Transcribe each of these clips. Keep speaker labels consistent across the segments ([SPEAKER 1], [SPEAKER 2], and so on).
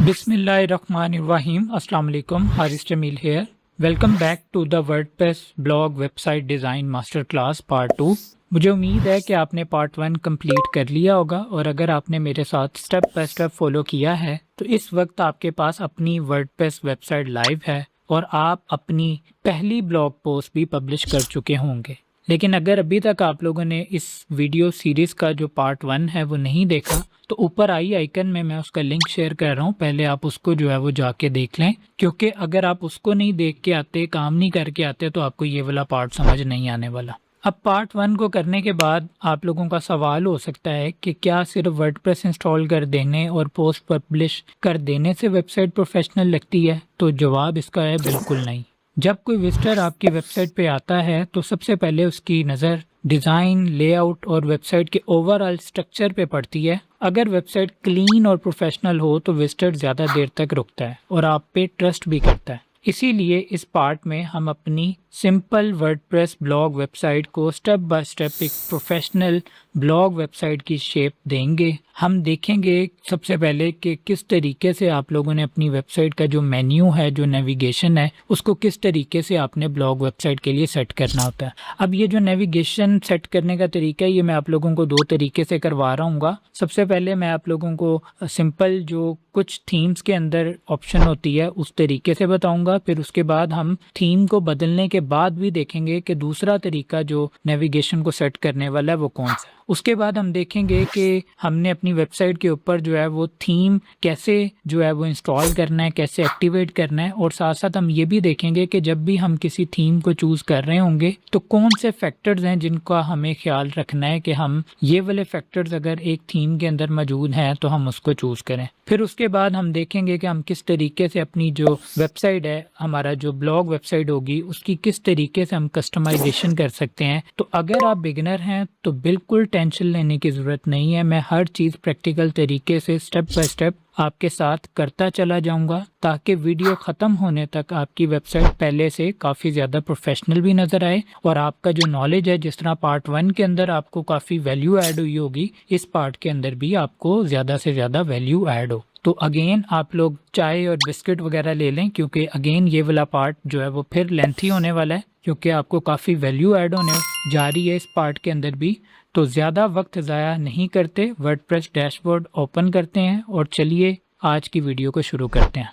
[SPEAKER 1] बिस्मिल्लाहिर्रहमानिर्रहीम अस्सलाम वालेकुम Haris Jameel here. Welcome back to the WordPress blog website design master class part 2। मुझे उम्मीद है कि आपने पार्ट 1 कंप्लीट कर लिया होगा और अगर आपने मेरे साथ स्टेप बाय स्टेप फॉलो किया है तो इस वक्त आपके पास अपनी वर्डप्रेस वेबसाइट लाइव है और आप अपनी पहली ब्लॉग पोस्ट भी पब्लिश कर चुके होंगे। लेकिन अगर अभी तक आप लोगों ने इस वीडियो सीरीज़ का जो पार्ट 1 है वो नहीं देखा तो ऊपर आई आइकन में मैं उसका लिंक शेयर कर रहा हूँ, पहले आप उसको जो है वो जाके देख लें, क्योंकि अगर आप उसको नहीं देख के आते, काम नहीं करके आते तो आपको ये वाला पार्ट समझ नहीं आने वाला। अब पार्ट 1 को करने के बाद आप लोगों का सवाल हो सकता है कि क्या सिर्फ वर्डप्रेस इंस्टॉल कर देने और पोस्ट पब्लिश कर देने से वेबसाइट प्रोफेशनल लगती है? तो जवाब इसका है बिल्कुल नहीं। जब कोई विजिटर आपकी वेबसाइट पे आता है तो सबसे पहले उसकी नज़र डिज़ाइन, लेआउट और वेबसाइट के ओवरऑल स्ट्रक्चर पे पड़ती है। अगर वेबसाइट क्लीन और प्रोफेशनल हो तो विजिटर ज़्यादा देर तक रुकता है और आप पे ट्रस्ट भी करता है। इसीलिए इस पार्ट में हम अपनी सिंपल वर्डप्रेस ब्लॉग वेबसाइट को स्टेप बाय स्टेप एक प्रोफेशनल ब्लॉग वेबसाइट की शेप देंगे। हम देखेंगे सबसे पहले कि किस तरीके से आप लोगों ने अपनी वेबसाइट का जो मेन्यू है, जो नेविगेशन है, उसको किस तरीके से आपने ब्लॉग वेबसाइट के लिए सेट करना होता है। अब ये जो नेविगेशन सेट करने का तरीका है ये मैं आप लोगों को दो तरीके से करवा रहा हूँ। सबसे पहले मैं आप लोगों को सिंपल जो कुछ थीम्स के अंदर ऑप्शन होती है उस तरीके से बताऊंगा, फिर उसके बाद हम थीम को बदलने के बाद भी देखेंगे कि दूसरा तरीका जो नेविगेशन को सेट करने वाला है वो कौन सा है। उसके बाद हम देखेंगे कि हमने अपनी वेबसाइट के ऊपर जो है वो थीम कैसे जो है वो इंस्टॉल करना है, कैसे एक्टिवेट करना है, और साथ साथ हम ये भी देखेंगे कि जब भी हम किसी थीम को चूज़ कर रहे होंगे तो कौन से फैक्टर्स हैं जिनका हमें ख्याल रखना है कि हम ये वाले फैक्टर्स अगर एक थीम के अंदर मौजूद हैं तो हम उसको चूज़ करें। फिर उसके बाद हम देखेंगे कि हम किस तरीके से अपनी जो वेबसाइट है, हमारा जो ब्लॉग वेबसाइट होगी, उसकी किस तरीके से हम कस्टमाइजेशन कर सकते हैं। तो अगर आप बिगिनर हैं तो बिल्कुल टेंशन लेने की ज़रूरत नहीं है। मैं हर चीज़ प्रैक्टिकल तरीके से स्टेप बाय स्टेप आपके साथ करता चला जाऊंगा ताकि वीडियो ख़त्म होने तक आपकी वेबसाइट पहले से काफ़ी ज़्यादा प्रोफेशनल भी नज़र आए और आपका जो नॉलेज है, जिस तरह पार्ट 1 के अंदर आपको काफ़ी वैल्यू ऐड हुई होगी, इस पार्ट के अंदर भी आपको ज़्यादा से ज़्यादा वैल्यू ऐड हो। तो अगेन आप लोग चाय और बिस्किट वगैरह ले लें, क्योंकि अगेन ये वाला पार्ट जो है वो फिर लेंथी होने वाला है, क्योंकि आपको काफ़ी वैल्यू ऐड होने जा रही है इस पार्ट के अंदर भी। तो ज़्यादा वक्त ज़ाया नहीं करते, वर्डप्रेस डैशबोर्ड ओपन करते हैं और चलिए आज की वीडियो को शुरू करते हैं।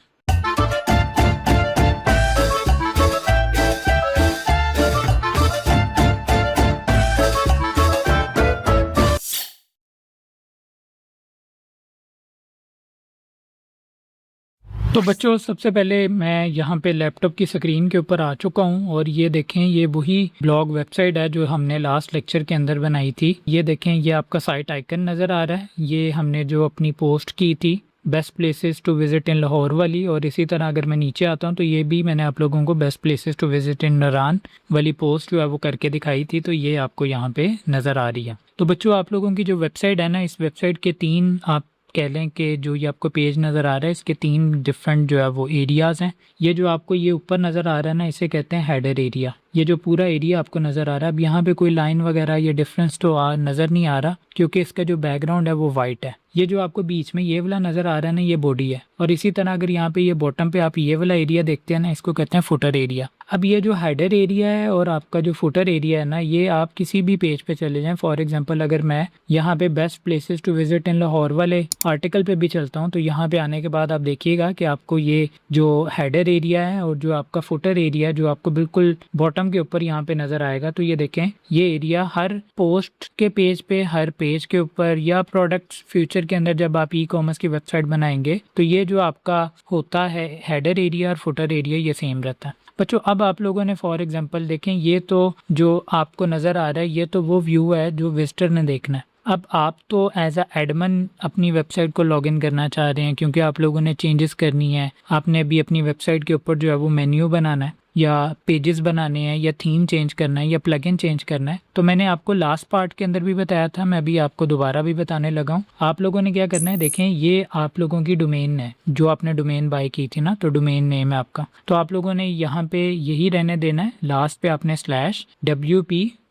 [SPEAKER 1] तो बच्चों, सबसे पहले मैं यहाँ पे लैपटॉप की स्क्रीन के ऊपर आ चुका हूँ और ये देखें, ये वही ब्लॉग वेबसाइट है जो हमने लास्ट लेक्चर के अंदर बनाई थी। ये देखें, ये आपका साइट आइकन नज़र आ रहा है। ये हमने जो अपनी पोस्ट की थी best places to visit in Lahore वाली, और इसी तरह अगर मैं नीचे आता हूँ तो ये भी मैंने आप लोगों को best places to visit in Naran वाली पोस्ट जो है वो करके दिखाई थी। तो ये आपको यहाँ पे नज़र आ रही है। तो बच्चों, आप लोगों की जो वेबसाइट है ना, इस वेबसाइट के तीन आप कह लें कि जो ये आपको पेज नज़र आ रहा है, इसके तीन डिफरेंट जो है वो एरियाज़ हैं। ये जो आपको ये ऊपर नज़र आ रहा है ना, इसे कहते हैं हेडर एरिया। ये जो पूरा एरिया आपको नज़र आ रहा है, अब यहाँ पे कोई लाइन वगैरह ये डिफरेंस तो नज़र नहीं आ रहा, क्योंकि इसका जो बैकग्राउंड है वो वाइट है। ये जो आपको बीच में ये वाला नज़र आ रहा है ना, ये बॉडी है। और इसी तरह अगर यहाँ पे ये बॉटम पे आप ये वाला एरिया देखते हैं ना, इसको कहते हैं फुटर एरिया। अब ये जो हेडर एरिया है और आपका जो फुटर एरिया है ना, ये आप किसी भी पेज पे चले जाएं। फॉर एग्जांपल अगर मैं यहाँ पे best places to visit in Lahore वाले आर्टिकल पे भी चलता हूँ तो यहाँ पे आने के बाद आप देखिएगा कि आपको ये जो हेडर एरिया है और जो आपका फुटर एरिया है, जो आपको बिल्कुल बॉटम के ऊपर यहाँ पे नज़र आएगा, तो ये देखें, ये एरिया हर पोस्ट के पेज पे, हर पेज के ऊपर या प्रोडक्ट्स फ्यूचर के अंदर जब आप ई कॉमर्स की वेबसाइट बनाएंगे तो ये जो आपका होता है हेडर एरिया और फुटर एरिया, ये सेम रहता है। बच्चों, अब आप लोगों ने फॉर एग्जांपल देखें, ये तो जो आपको नज़र आ रहा है ये तो वो व्यू है जो विजिटर ने देखना है। अब आप तो एज अ एडमिन अपनी वेबसाइट को लॉगिन करना चाह रहे हैं, क्योंकि आप लोगों ने चेंजेस करनी है। आपने अभी अपनी वेबसाइट के ऊपर जो है वो मेन्यू बनाना है, या पेजेस बनाने हैं, या थीम चेंज करना है, या प्लगइन चेंज करना है। तो मैंने आपको लास्ट पार्ट के अंदर भी बताया था, मैं अभी आपको दोबारा भी बताने लगा हूँ। आप लोगों ने क्या करना है, देखें, ये आप लोगों की डोमेन है जो आपने डोमेन बाय की थी ना, तो डोमेन नेम है आपका। तो आप लोगों ने यहाँ पे यही रहने देना है, लास्ट पे आपने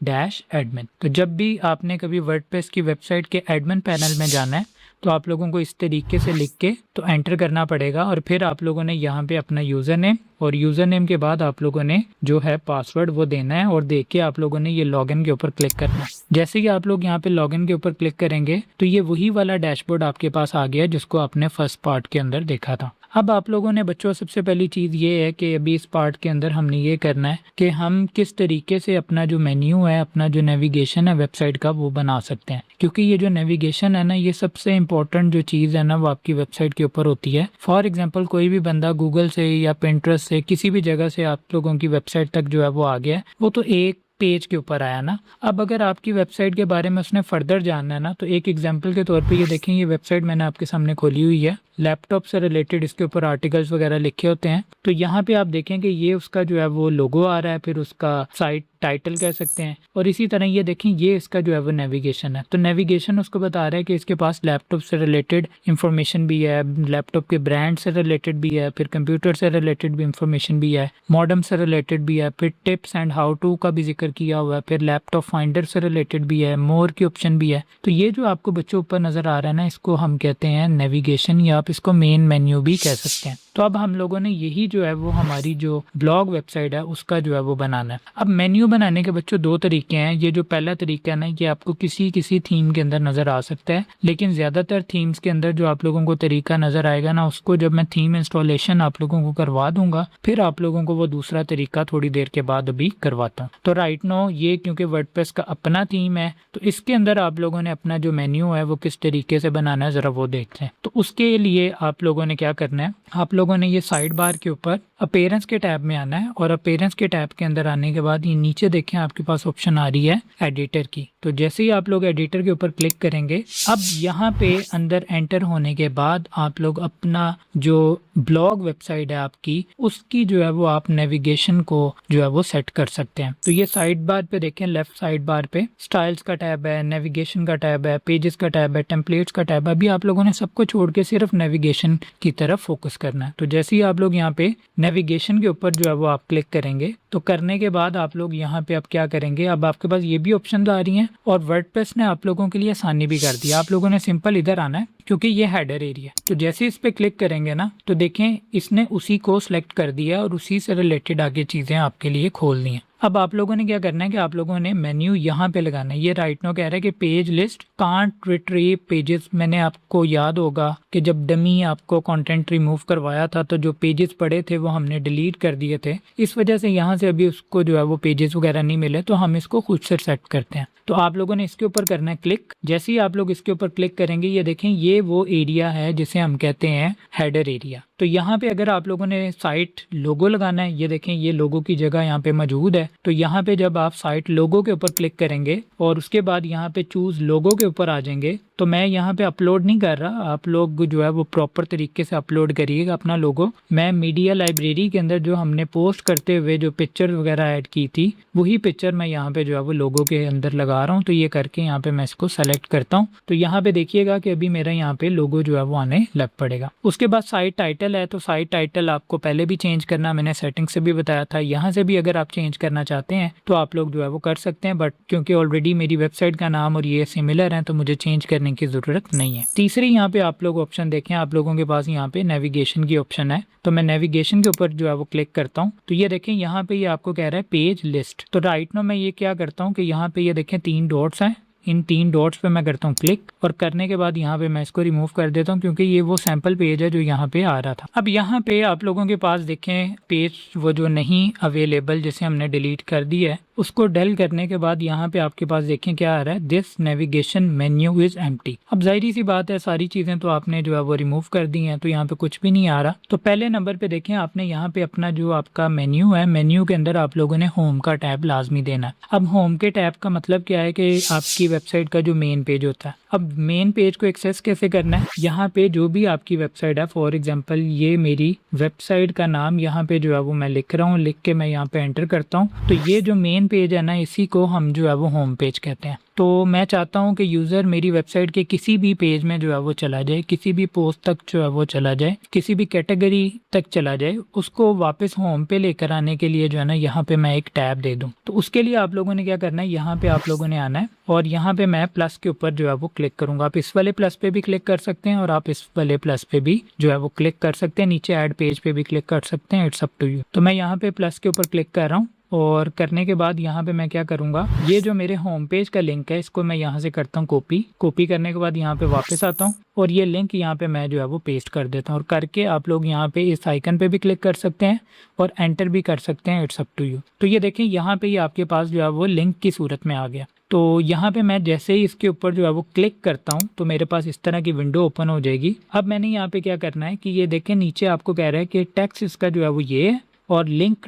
[SPEAKER 1] /wp-admin। तो जब भी आपने कभी वर्डप्रेस की वेबसाइट के एडमिन पैनल में जाना है तो आप लोगों को इस तरीके से लिख के तो एंटर करना पड़ेगा और फिर आप लोगों ने यहाँ पे अपना यूज़र नेम और यूज़र नेम के बाद आप लोगों ने जो है पासवर्ड वो देना है और दे के आप लोगों ने ये लॉगिन के ऊपर क्लिक करना है। जैसे कि आप लोग यहाँ पे लॉगिन के ऊपर क्लिक करेंगे तो ये वही वाला डैशबोर्ड आपके पास आ गया जिसको आपने फर्स्ट पार्ट के अंदर देखा था। अब आप लोगों ने बच्चों सबसे पहली चीज़ ये है कि अभी इस पार्ट के अंदर हमने ये करना है कि हम किस तरीके से अपना जो मेन्यू है, अपना जो नेविगेशन है वेबसाइट का, वो बना सकते हैं। क्योंकि ये जो नेविगेशन है ना, ये सबसे इंपॉर्टेंट जो चीज़ है ना वो आपकी वेबसाइट के ऊपर होती है। फॉर एग्जांपल कोई भी बंदा गूगल से या पिंटरेस्ट से किसी भी जगह से आप लोगों की वेबसाइट तक जो है वो आ गया है, वो तो एक पेज के ऊपर आया ना। अब अगर आपकी वेबसाइट के बारे में उसने फर्दर जानना है ना, तो एक एग्जांपल के तौर पे ये देखें, ये वेबसाइट मैंने आपके सामने खोली हुई है। लैपटॉप से रिलेटेड इसके ऊपर आर्टिकल्स वगैरह लिखे होते हैं। तो यहाँ पे आप देखें कि ये उसका जो है वो लोगो आ रहा है, फिर उसका साइट टाइटल कह सकते हैं, और इसी तरह ये देखें ये इसका जो है वो नेविगेशन है। तो नेविगेशन उसको बता रहा है कि इसके पास लैपटॉप से रिलेटेड इंफॉर्मेशन भी है, लैपटॉप के ब्रांड से रिलेटेड भी है, फिर कंप्यूटर से रिलेटेड भी इंफॉर्मेशन भी है, मॉडेम से रिलेटेड भी है, फिर टिप्स एंड हाउ टू का भी जिक्र किया हुआ है, फिर लैपटॉप फाइंडर से रिलेटेड भी है, मोर की ऑप्शन भी है। तो ये जो आपको बच्चों ऊपर नजर आ रहा है ना, इसको हम कहते हैं नेविगेशन, या आप इसको मेन मेन्यू भी कह सकते हैं। तो अब हम लोगों ने यही जो है वो हमारी जो ब्लॉग वेबसाइट है उसका जो है वो बनाना है। अब मेन्यू बनाने के बच्चों दो तरीके हैं। ये जो पहला तरीका है ना, ये आपको किसी किसी थीम के अंदर नजर आ सकता है, लेकिन ज्यादातर थीम्स के अंदर जो आप लोगों को तरीका नजर आएगा ना, उसको जब मैं थीम इंस्टॉलेशन आप लोगों को करवा दूंगा, फिर आप लोगों को वो दूसरा तरीका थोड़ी देर के बाद अभी करवाता हूँ। तो राइट नो ये क्योंकि वर्डप्रेस का अपना थीम है, तो इसके अंदर आप लोगों ने अपना जो मेन्यू है वो किस तरीके से बनाना है जरा वो देखते हैं। तो उसके लिए आप लोगों ने क्या करना है, आप लोगों ने ये साइड बार के ऊपर अपीयरेंस के टैब में आना है, और अपीयरेंस के टैब के अंदर आने के बाद ये नीचे देखें आपके पास ऑप्शन आ रही है एडिटर की। तो जैसे ही आप लोग एडिटर के ऊपर क्लिक करेंगे, अब यहाँ पे अंदर एंटर होने के बाद आप लोग अपना जो ब्लॉग वेबसाइट है आपकी, उसकी जो है वो आप नेविगेशन को जो है वो सेट कर सकते हैं। तो ये साइड बार पे देखें, लेफ्ट साइड बार पे स्टाइल्स का टैब है, नेविगेशन का टैब है, पेजेस का टैब है, टेम्पलेट्स का टैब है। अभी आप लोगों ने सबको छोड़ के सिर्फ नेविगेशन की तरफ फोकस करना है। तो जैसे ही आप लोग यहाँ पे नेविगेशन के ऊपर जो है वो आप क्लिक करेंगे, तो करने के बाद आप लोग यहाँ पे अब क्या करेंगे, अब आपके पास ये भी ऑप्शन आ रही हैं, और वर्डप्रेस ने आप लोगों के लिए आसानी भी कर दी। आप लोगों ने सिंपल इधर आना है क्योंकि ये हेडर एरिया। तो जैसे इस पे क्लिक करेंगे ना, तो देखें इसने उसी को सिलेक्ट कर दिया और उसी से रिलेटेड आगे चीजें आपके लिए खोल दी हैं। अब आप लोगों ने क्या करना है कि आप लोगों ने मेन्यू यहाँ पे लगाना है। ये राइट नो कह रहा है कि page list can't retrieve pages. मैंने आपको याद होगा कि जब डमी आपको कंटेंट रिमूव करवाया था, तो जो पेजेस पड़े थे वो हमने डिलीट कर दिए थे। इस वजह से यहाँ से अभी उसको जो है वो पेजेस वगैरह नहीं मिले, तो हम इसको खुद से सेट करते हैं। तो आप लोगों ने इसके ऊपर करना है क्लिक। जैसे ही आप लोग इसके ऊपर क्लिक करेंगे, ये देखें ये वो एरिया है जिसे हम कहते हैं हेडर एरिया। तो यहाँ पे अगर आप लोगों ने साइट लोगो लगाना है, ये देखें ये लोगो की जगह यहाँ पे मौजूद है। तो यहाँ पे जब आप साइट लोगो के ऊपर क्लिक करेंगे और उसके बाद यहाँ पे चूज लोगो के ऊपर आ जाएंगे, तो मैं यहाँ पे अपलोड नहीं कर रहा, आप लोग जो है वो प्रॉपर तरीके से अपलोड करिएगा अपना लोगो। मैं मीडिया लाइब्रेरी के अंदर जो हमने पोस्ट करते हुए जो पिक्चर वगैरह ऐड की थी, वही पिक्चर मैं यहाँ पे जो है वो लोगो के अंदर लगा रहा हूँ। तो ये करके यहाँ पे मैं इसको सेलेक्ट करता हूँ। तो यहाँ पे देखिएगा कि अभी मेरा यहाँ पे लोगो जो है वो आने लग पड़ेगा। उसके बाद साइट टाइटल है, तो साइट टाइटल आपको पहले भी चेंज करना, मैंने सेटिंग से भी बताया था। यहाँ से भी अगर आप चेंज करना चाहते हैं तो आप लोग जो है वो कर सकते हैं, बट क्योंकि ऑलरेडी मेरी वेबसाइट का नाम और ये सिमिलर है, तो मुझे चेंज करने की जरूरत नहीं है। तीसरी यहाँ पे आप लोग ऑप्शन देखें, आप लोगों के पास यहाँ पे नेविगेशन की ऑप्शन है। तो मैं नेविगेशन के ऊपर जो है वो क्लिक करता हूँ। तो ये देखें यहाँ पे ये आपको कह रहा है पेज लिस्ट। तो राइट नो मैं ये क्या करता हूँ कि यहाँ पे ये देखें 3 डॉट्स हैं, इन 3 डॉट्स पे मैं करता हूँ क्लिक, और करने के बाद यहाँ पे मैं इसको रिमूव कर देता हूँ क्योंकि ये वो सैंपल पेज है जो यहाँ पे आ रहा था। अब यहाँ पे आप लोगों के पास देखें पेज वो जो नहीं अवेलेबल, जिसे हमने डिलीट कर दी है, उसको डेल करने के बाद यहाँ पे आपके पास देखें क्या आ रहा है, this navigation menu is empty. अब जाहिर सी बात है सारी चीजें तो आपने जो है वो रिमूव कर दी हैं, तो यहाँ पे कुछ भी नहीं आ रहा। तो पहले नंबर पे देखें आपने यहाँ पे अपना जो आपका मेन्यू है, मेन्यू के अंदर आप लोगों ने होम का टैब लाजमी देना है। अब होम के टैब का मतलब क्या है कि आपकी वेबसाइट का जो मेन पेज होता है। अब मेन पेज को एक्सेस कैसे करना है, यहाँ पे जो भी आपकी वेबसाइट है, फॉर एग्जांपल ये मेरी वेबसाइट का नाम यहाँ पे जो है वो मैं लिख रहा हूँ, लिख के मैं यहाँ पे एंटर करता हूँ। तो ये जो मेन पेज है ना, इसी को हम जो है वो होम पेज कहते हैं। तो मैं चाहता हूँ कि यूज़र मेरी वेबसाइट के किसी भी पेज में जो है वो चला जाए, किसी भी पोस्ट तक जो है वो चला जाए, किसी भी कैटेगरी तक चला जाए, उसको वापस होम पे लेकर आने के लिए जो है ना यहाँ पे मैं एक टैब दे दूँ। तो उसके लिए आप लोगों ने क्या करना है, यहाँ पे आप लोगों ने आना है और यहाँ यहाँ पे मैं प्लस के ऊपर जो है वो क्लिक करूंगा। आप इस वाले प्लस पे भी क्लिक कर सकते हैं और आप इस वाले प्लस पे भी जो है वो क्लिक कर सकते हैं, नीचे ऐड पेज पे भी क्लिक कर सकते हैं, इट्स अप टू यू। तो मैं यहाँ पे प्लस के ऊपर क्लिक कर रहा हूँ और करने के बाद यहाँ पे मैं क्या करूँगा, ये जो मेरे होम पेज का लिंक है इसको मैं यहाँ से करता हूँ कॉपी करने के बाद यहाँ पे वापस आता हूँ और ये लिंक यहाँ पे मैं जो है वो पेस्ट कर देता हूँ। और करके आप लोग यहाँ पे इस आइकन पे भी क्लिक कर सकते हैं और एंटर भी कर सकते हैं, इट्स अप टू यू। तो ये देखें यहाँ पे ये आपके पास जो है वो लिंक की सूरत में आ गया। तो यहाँ पे मैं जैसे ही इसके ऊपर जो है वो क्लिक करता हूँ तो मेरे पास इस तरह की विंडो ओपन हो जाएगी। अब मैंने यहाँ पे क्या करना है कि ये देखें नीचे आपको कह रहा है कि टेक्स्ट इसका जो है वो ये है और लिंक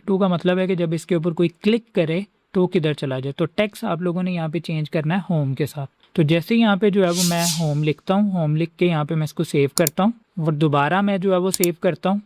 [SPEAKER 1] टू का मतलब है कि जब इसके ऊपर कोई क्लिक करे तो किधर चला जाए। तो टेक्स्ट आप लोगों ने यहाँ पे चेंज करना है होम के साथ। तो जैसे यहाँ पे जो है वो मैं होम लिखता हूँ, होम लिख के यहाँ पे मैं इसको सेव करता हूँ और दोबारा मैं जो है वो सेव करता हूँ।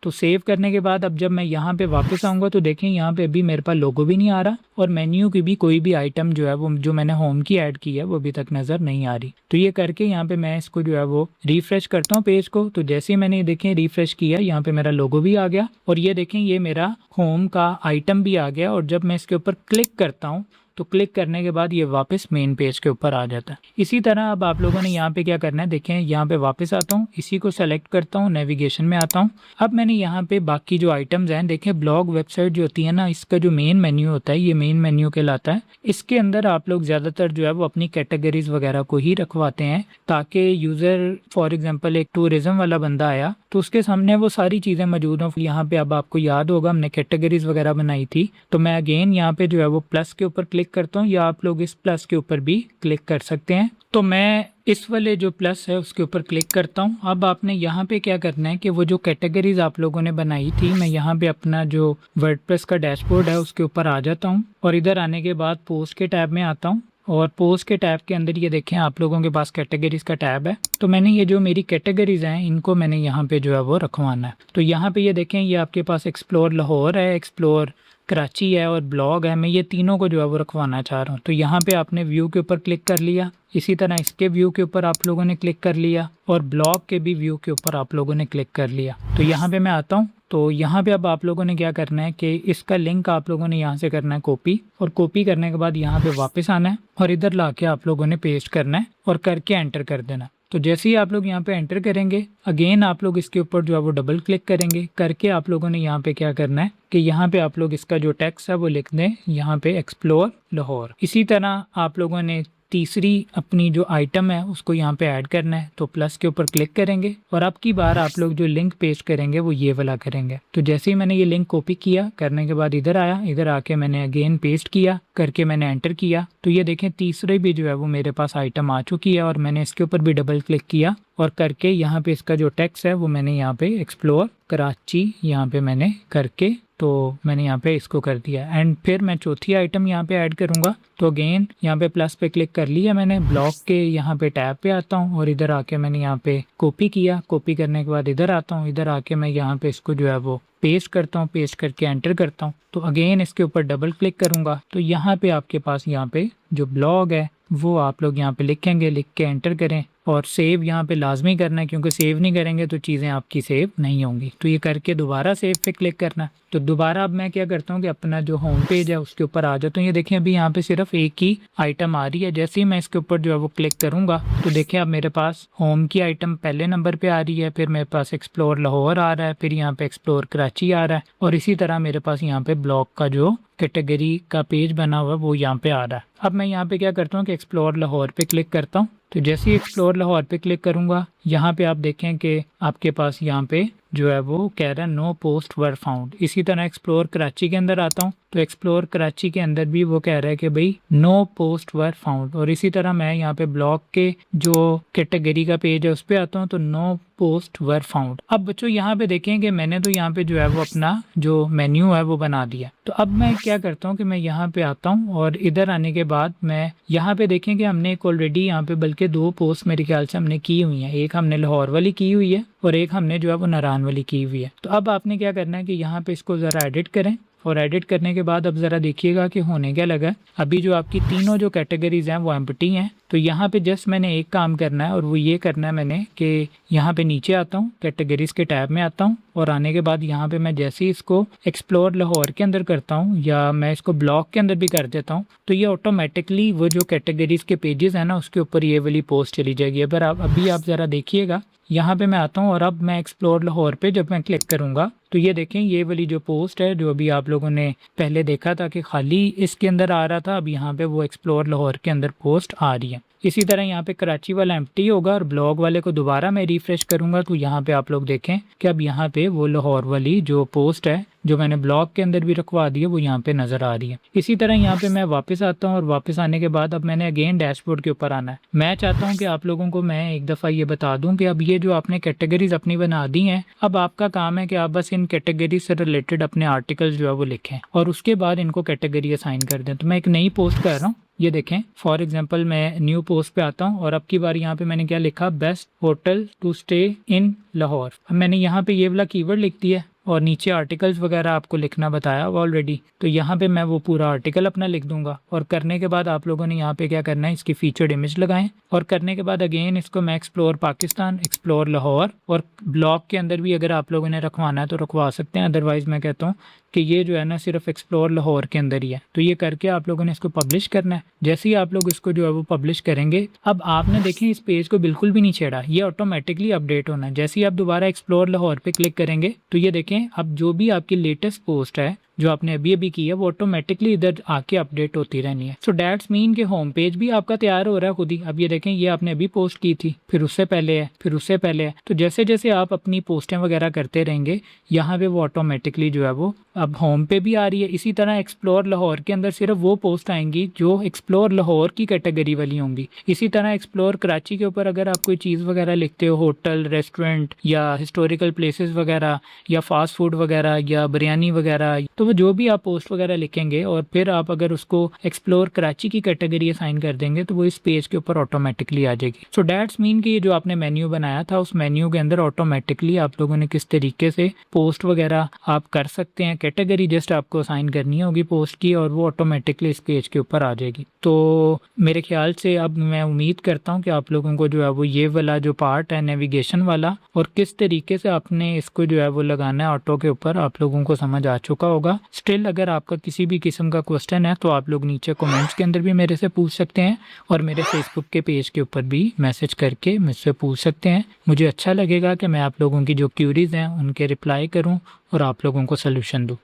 [SPEAKER 1] तो सेव करने के बाद अब जब मैं यहाँ पे वापस आऊँगा तो देखें यहाँ पे अभी मेरे पास लोगो भी नहीं आ रहा और मेन्यू की भी कोई भी आइटम जो है वो जो मैंने होम की ऐड की है वो अभी तक नज़र नहीं आ रही। तो ये करके यहाँ पे मैं इसको जो है वो रिफ्रेश करता हूँ पेज को। तो जैसे ही मैंने देखें रिफ्रेश किया यहाँ पे मेरा लोगो भी आ गया और ये देखें ये मेरा होम का आइटम भी आ गया। और जब मैं इसके ऊपर क्लिक करता हूँ तो क्लिक करने के बाद ये वापस मेन पेज के ऊपर आ जाता है। इसी तरह अब आप लोगों ने यहाँ पे क्या करना है, देखें यहाँ पे वापस आता हूँ, इसी को सेलेक्ट करता हूँ, नेविगेशन में आता हूँ। अब मैंने यहाँ पे बाकी जो आइटम्स हैं, देखें ब्लॉग वेबसाइट जो होती है ना, इसका जो मेन मेन्यू होता है ये मेन मेन्यू कहलाता है। इसके अंदर आप लोग ज़्यादातर जो है वो अपनी कैटेगरीज वगैरह को ही रखवाते हैं ताकि यूज़र फॉर एग्जाम्पल एक टूरिज्म वाला बंदा आया तो उसके सामने वो सारी चीज़ें मौजूद हों। यहाँ पे अब आपको याद होगा हमने कैटेगरीज वगैरह बनाई थी। तो मैं अगेन यहाँ पे जो है वो प्लस के ऊपर क्लिक करता हूँ या आप लोग इस प्लस के ऊपर भी क्लिक कर सकते हैं। तो मैं इस वाले जो प्लस है उसके ऊपर क्लिक करता हूँ। अब आपने यहाँ पे क्या करना है कि वो जो कैटेगरीज आप लोगों ने बनाई थी, मैं यहाँ पे अपना जो वर्डप्रेस का डैशबोर्ड है उसके ऊपर आ जाता हूँ और इधर आने के बाद पोस्ट के टैब में आता हूँ और पोस्ट के टैब के अंदर ये देखें आप लोगों के पास कैटेगरीज का टैब है। तो मैंने ये जो मेरी कैटेगरीज हैं इनको मैंने यहाँ पे जो है वो रखवाना है। तो यहाँ पे ये देखें ये आपके पास एक्सप्लोर लाहौर है, एक्सप्लोर कराची है और ब्लॉग है। मैं ये तीनों को जो है वो रखवाना चाह रहा हूँ। तो यहाँ पे आपने व्यू के ऊपर क्लिक कर लिया, इसी तरह इसके व्यू के ऊपर आप लोगों ने क्लिक कर लिया और ब्लॉग के भी व्यू के ऊपर आप लोगों ने क्लिक कर लिया। तो यहाँ पे मैं आता हूँ। तो यहाँ पे अब आप लोगों ने क्या करना है कि इसका लिंक आप लोगों ने यहाँ से करना है कॉपी और कॉपी करने के बाद यहाँ पे वापस आना है और इधर लाके आप लोगों ने पेस्ट करना है और करके एंटर कर देना। तो जैसे ही आप लोग यहाँ पे एंटर करेंगे अगेन आप लोग इसके ऊपर जो है वो डबल क्लिक करेंगे। करके आप लोगों ने यहाँ पे क्या करना है कि यहाँ पे आप लोग इसका जो टेक्स्ट है वो लिख दें यहाँ पे एक्सप्लोर लाहौर। इसी तरह आप लोगों ने तीसरी अपनी जो आइटम है उसको यहाँ पे ऐड करना है। तो प्लस के ऊपर क्लिक करेंगे और अब की बार आप लोग जो लिंक पेस्ट करेंगे वो ये वाला करेंगे। तो जैसे ही मैंने ये लिंक कॉपी किया, करने के बाद इधर आया, इधर आके मैंने अगेन पेस्ट किया, करके मैंने एंटर किया। तो ये देखें तीसरे भी जो है वो मेरे पास आइटम आ चुकी है और मैंने इसके ऊपर भी डबल क्लिक किया और करके यहाँ पे इसका जो टेक्स्ट है वो मैंने यहाँ पे एक्सप्लोर कराची यहाँ पे मैंने करके तो मैंने यहाँ पे इसको कर दिया। एंड फिर मैं चौथी आइटम यहाँ पे ऐड करूँगा। तो अगेन यहाँ पे प्लस पे क्लिक कर लिया मैंने, ब्लॉक के यहाँ पे टैब पे आता हूँ और इधर आके मैंने यहाँ पे कॉपी किया, कॉपी करने के बाद इधर आता हूँ, इधर आके मैं यहाँ पे इसको जो है वो पेस्ट करता हूँ, पेस्ट करके एंटर करता हूँ। तो अगेन इसके ऊपर डबल क्लिक करूँगा तो यहाँ पे आपके पास यहाँ पे जो ब्लॉग है वो आप लोग यहाँ पे लिखेंगे, लिख के एंटर करें और सेव यहाँ पे लाजमी करना है क्योंकि सेव नहीं करेंगे तो चीज़ें आपकी सेव नहीं होंगी। तो ये करके दोबारा सेव पे क्लिक करना है। तो दोबारा अब मैं क्या करता हूँ कि अपना जो होम पेज है उसके ऊपर आ जाता हूँ। ये देखें अभी यहाँ पे सिर्फ एक ही आइटम आ रही है। जैसे ही मैं इसके ऊपर जो है वो क्लिक करूँगा तो देखें अब मेरे पास होम की आइटम पहले नंबर पे आ रही है, फिर मेरे पास एक्सप्लोर लाहौर आ रहा है, फिर यहाँ पे एक्सप्लोर कराची आ रहा है और इसी तरह मेरे पास यहाँ पे ब्लॉग का जो कैटेगरी का पेज बना हुआ है वो यहाँ पे आ रहा है। अब मैं यहाँ पे क्या करता हूँ कि एक्सप्लोर लाहौर पे क्लिक करता हूँ। तो जैसे ही एक्सप्लोर लाहौर पे क्लिक करूँगा यहाँ पे आप देखें कि आपके पास यहाँ पे जो है वो कह रहा है नो पोस्ट वर फाउंड। इसी तरह एक्सप्लोर कराची के अंदर आता हूँ तो एक्सप्लोर कराची के अंदर भी वो कह रहा है कि भाई नो पोस्ट वर फाउंड। और इसी तरह मैं यहाँ पे ब्लॉग के जो कैटेगरी का पेज है उस पर आता हूँ तो नो पोस्ट वर फाउंड। अब बच्चों यहाँ पे देखें कि मैंने तो यहाँ पे जो है वो अपना जो मेन्यू है वो बना दिया। तो अब मैं क्या करता हूँ कि मैं यहाँ पे आता हूँ और इधर आने के बाद मैं यहाँ पे देखें कि हमने एक ऑलरेडी यहाँ पे बल्कि 2 पोस्ट मेरे ख्याल से हमने की हुई है। एक हमने लाहौर वाली की हुई है और एक हमने जो है वो नारान वाली की हुई है। तो अब आपने क्या करना है कि यहाँ पे इसको ज़रा एडिट करें और एडिट करने के बाद अब ज़रा देखिएगा कि होने क्या लगा। अभी जो आपकी तीनों जो कैटेगरीज हैं वो एम्प्टी हैं। तो यहाँ पे जस्ट मैंने एक काम करना है और वो ये करना है मैंने कि यहाँ पे नीचे आता हूँ, कैटेगरीज के टैब में आता हूँ और आने के बाद यहाँ पे मैं जैसे ही इसको एक्सप्लोर लाहौर के अंदर करता हूँ या मैं इसको ब्लॉग के अंदर भी कर देता हूँ तो ये ऑटोमेटिकली वो जो कैटेगरीज के पेजेस है ना उसके ऊपर ये वाली पोस्ट चली जाएगी। अगर आप अभी आप ज़रा देखिएगा, यहाँ पे मैं आता हूँ और अब मैं एक्सप्लोर लाहौर पे जब मैं क्लिक करूँगा तो ये देखें ये वाली जो पोस्ट है जो अभी आप लोगों ने पहले देखा था कि खाली इसके अंदर आ रहा था, अब यहाँ पे वो एक्सप्लोर लाहौर के अंदर पोस्ट आ रही है। इसी तरह यहाँ पे कराची वाला एम्प्टी होगा और ब्लॉग वाले को दोबारा मैं रिफ्रेश करूंगा तो यहाँ पे आप लोग देखें कि अब यहाँ पे वो लाहौर वाली जो पोस्ट है जो मैंने ब्लॉग के अंदर भी रखवा दी है वो यहाँ पे नजर आ रही है। इसी तरह यहाँ पे मैं वापस आता हूँ और वापस आने के बाद अब मैंने अगेन डैशबोर्ड के ऊपर आना है। मैं चाहता हूँ कि आप लोगों को मैं एक दफ़ा ये बता दूँ कि अब ये जो आपने कैटेगरीज अपनी बना दी हैं, अब आपका काम है कि आप बस इन कैटेगरीज से रिलेटेड अपने आर्टिकल्स जो है वो लिखें और उसके बाद इनको कैटेगरी असाइन कर दें। तो मैं एक नई पोस्ट कर रहा हूँ, ये देखें फॉर एग्जांपल मैं न्यू पोस्ट पे आता हूँ और अब की बार यहाँ पे मैंने क्या लिखा, best hotel to stay in Lahore. अब मैंने यहाँ पे ये वाला कीवर्ड लिख दिया है और नीचे आर्टिकल्स वगैरह आपको लिखना बताया ऑलरेडी, तो यहाँ पे मैं वो पूरा आर्टिकल अपना लिख दूंगा। और करने के बाद आप लोगों ने यहाँ पे क्या करना है, इसकी फीचर्ड इमेज लगाएं और करने के बाद अगेन इसको मैं एक्सप्लोर पाकिस्तान, एक्सप्लोर लाहौर और ब्लॉग के अंदर भी अगर आप लोगों ने रखवाना है तो रखवा सकते हैं। अदरवाइज मैं कहता हूँ कि ये जो है ना सिर्फ एक्सप्लोर लाहौर के अंदर ही है। तो ये करके आप लोगों ने इसको पब्लिश करना है। जैसे ही आप लोग इसको जो है वो पब्लिश करेंगे, अब आपने देखें इस पेज को बिल्कुल भी नहीं छेड़ा, ये ऑटोमेटिकली अपडेट होना है। जैसे ही आप दोबारा एक्सप्लोर लाहौर पे क्लिक करेंगे तो ये देखें अब जो भी आपकी लेटेस्ट पोस्ट है जो आपने अभी अभी की है वो ऑटोमेटिकली इधर आके अपडेट होती रहनी है। सो दैट्स मीन कि होम पेज भी आपका तैयार हो रहा है खुद ही। अब ये देखें ये आपने अभी पोस्ट की थी, फिर उससे पहले है, फिर उससे पहले है। तो जैसे जैसे आप अपनी पोस्टें वगैरह करते रहेंगे यहाँ पे वो ऑटोमेटिकली जो है वो अब होम पे भी आ रही है। इसी तरह एक्सप्लोर लाहौर के अंदर सिर्फ वो पोस्ट आएंगी जो एक्सप्लोर लाहौर की कैटेगरी वाली होंगी। इसी तरह एक्सप्लोर कराची के ऊपर अगर आप कोई चीज़ वगैरह लिखते हो, होटल, रेस्टोरेंट या हिस्टोरिकल प्लेसेस वगैरह या फास्ट फूड वगैरह या बिरयानी वगैरह, तो वो जो भी आप पोस्ट वगैरह लिखेंगे और फिर आप अगर उसको एक्सप्लोर कराची की कैटेगरी असाइन कर देंगे तो वो इस पेज के ऊपर ऑटोमेटिकली आ जाएगी। सो दैट्स मीन कि ये जो आपने मेन्यू बनाया था उस मेन्यू के अंदर ऑटोमेटिकली आप लोगों ने किस तरीके से पोस्ट वगैरह आप कर सकते हैं। कैटेगरी जस्ट आपको असाइन करनी होगी पोस्ट की और वो ऑटोमेटिकली इस पेज के ऊपर आ जाएगी। तो मेरे ख्याल से अब मैं उम्मीद करता हूँ कि आप लोगों को जो है वो ये वाला जो पार्ट है नेविगेशन वाला और किस तरीके से आपने इसको जो है वो लगाना है ऑटो के ऊपर, आप लोगों को समझ आ चुका होगा। स्टिल अगर आपका किसी भी किस्म का क्वेश्चन है तो आप लोग नीचे कमेंट्स के अंदर भी मेरे से पूछ सकते हैं और मेरे फेसबुक के पेज के ऊपर भी मैसेज करके मुझसे पूछ सकते हैं। मुझे अच्छा लगेगा कि मैं आप लोगों की जो क्यूरीज हैं उनके रिप्लाई करूं और आप लोगों को सोल्यूशन दूं।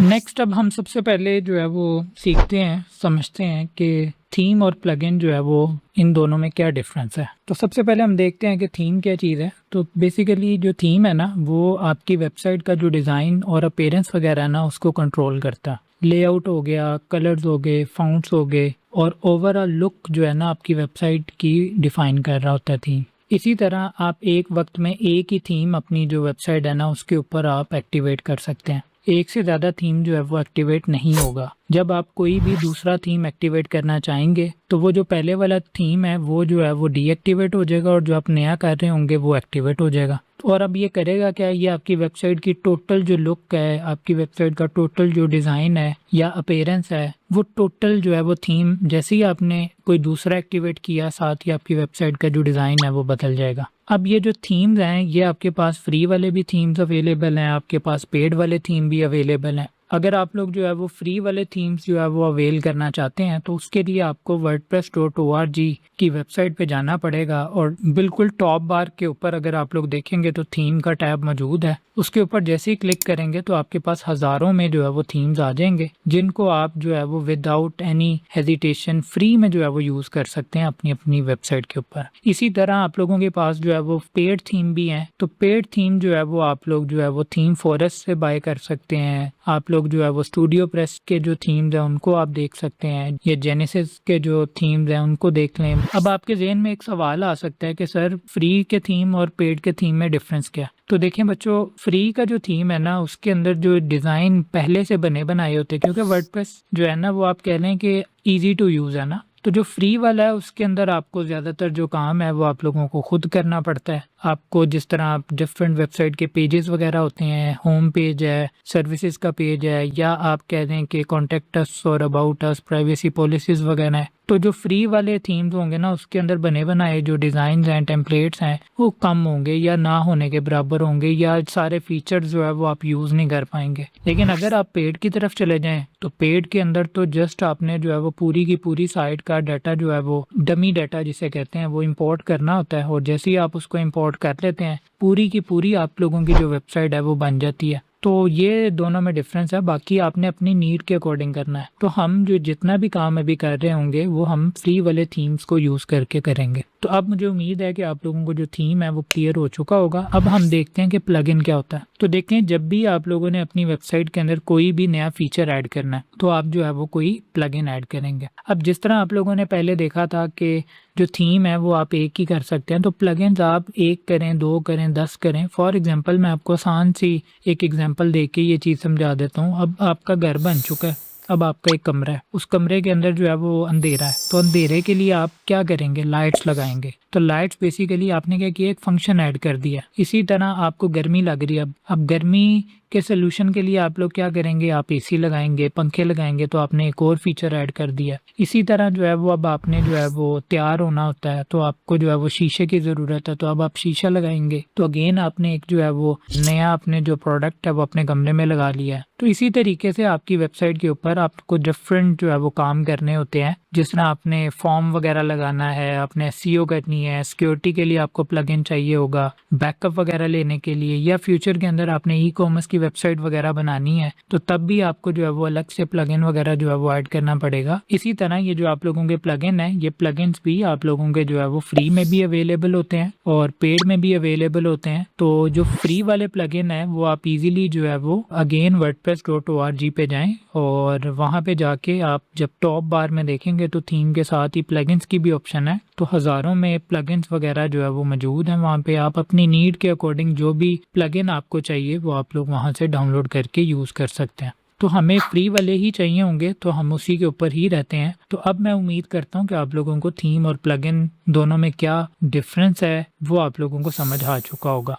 [SPEAKER 1] नेक्स्ट अब हम सबसे पहले जो है वो सीखते हैं, समझते हैं कि थीम और प्लगइन जो है वो इन दोनों में क्या डिफरेंस है। तो सबसे पहले हम देखते हैं कि थीम क्या चीज़ है। तो बेसिकली जो थीम है ना वो आपकी वेबसाइट का जो डिज़ाइन और अपीयरेंस वगैरह है ना उसको कंट्रोल करता है। लेआउट हो गया, कलर्स हो गए, फाउंट्स हो गए और ओवरऑल लुक जो है ना आपकी वेबसाइट की डिफ़ाइन कर रहा होता है थीम। इसी तरह आप एक वक्त में एक ही थीम अपनी जो वेबसाइट है ना उसके ऊपर आप एक्टिवेट कर सकते हैं। एक से ज़्यादा थीम जो है वो एक्टिवेट नहीं होगा। जब आप कोई भी दूसरा थीम एक्टिवेट करना चाहेंगे तो वो जो पहले वाला थीम है वो जो है वो डीएक्टिवेट हो जाएगा और जो आप नया कर रहे होंगे वो एक्टिवेट हो जाएगा। और अब ये करेगा क्या, ये आपकी वेबसाइट की टोटल जो लुक है, आपकी वेबसाइट का टोटल जो डिज़ाइन है या अपीयरेंस है, वो टोटल जो है वो थीम जैसे ही आपने कोई दूसरा एक्टिवेट किया साथ ही आपकी वेबसाइट का जो डिज़ाइन है वो बदल जाएगा। अब ये जो थीम्स हैं ये आपके पास फ्री वाले भी थीम्स अवेलेबल हैं, आपके पास पेड वाले थीम भी अवेलेबल हैं। अगर आप लोग जो है वो फ्री वाले थीम्स जो है वो अवेल करना चाहते हैं तो उसके लिए आपको wordpress.org की वेबसाइट पे जाना पड़ेगा और बिल्कुल टॉप बार के ऊपर अगर आप लोग देखेंगे तो थीम का टैब मौजूद है। उसके ऊपर जैसे ही क्लिक करेंगे तो आपके पास हज़ारों में जो है वो थीम्स आ जाएंगे जिनको आप जो है वो विदाउट एनी हेजिटेशन फ्री में जो है वो यूज़ कर सकते हैं अपनी अपनी वेबसाइट के ऊपर। इसी तरह आप लोगों के पास जो है वो पेड थीम भी हैं। तो पेड थीम जो है वो आप लोग जो है वो थीम फॉरेस्ट से बाय कर सकते हैं। आप लोग जो है वो स्टूडियो प्रेस के जो थीम्स हैं उनको आप देख सकते हैं, ये जेनेसिस के जो थीम्स हैं उनको देख लें। अब आपके जहन में एक सवाल आ सकता है कि सर फ्री के थीम और पेड के थीम में डिफरेंस क्या है। तो देखें बच्चों, फ्री का जो थीम है ना उसके अंदर जो डिज़ाइन पहले से बने बनाए होते हैं, क्योंकि वर्डप्रेस जो है ना वो आप कह लें कि ईजी टू यूज़ है ना। तो जो फ्री वाला है उसके अंदर आपको ज़्यादातर जो काम है वो आप लोगों को खुद करना पड़ता है। आपको जिस तरह आप डिफरेंट वेबसाइट के पेजेस वगैरह होते हैं, होम पेज है, सर्विसेज का पेज है, या आप कह दें कि कॉन्टेक्ट अस और अबाउट अस, प्राइवेसी पॉलिसीज वगैरह है, तो जो फ्री वाले थीम्स होंगे ना उसके अंदर बने बनाए जो डिज़ाइन हैं, टेम्पलेट्स हैं, वो कम होंगे या ना होने के बराबर होंगे, या सारे फीचर्स जो है वो आप यूज़ नहीं कर पाएंगे। लेकिन अगर आप पेड की तरफ चले जाएं तो पेड के अंदर तो जस्ट आपने जो है वो पूरी की पूरी साइट का डाटा जो है वो डमी डाटा जिसे कहते हैं वो इंपोर्ट करना होता है, और जैसे ही आप उसको इंपोर्ट कर लेते हैं पूरी की पूरी आप लोगों की जो वेबसाइट है वो बन जाती है। तो ये दोनों में डिफरेंस है, बाकी आपने अपनी नीड के अकॉर्डिंग करना है। तो हम जो जितना भी काम अभी कर रहे होंगे वो हम फ्री वाले थीम्स को यूज़ करके करेंगे। तो अब मुझे उम्मीद है कि आप लोगों को जो थीम है वो क्लियर हो चुका होगा। अब हम देखते हैं कि प्लगइन क्या होता है। तो देखें, जब भी आप लोगों ने अपनी वेबसाइट के अंदर कोई भी नया फीचर ऐड करना है तो आप जो है वो कोई प्लगइन ऐड करेंगे। अब जिस तरह आप लोगों ने पहले देखा था कि जो थीम है वो आप एक ही कर सकते हैं, तो प्लगइन्स आप एक करें, 2 करें, 10 करें। फॉर एग्जांपल मैं आपको आसान सी एक एग्जांपल दे के ये चीज़ समझा देता हूँ। अब आपका घर बन चुका है, अब आपका एक कमरा है, उस कमरे के अंदर जो है वो अंधेरा है, तो अंधेरे के लिए आप क्या करेंगे, लाइट्स लगाएंगे। तो लाइट्स बेसिकली आपने क्या किया, एक फंक्शन ऐड कर दिया। इसी तरह आपको गर्मी लग रही है, अब गर्मी के सोल्यूशन के लिए आप लोग क्या करेंगे, आप एसी लगाएंगे, पंखे लगाएंगे, तो आपने एक और फीचर ऐड कर दिया। इसी तरह जो है वो अब आपने जो है वो तैयार होना होता है तो आपको जो है वो शीशे की ज़रूरत है, तो अब आप शीशा लगाएंगे। तो अगेन आपने एक जो है वो नया अपने जो प्रोडक्ट है वो अपने कमरे में लगा लिया है। तो इसी तरीके से आपकी वेबसाइट के ऊपर आपको डिफरेंट जो है वो काम करने होते हैं। जिस तरह आपने फॉर्म वगैरह लगाना है, आपने एसईओ करनी है, सिक्योरिटी के लिए आपको प्लगइन चाहिए होगा, बैकअप वगैरह लेने के लिए, या फ्यूचर के अंदर आपने ई कॉमर्स की वेबसाइट वगैरह बनानी है तो तब भी आपको जो है वो अलग से प्लगइन वगैरह जो है वो ऐड करना पड़ेगा। इसी तरह ये जो आप लोगों के प्लगइन है, ये प्लगइन्स भी आप लोगों के जो है वो फ्री में भी अवेलेबल होते हैं और पेड में भी अवेलेबल होते हैं। तो जो फ्री वाले प्लगइन है वो आप इजीली जो है वो अगेन wordpress.org पे जाएं और वहां पे जाके आप जब टॉप बार में देखेंगे तो थीम के साथ ही प्लगइन्स की भी ऑप्शन है। तो हज़ारों में प्लगइन्स वगैरह जो है वो मौजूद हैं वहाँ पे। आप अपनी नीड के अकॉर्डिंग जो भी प्लगइन आपको चाहिए वो आप लोग वहाँ से डाउनलोड करके यूज़ कर सकते हैं। तो हमें फ्री वाले ही चाहिए होंगे तो हम उसी के ऊपर ही रहते हैं। तो अब मैं उम्मीद करता हूँ कि आप लोगों को थीम और प्लगइन दोनों में क्या डिफरेंस है वो आप लोगों को समझ आ चुका होगा।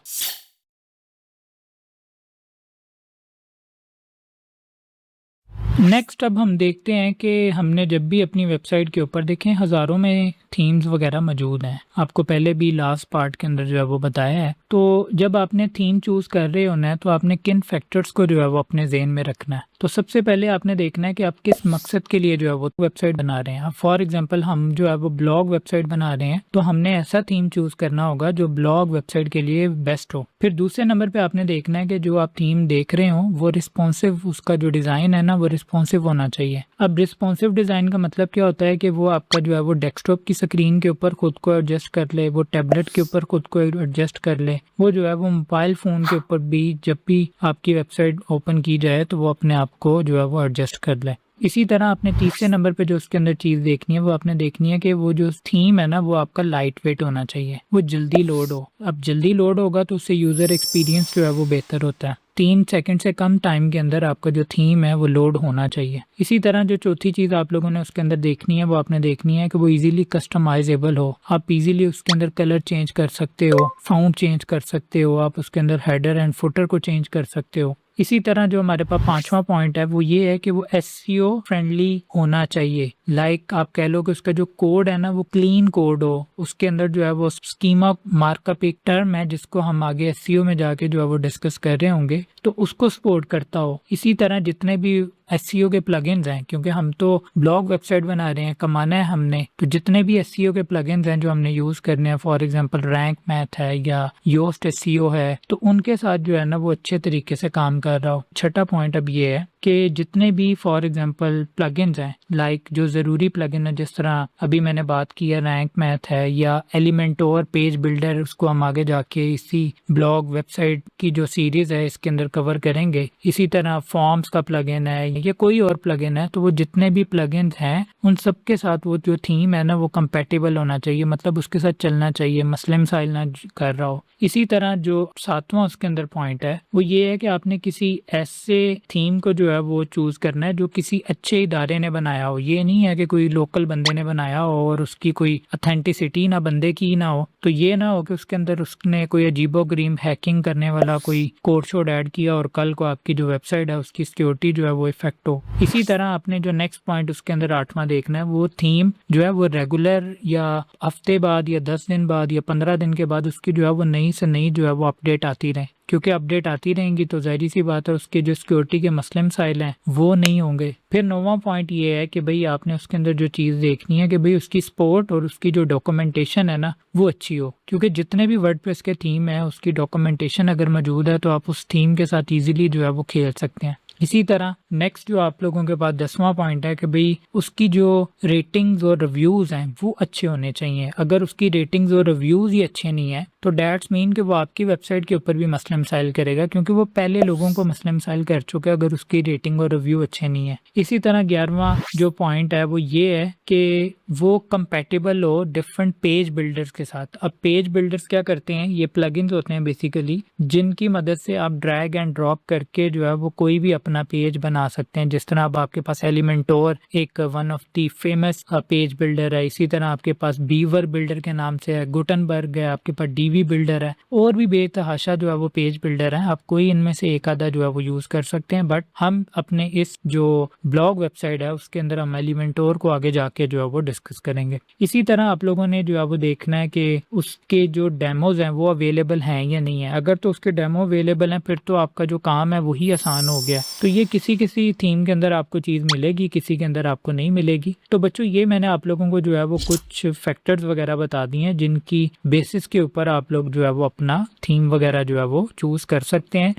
[SPEAKER 1] नेक्स्ट अब हम देखते हैं कि हमने जब भी अपनी वेबसाइट के ऊपर देखें हज़ारों में थीम्स वगैरह मौजूद हैं। आपको पहले भी लास्ट पार्ट के अंदर जो है वो बताया है। तो जब आपने थीम चूज़ कर रहे होना है तो आपने किन फैक्टर्स को जो है वो अपने ज़हन में रखना है। तो सबसे पहले आपने देखना है कि आप किस मकसद के लिए जो है वो वेबसाइट बना रहे हैं। फॉर एग्जांपल हम जो है वो ब्लॉग वेबसाइट बना रहे हैं तो हमने ऐसा थीम चूज़ करना होगा जो ब्लॉग वेबसाइट के लिए बेस्ट हो। फिर दूसरे नंबर पे आपने देखना है कि जो आप थीम देख रहे हो वो रिस्पॉन्सिव, उसका जो डिज़ाइन है ना वो रिस्पॉन्सिव होना चाहिए। अब रिस्पॉन्सिव डिज़ाइन का मतलब क्या होता है कि वो आपका जो है वो डेस्कटॉप की स्क्रीन के ऊपर खुद को एडजस्ट कर ले, वो टैबलेट के ऊपर खुद को एडजस्ट कर ले, वो जो है वो मोबाइल फ़ोन के ऊपर भी जब भी आपकी वेबसाइट ओपन की जाए तो वो अपने आप को जो है वो एडजस्ट कर ले। इसी तरह आपने तीसरे नंबर पे जो उसके अंदर चीज़ देखनी है वो आपने देखनी है कि वो जो थीम है ना वो आपका लाइट वेट होना चाहिए, वो जल्दी लोड हो। अब जल्दी लोड होगा तो उससे यूज़र एक्सपीरियंस जो है वो बेहतर होता है। 3 सेकंड से कम टाइम के अंदर आपका जो थीम है वो लोड होना चाहिए। इसी तरह जो चौथी चीज़ आप लोगों ने उसके अंदर देखनी है वो आपने देखनी है कि वो इजीली कस्टमाइजेबल हो। आप इजीली उसके अंदर कलर चेंज कर सकते हो, फाउंड चेंज कर सकते हो, आप उसके अंदर हेडर एंड फुटर को चेंज कर सकते हो। इसी तरह जो हमारे पास पांचवा पॉइंट है वो ये है कि वो एसईओ फ्रेंडली होना चाहिए। लाइक आप कह लो कि उसका जो कोड है ना वो क्लीन कोड हो, उसके अंदर जो है वो स्कीमा मार्कअप एक टर्म है जिसको हम आगे एसईओ में जाके जो है वो डिस्कस कर रहे होंगे तो उसको सपोर्ट करता हो। इसी तरह जितने भी एसईओ के प्लगइन्स हैं, क्योंकि हम तो ब्लॉग वेबसाइट बना रहे हैं, कमाना है हमने, तो जितने भी एसईओ के प्लगइन्स हैं जो हमने यूज़ करने हैं, फॉर एग्जांपल रैंक मैथ है या योस्ट एसईओ है, तो उनके साथ जो है ना वो अच्छे तरीके से काम कर रहा हो। छठा पॉइंट अब ये है कि जितने भी फॉर एग्जांपल प्लगइन्स हैं, लाइक जो ज़रूरी प्लगइन है जिस तरह अभी मैंने बात की है रैंक मैथ है या एलिमेंटोर पेज बिल्डर, उसको हम आगे जाके इसी ब्लॉग वेबसाइट की जो सीरीज़ है इसके अंदर कवर करेंगे। इसी तरह फॉर्म्स का प्लगइन है या कोई और प्लगइन है, तो वो जितने भी प्लगइन्स हैं उन सब के साथ वो जो थीम है ना वो कंपैटिबल होना चाहिए, मतलब उसके साथ चलना चाहिए, मसले मसाइल ना कर रहा हो। इसी तरह जो सातवां उसके अंदर पॉइंट है वो ये है कि आपने किसी ऐसे थीम को जो है वो चूज़ करना है जो किसी अच्छे इदारे ने बनाया हो। ये नहीं है कि कोई लोकल बंदे ने बनाया हो और उसकी कोई अथेंटिसिटी ना बंदे की ना हो, तो ये ना हो कि उसके अंदर उसने कोई अजीबोगरीब हैकिंग करने वाला कोई कोड शोड ऐड किया और कल को आपकी जो वेबसाइट है उसकी सिक्योरिटी जो है वो इफेक्ट हो। इसी तरह आपने जो नेक्स्ट पॉइंट उसके अंदर 8वां देखना है, वो थीम जो है वो रेगुलर या हफ्ते बाद या 10 दिन बाद या 15 दिन के बाद उसकी जो है वो नई से नई जो है वो अपडेट आती रहे, क्योंकि अपडेट आती रहेंगी तो जाहिर सी बात है उसके जो सिक्योरिटी के मसले मसाइल हैं वो नहीं होंगे। फिर 9वां पॉइंट ये है कि भाई आपने उसके अंदर जो चीज़ देखनी है कि भाई उसकी सपोर्ट और उसकी जो डॉक्यूमेंटेशन है ना वो अच्छी हो, क्योंकि जितने भी वर्डप्रेस के थीम है उसकी डॉक्यूमेंटेशन अगर मौजूद है तो आप उस थीम के साथ इजीली जो है वो खेल सकते हैं। इसी तरह नेक्स्ट जो आप लोगों के पास 10वां पॉइंट है कि भाई उसकी जो रेटिंग्स और रिव्यूज़ हैं वो अच्छे होने चाहिए। अगर उसकी रेटिंग्स और रिव्यूज़ ही अच्छे नहीं है तो डैट्स मीन कि वो आपकी वेबसाइट के ऊपर भी मसले मसाइल करेगा, क्योंकि वो पहले लोगों को मसले मसाइल कर चुके हैं अगर उसकी रेटिंग और रिव्यू अच्छे नहीं है। इसी तरह 11वां जो पॉइंट है वो ये है कि वो कंपैटिबल हो डिफरेंट पेज बिल्डर्स के साथ। अब पेज बिल्डर्स क्या करते हैं, ये प्लगइन्स होते हैं बेसिकली जिनकी मदद से आप ड्रैग एंड ड्रॉप करके जो है वो कोई भी अपना पेज बना सकते हैं। जिस तरह अब आपके पास एलिमेंटोर एक one of the famous page builder है, इसी तरह आपके पास बीवर बिल्डर के नाम से है, गुटनबर्ग है, आपके पास डीवी बिल्डर है, और भी बेतहाशा जो है वो पेज बिल्डर है। आप कोई इनमें से एक आधा जो है वो यूज कर सकते हैं, बट हम अपने इस जो ब्लॉग वेबसाइट है उसके अंदर हम एलिमेंटोर को आगे जाके जो है वो डिस्कस करेंगे। इसी तरह आप लोगों ने जो है वो देखना है कि उसके जो डेमोज हैं वो अवेलेबल हैं या नहीं है। अगर तो उसके डेमो अवेलेबल हैं फिर तो आपका जो काम है वही आसान हो गया। तो ये किसी किसी थीम के अंदर आपको चीज़ मिलेगी, किसी के अंदर आपको नहीं मिलेगी। तो बच्चों ये मैंने आप लोगों को जो है वो कुछ फैक्टर्स वगैरह बता दिए हैं जिनकी बेसिस के ऊपर आप लोग जो है वो अपना थीम वगैरह जो है वो चूज कर सकते हैं।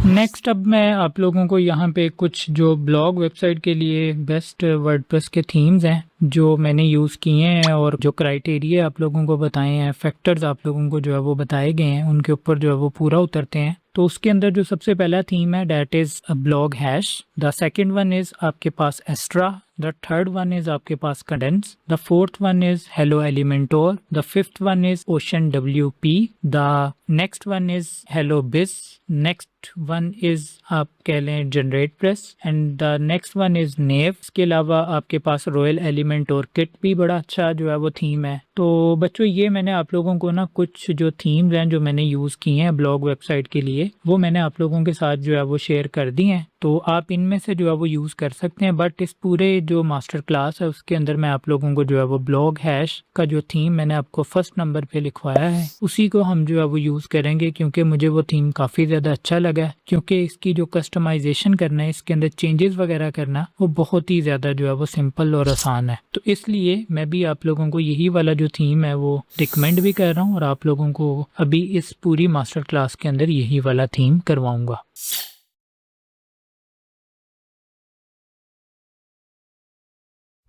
[SPEAKER 1] नेक्स्ट अब मैं आप लोगों को यहाँ पे कुछ जो ब्लॉग वेबसाइट के लिए बेस्ट वर्डप्रेस के थीम्स हैं जो मैंने यूज़ किए हैं और जो क्राइटेरिया आप लोगों को बताए हैं, फैक्टर्स आप लोगों को जो है वो बताए गए हैं, उनके ऊपर जो है वो पूरा उतरते हैं। तो उसके अंदर जो सबसे पहला थीम है that is blog hash, the second one is आपके पास Astra, the third one is आपके पास Kadence, the fourth one is Hello Elementor, the fifth one is Ocean WP, the next one is Hello Biz, next one is आप कह लें GeneratePress, and the next one is Neve. इसके अलावा आपके पास royal एलिमेंटोर kit भी बड़ा अच्छा जो है वो थीम है। तो बच्चों ये मैंने आप लोगों को ना कुछ जो थीम्स हैं जो मैंने यूज़ किए हैं ब्लॉग वेबसाइट के लिए वो मैंने आप लोगों के साथ जो है वो शेयर कर दी हैं। तो आप इनमें से जो है वो यूज़ कर सकते हैं, बट इस पूरे जो मास्टर क्लास है उसके अंदर मैं आप लोगों को जो है वो ब्लॉग हैश का जो थीम मैंने आपको फर्स्ट नंबर पे लिखवाया है उसी को हम जो है वो यूज़ करेंगे, क्योंकि मुझे वो थीम काफ़ी ज़्यादा अच्छा लगा है। क्योंकि इसकी जो कस्टमाइजेशन करना है, इसके अंदर चेंजेस वगैरह करना, वो बहुत ही ज़्यादा जो है वो सिंपल और आसान है। तो इसलिए मैं भी आप लोगों को यही वाला जो थीम है वो रिकमेंड भी कर रहा हूँ और आप लोगों को अभी इस पूरी मास्टर क्लास के अंदर यही वाला थीम करवाऊंगा।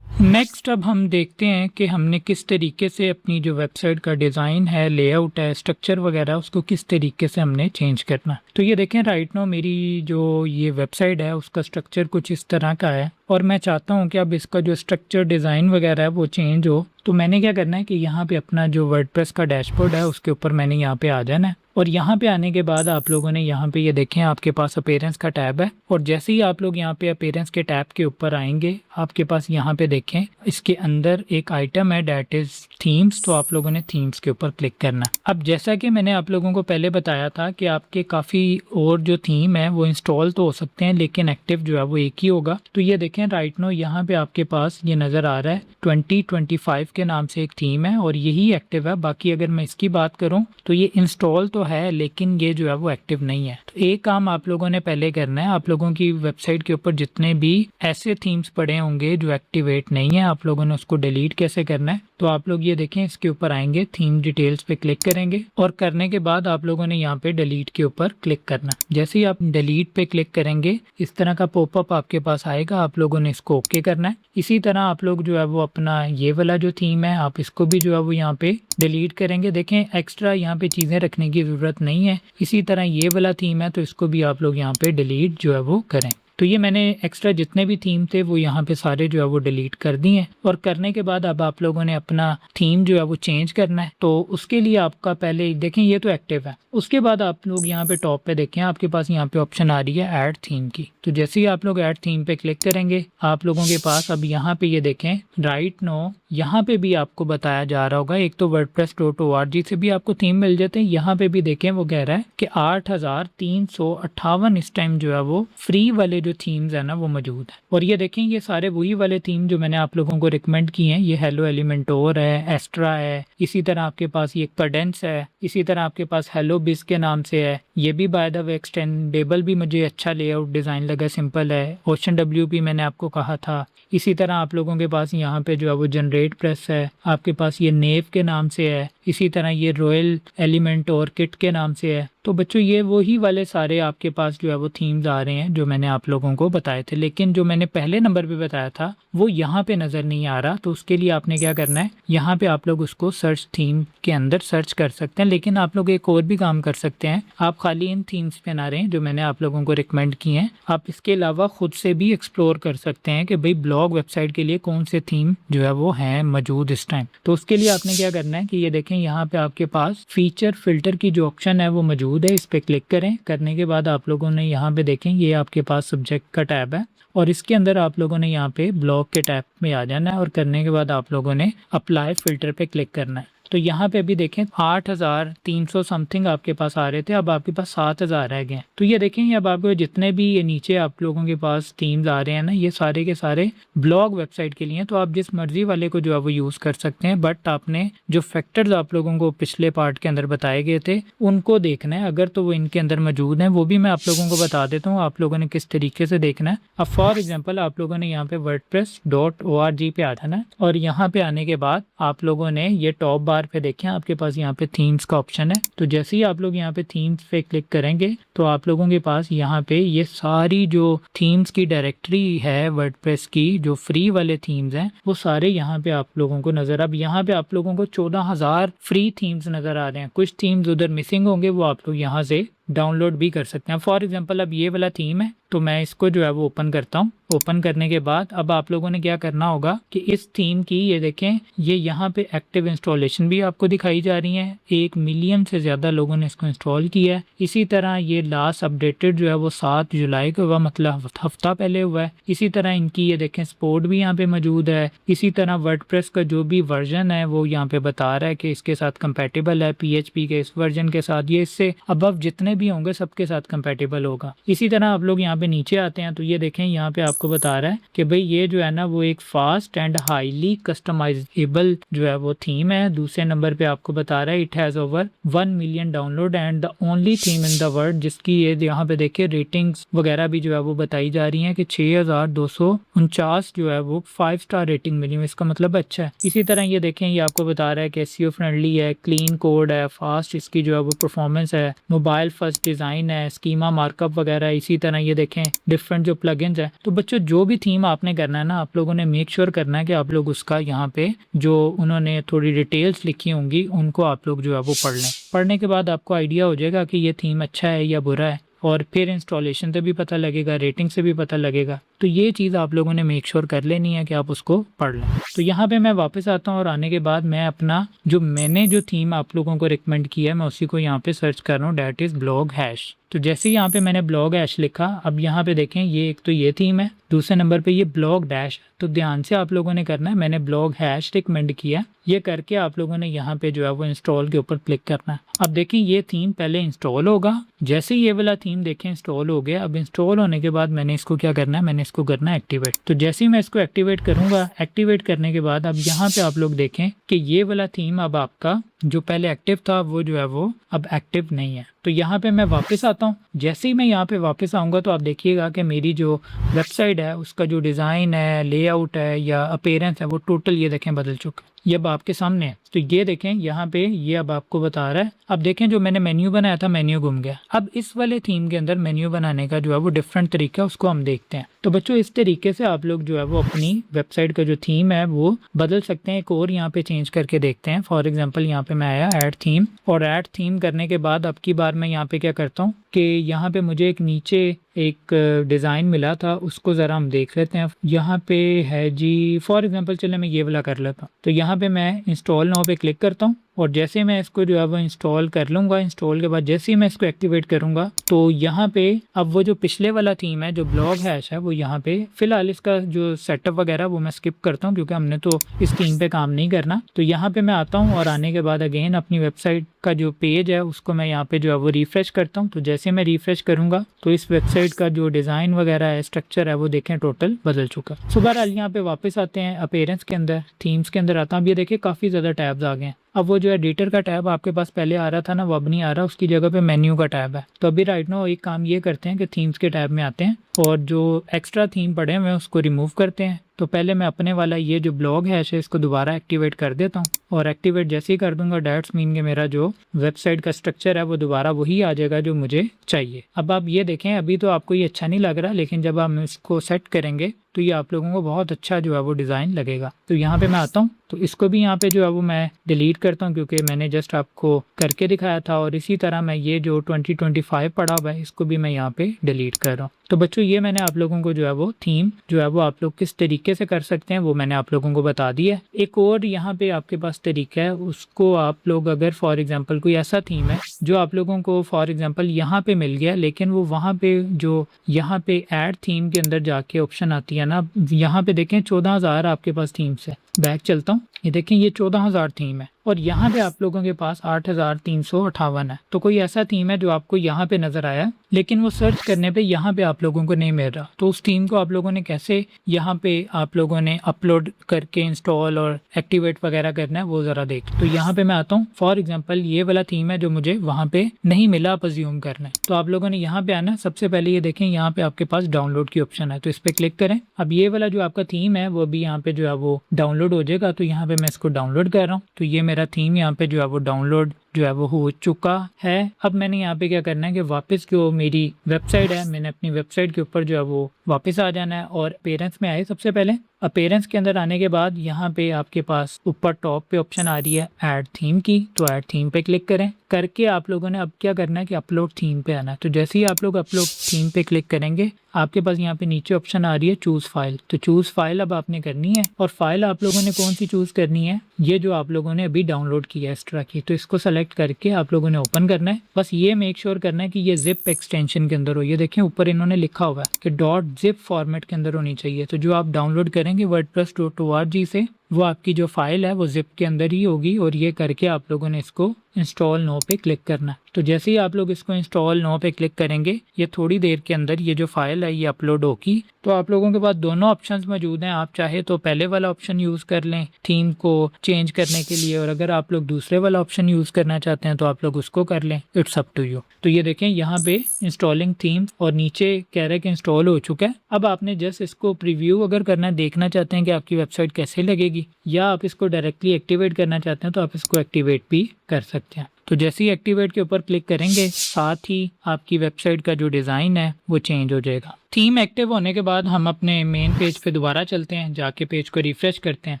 [SPEAKER 1] नेक्स्ट अब हम देखते हैं कि हमने किस तरीके से अपनी जो वेबसाइट का डिज़ाइन है, लेआउट है, स्ट्रक्चर वगैरह उसको किस तरीके से हमने चेंज करना है। तो ये देखें राइट नाउ मेरी जो ये वेबसाइट है उसका स्ट्रक्चर कुछ इस तरह का है और मैं चाहता हूँ कि अब इसका जो स्ट्रक्चर डिज़ाइन वगैरह है वो चेंज हो। तो मैंने क्या करना है कि यहाँ पे अपना जो वर्डप्रेस का डैशबोर्ड है उसके ऊपर मैंने यहाँ पे आ जाना है और यहाँ पे आने के बाद आप लोगों ने यहाँ पे ये देखें आपके पास अपीयरेंस का टैब है और जैसे ही आप लोग यहाँ पे अपीयरेंस के टैब के ऊपर आएंगे आपके पास यहाँ पे देखें इसके अंदर एक आइटम है डैट इज थीम्स। तो आप लोगों ने थीम्स के ऊपर क्लिक करना। अब जैसा कि मैंने आप लोगों को पहले बताया था कि आपके काफ़ी और जो थीम है वो इंस्टॉल तो हो सकते हैं लेकिन एक्टिव जो है वो एक ही होगा। तो ये देखें राइट नो यहाँ पे आपके पास ये नज़र आ रहा है 2025 के नाम से एक थीम है और यही एक्टिव है। बाकी अगर मैं इसकी बात करूँ तो ये इंस्टॉल तो है लेकिन ये जो है वो एक्टिव नहीं है। तो एक काम आप लोगों ने पहले करना है, आप लोगों की वेबसाइट के ऊपर जितने भी ऐसे थीम्स पड़े होंगे जो एक्टिवेट नहीं है आप लोगों ने उसको डिलीट कैसे करना है। तो आप लोग ये देखें इसके ऊपर आएंगे, थीम डिटेल्स पे क्लिक करेंगे और करने के बाद आप लोगों ने यहाँ पे डिलीट के ऊपर क्लिक करना। जैसे ही आप डिलीट पे क्लिक करेंगे इस तरह का पॉपअप आपके पास आएगा, आप लोगों ने इसको ओके करना है। इसी तरह आप लोग जो है वो अपना ये वाला जो थीम है आप इसको भी जो है वो यहाँ पे डिलीट करेंगे। देखें एक्स्ट्रा यहाँ पे चीज़ें रखने की ज़रूरत नहीं है। इसी तरह ये वाला थीम है तो इसको भी आप लोग यहाँ पे डिलीट जो है वो करें। तो ये मैंने एक्स्ट्रा जितने भी थीम थे वो यहाँ पे सारे जो है वो डिलीट कर दिए हैं। और करने के बाद अब आप लोगों ने अपना थीम जो है वो चेंज करना है। तो उसके लिए आपका पहले देखें ये तो एक्टिव है, उसके बाद आप लोग यहाँ पे टॉप पे देखें आपके पास यहाँ पे ऑप्शन आ रही है ऐड थीम की। तो जैसे ही आप लोग ऐड थीम पे क्लिक करेंगे आप लोगों के पास अब यहाँ पे ये देखें राइट नो, यहाँ पे भी आपको बताया जा रहा होगा, एक तो wordpress.org से भी आपको थीम मिल जाते हैं, यहाँ पे भी देखें वो कह रहा है कि 8,358 इस टाइम जो है वो फ्री वाले जो थीम्स है ना वो मौजूद है। और ये देखें ये सारे वही वाले थीम जो मैंने आप लोगों को रिकमेंड किए हैं, ये हेलो एलिमेंटोर है, एस्ट्रा है, इसी तरह आपके पास ये कैडेंस है, इसी तरह आपके पास हेलो बिज के नाम से है, ये भी बाय द वे एक्सटेंडेबल भी मुझे अच्छा लेआउट डिज़ाइन लगा, सिंपल है। ओशन WP मैंने आपको कहा था। इसी तरह आप लोगों के पास यहाँ पे जो है वो जनरेट प्रेस है, आपके पास ये नेव के नाम से है, इसी तरह ये रॉयल एलिमेंट और किट के नाम से है। तो बच्चों ये वही वाले सारे आपके पास जो है वो थीम्स आ रहे हैं जो मैंने आप लोगों को बताए थे, लेकिन जो मैंने पहले नंबर पे बताया था वो यहाँ पे नज़र नहीं आ रहा। तो उसके लिए आपने क्या करना है, यहाँ पे आप लोग उसको सर्च थीम के अंदर सर्च कर सकते हैं। लेकिन आप लोग एक और भी काम कर सकते हैं, आप खाली इन थीम्स पे ना रहें जो मैंने आप लोगों को रिकमेंड किए हैं, आप इसके अलावा खुद से भी एक्सप्लोर कर सकते हैं कि भाई ब्लॉग वेबसाइट के लिए कौन से थीम जो है वो है मौजूद इस टाइम। तो उसके लिए आपने क्या करना है कि ये देखें यहाँ पे आपके पास फीचर फिल्टर की जो ऑप्शन है वो मौजूद है, इस पे क्लिक करें। करने के बाद आप लोगों ने यहाँ पे देखें ये आपके पास सब्जेक्ट का टैब है और इसके अंदर आप लोगों ने यहाँ पे ब्लॉग के टैब में आ जाना है और करने के बाद आप लोगों ने अप्लाई फिल्टर पे क्लिक करना है। तो यहाँ पे भी देखें 8,300 समथिंग आपके पास आ रहे थे, अब आपके पास 7,000 रह गए। तो ये देखें अब आपको जितने भी ये नीचे आप लोगों के पास थीम्स आ रहे हैं ना, ये सारे के सारे ब्लॉग वेबसाइट के लिए, तो आप जिस मर्जी वाले को जो है वो यूज़ कर सकते हैं। बट आपने जो फैक्टर्स आप लोगों को पिछले पार्ट के अंदर बताए गए थे उनको देखना है, अगर तो वो इनके अंदर मौजूद हैं वो भी मैं आप लोगों को बता देता हूँ आप लोगों ने किस तरीके से देखना है। अब फॉर एग्जाम्पल आप लोगों ने यहाँ पे wordpress.org पे आ जाना है और यहाँ पे आने के बाद आप लोगों ने ये टॉप बार पे देखें आपके पास यहाँ पे थीम्स का ऑप्शन है। तो जैसे ही आप लोग यहाँ पे थीम्स पे क्लिक करेंगे तो आप लोगों के पास यहाँ पे ये सारी जो थीम्स की डायरेक्टरी है वर्डप्रेस की, जो फ्री वाले थीम्स हैं वो सारे यहाँ पे आप लोगों को नजर, अब यहाँ पे आप लोगों को 14,000 फ्री थीम्स नजर आ रहे हैं। कुछ थीम्स उधर मिसिंग होंगे वो आप लोग यहाँ से डाउनलोड भी कर सकते हैं। फॉर एग्जांपल अब ये वाला थीम है तो मैं इसको जो है वो ओपन करता हूँ। ओपन करने के बाद अब आप लोगों ने क्या करना होगा कि इस थीम की ये देखें ये यहाँ पे एक्टिव इंस्टॉलेशन भी आपको दिखाई जा रही है, 1 मिलियन से ज़्यादा लोगों ने इसको इंस्टॉल किया है। इसी तरह ये लास्ट अपडेटेड जो है वो 7 जुलाई को हुआ, मतलब हफ्ता पहले हुआ है। इसी तरह इनकी ये देखें सपोर्ट भी यहाँ पे मौजूद है। इसी तरह वर्डप्रेस का जो भी वर्जन है वो यहाँ पे बता रहा है कि इसके साथ कंपेटेबल है, PHP के इस वर्जन के साथ, ये इससे अबव जितने भी होंगे सबके साथ कंपेटेबल होगा। इसी तरह आप लोग यहाँ पे नीचे आते हैं तो ये देखें यहाँ पे आपको बता रहा है कि भाई ये जो है ना वो एक फास्ट एंड हाईली कस्टमाइजेबल जो है वो थीम है। दूसरे नंबर पे आपको बता रहा है it has over 1 million download and the only theme in the world, जिसकी ये यहाँ पे देखिए रेटिंग्स वगैरह भी जो है वो बताई जा रही है कि 6,249 जो है वो 5 स्टार रेटिंग मिली है, इसका मतलब अच्छा है। इसी तरह ये देखें ये आपको बता रहा है कि SEO फ्रेंडली है, क्लीन कोड है, फास्ट इसकी जो है वो परफॉर्मेंस है, मोबाइल फर्स्ट डिजाइन है, स्कीमा मार्कअप वगैरह। इसी तरह ये देखें डिफरेंट जो प्लगइन्स है। तो बच्चों जो भी थीम आपने करना है ना आप लोगों ने मेक श्योर करना है कि आप लोग उसका यहाँ पे जो उन्होंने थोड़ी डिटेल्स लिखी होंगी उनको आप लोग जो है वो पढ़ लें। पढ़ने के बाद आपको आइडिया हो जाएगा कि ये थीम अच्छा है या बुरा है, और फिर इंस्टॉलेशन से भी पता लगेगा, रेटिंग से भी पता लगेगा। तो ये चीज़ आप लोगों ने मेक श्योर कर लेनी है कि आप उसको पढ़ लें। तो यहाँ पे मैं वापस आता हूँ और आने के बाद मैं अपना मैंने जो थीम आप लोगों को रिकमेंड किया है मैं उसी को यहाँ पे सर्च कर रहा हूँ, डैट इज़ ब्लॉग हैश। तो जैसे यहाँ पे मैंने ब्लॉग हैश लिखा, अब यहाँ पे देखें ये एक तो ये थीम है, दूसरे नंबर पे ये ब्लॉग डैश। तो ध्यान से आप लोगों ने करना है, मैंने ब्लॉग हैश रिकमेंड किया, ये करके आप लोगों ने यहाँ पे जो है वो इंस्टॉल के ऊपर क्लिक करना है। अब देखिए ये थीम पहले इंस्टॉल होगा, जैसे ये वाला थीम देखें इंस्टॉल हो गया। अब इंस्टॉल होने के बाद मैंने इसको क्या करना है, मैंने इसको करना है एक्टिवेट। तो जैसे ही मैं इसको एक्टिवेट करूंगा, एक्टिवेट करने के बाद अब यहाँ पे आप लोग देखें कि ये वाला थीम अब आपका जो पहले एक्टिव था वो जो है वो अब एक्टिव नहीं है। तो यहाँ पे मैं वापस आता हूँ। जैसे ही मैं यहाँ पे वापस आऊँगा तो आप देखिएगा कि मेरी जो वेबसाइट है उसका जो डिज़ाइन है, लेआउट है या अपीयरेंस है वो टोटल ये देखें बदल चुका है। ये अब आपके सामने है। तो ये देखें यहाँ पे ये अब आपको बता रहा है। अब देखें जो मैंने मेन्यू बनाया था मेन्यू घूम गया। अब इस वाले थीम के अंदर मेन्यू बनाने का जो है वो डिफरेंट तरीका है, उसको हम देखते हैं। तो बच्चों इस तरीके से आप लोग जो है वो अपनी वेबसाइट का जो थीम है वो बदल सकते हैं। एक और यहाँ पे चेंज करके देखते हैं। फॉर एग्जाम्पल यहाँ पे मैं आया ऐड थीम, और ऐड थीम करने के बाद अब की बार मैं यहाँ पे क्या करता हूँ कि यहाँ पे मुझे एक नीचे एक डिज़ाइन मिला था, उसको ज़रा हम देख लेते हैं। यहाँ पे है जी, फॉर एग्जांपल चले मैं ये वाला कर लेता हूँ। तो यहाँ पे मैं इंस्टॉल नाउ पे क्लिक करता हूँ और जैसे मैं इसको जो है वो इंस्टॉल कर लूँगा, इंस्टॉल के बाद जैसे ही मैं इसको एक्टिवेट करूँगा तो यहाँ पे अब वो जो पिछले वाला थीम है, जो ब्लॉग हैश है, वो यहाँ पे फिलहाल इसका जो सेटअप वगैरह वो मैं स्किप करता हूँ क्योंकि हमने तो इस थीम पे काम नहीं करना। तो यहाँ पे मैं आता हूँ और आने के बाद अगेन अपनी वेबसाइट का जो पेज है उसको मैं यहाँ पे जो है वो रिफ्रेश करता हूँ। तो जैसे मैं रिफ्रेश करूँगा तो इस वेबसाइट का जो डिज़ाइन वगैरह है, स्ट्रक्चर है, वो देखें टोटल बदल चुका। सो बहरहाल यहाँ पे वापस आते हैं, अपीयरेंस के अंदर थीम्स के अंदर आता हूँ। अब ये देखिए काफ़ी ज़्यादा टैब्स आ गए हैं। अब वो जो एडिटर का टैब आपके पास पहले आ रहा था ना, वो अब नहीं आ रहा, उसकी जगह पे मेन्यू का टैब है। तो अभी राइट नाउ एक काम ये करते हैं कि थीम्स के टैब में आते हैं और जो एक्स्ट्रा थीम पड़े हुए हैं उसको रिमूव करते हैं। तो पहले मैं अपने वाला ये जो ब्लॉग है इसको दोबारा एक्टिवेट कर देता हूँ और एक्टिवेट जैसे ही कर दूंगा डैट्स मीन के मेरा जो वेबसाइट का स्ट्रक्चर है वो दोबारा वही आ जाएगा जो मुझे चाहिए। अब आप ये देखें, अभी तो आपको ये अच्छा नहीं लग रहा, लेकिन जब हम इसको सेट करेंगे तो ये आप लोगों को बहुत अच्छा जो है वो डिज़ाइन लगेगा। तो यहाँ पे मैं आता हूँ, तो इसको भी यहाँ पे जो है वो मैं डिलीट करता हूँ क्योंकि मैंने जस्ट आपको करके दिखाया था। और इसी तरह मैं ये जो 2025 पड़ा हुआ है इसको भी मैं यहाँ पे डिलीट कर रहा हूँ। तो बच्चों ये मैंने आप लोगों को जो है वो थीम जो है वो आप लोग किस तरीके से कर सकते हैं वो मैंने आप लोगों को बता दिया है। एक और यहाँ पे आपके पास तरीका है, उसको आप लोग अगर फॉर एग्जांपल कोई ऐसा थीम है जो आप लोगों को फॉर एग्जांपल यहाँ पे मिल गया, लेकिन वो वहाँ पे जो यहाँ पे ऐड थीम के अंदर जाके ऑप्शन आती है ना, यहाँ पे देखें 14,000 आपके पास थीम्स है। बैक चलता हूँ, ये देखें ये 14,000 थीम है और यहाँ पे आप लोगों के पास 8,358 है। तो कोई ऐसा थीम है जो आपको यहाँ पे नजर आया लेकिन वो सर्च करने पे यहाँ पे आप लोगों को नहीं मिल रहा, तो उस थीम को आप लोगों ने कैसे यहाँ पे आप लोगों ने अपलोड करके इंस्टॉल और एक्टिवेट वगैरह करना है वो जरा देख। तो यहाँ पे मैं आता हूँ, फॉर एग्जाम्पल ये वाला थीम है जो मुझे वहाँ पे नहीं मिला, आप अज्यूम करना है। तो आप लोगों ने यहाँ पे आना, सबसे पहले ये देखें यहाँ पे आपके पास डाउनलोड की ऑप्शन है, तो इस पर क्लिक करें। अब ये वाला जो आपका थीम है वो भी यहाँ पे जो है वो डाउनलोड हो जाएगा। तो यहाँ पे मैं इसको डाउनलोड कर रहा हूँ, तो ये मेरा थीम यहाँ पे जो है वो डाउनलोड जो है वो हो चुका है। अब मैंने यहाँ पे क्या करना है कि वापस जो मेरी वेबसाइट है, मैंने अपनी वेबसाइट के ऊपर जो है वो वापस आ जाना है और अपीयरेंस में आए। सबसे पहले अपीयरेंस के अंदर आने के बाद यहाँ पे आपके पास ऊपर टॉप पे ऑप्शन आ रही है ऐड थीम की, तो ऐड थीम पे क्लिक करें। करके आप लोगों ने अब क्या करना है कि अपलोड थीम पे आना है। तो जैसे ही आप लोग अपलोड थीम पे क्लिक करेंगे आपके पास यहाँ पे नीचे ऑप्शन आ रही है चूज फाइल, तो चूज फाइल अब आपने करनी है। और फाइल आप लोगों ने कौन सी चूज करनी है, ये जो आप लोगों ने अभी डाउनलोड किया है एक्स्ट्रा की, तो इसको सेलेक्ट करके आप लोगों ने ओपन करना है। बस ये मेक श्योर करना है कि ये जिप एक्सटेंशन के अंदर हो। ये देखें ऊपर इन्होंने लिखा हुआ है कि .zip फॉर्मेट के अंदर होनी चाहिए। तो जो आप डाउनलोड करेंगे wordpress.org से, वो आपकी जो फाइल है वो जिप के अंदर ही होगी। और ये करके आप लोगों ने इसको इंस्टॉल नो पे क्लिक करना है। तो जैसे ही आप लोग इसको इंस्टॉल नो पे क्लिक करेंगे ये थोड़ी देर के अंदर ये जो फाइल है ये अपलोड होगी। तो आप लोगों के पास दोनों ऑप्शंस मौजूद हैं, आप चाहे तो पहले वाला ऑप्शन यूज़ कर लें थीम को चेंज करने के लिए, और अगर आप लोग दूसरे वाला ऑप्शन यूज़ करना चाहते हैं तो आप लोग उसको कर लें, इट्स अप टू यू। तो ये देखें यहाँ पे इंस्टॉलिंग थीम और नीचे कह रहा है कि इंस्टॉल हो चुका है। अब आपने जस्ट इसको प्रीव्यू अगर करना देखना चाहते हैं कि आपकी वेबसाइट कैसे लगेगी, या आप इसको डायरेक्टली एक्टिवेट करना चाहते हैं तो आप इसको एक्टिवेट भी कर सकते हैं। तो जैसे ही एक्टिवेट के ऊपर क्लिक करेंगे साथ ही आपकी वेबसाइट का जो डिज़ाइन है वो चेंज हो जाएगा। थीम एक्टिव होने के बाद हम अपने मेन पेज पे दोबारा चलते हैं, जाके पेज को रिफ्रेश करते हैं।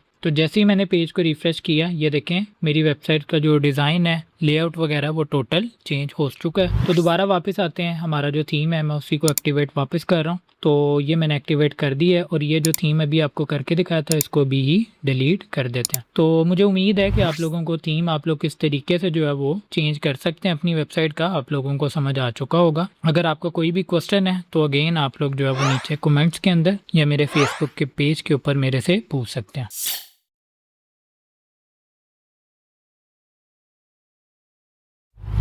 [SPEAKER 1] तो जैसे ही मैंने पेज को रिफ्रेश किया ये देखें मेरी वेबसाइट का जो डिज़ाइन है, लेआउट वगैरह वो टोटल चेंज हो चुका है। तो दोबारा वापस आते हैं, हमारा जो थीम है मैं उसी को एक्टिवेट वापस कर रहा हूँ। तो ये मैंने एक्टिवेट कर दी है और ये जो थीम अभी आपको करके दिखाया था इसको भी ही डिलीट कर देते हैं। तो मुझे उम्मीद है कि आप लोगों को थीम आप लोग किस तरीके से जो है वो चेंज कर सकते हैं अपनी वेबसाइट का आप लोगों को समझ आ चुका होगा। अगर आपको कोई भी क्वेश्चन है तो अगेन आप लोग जो है वो नीचे कमेंट्स के अंदर या मेरे फेसबुक के पेज के ऊपर मेरे से पूछ सकते हैं।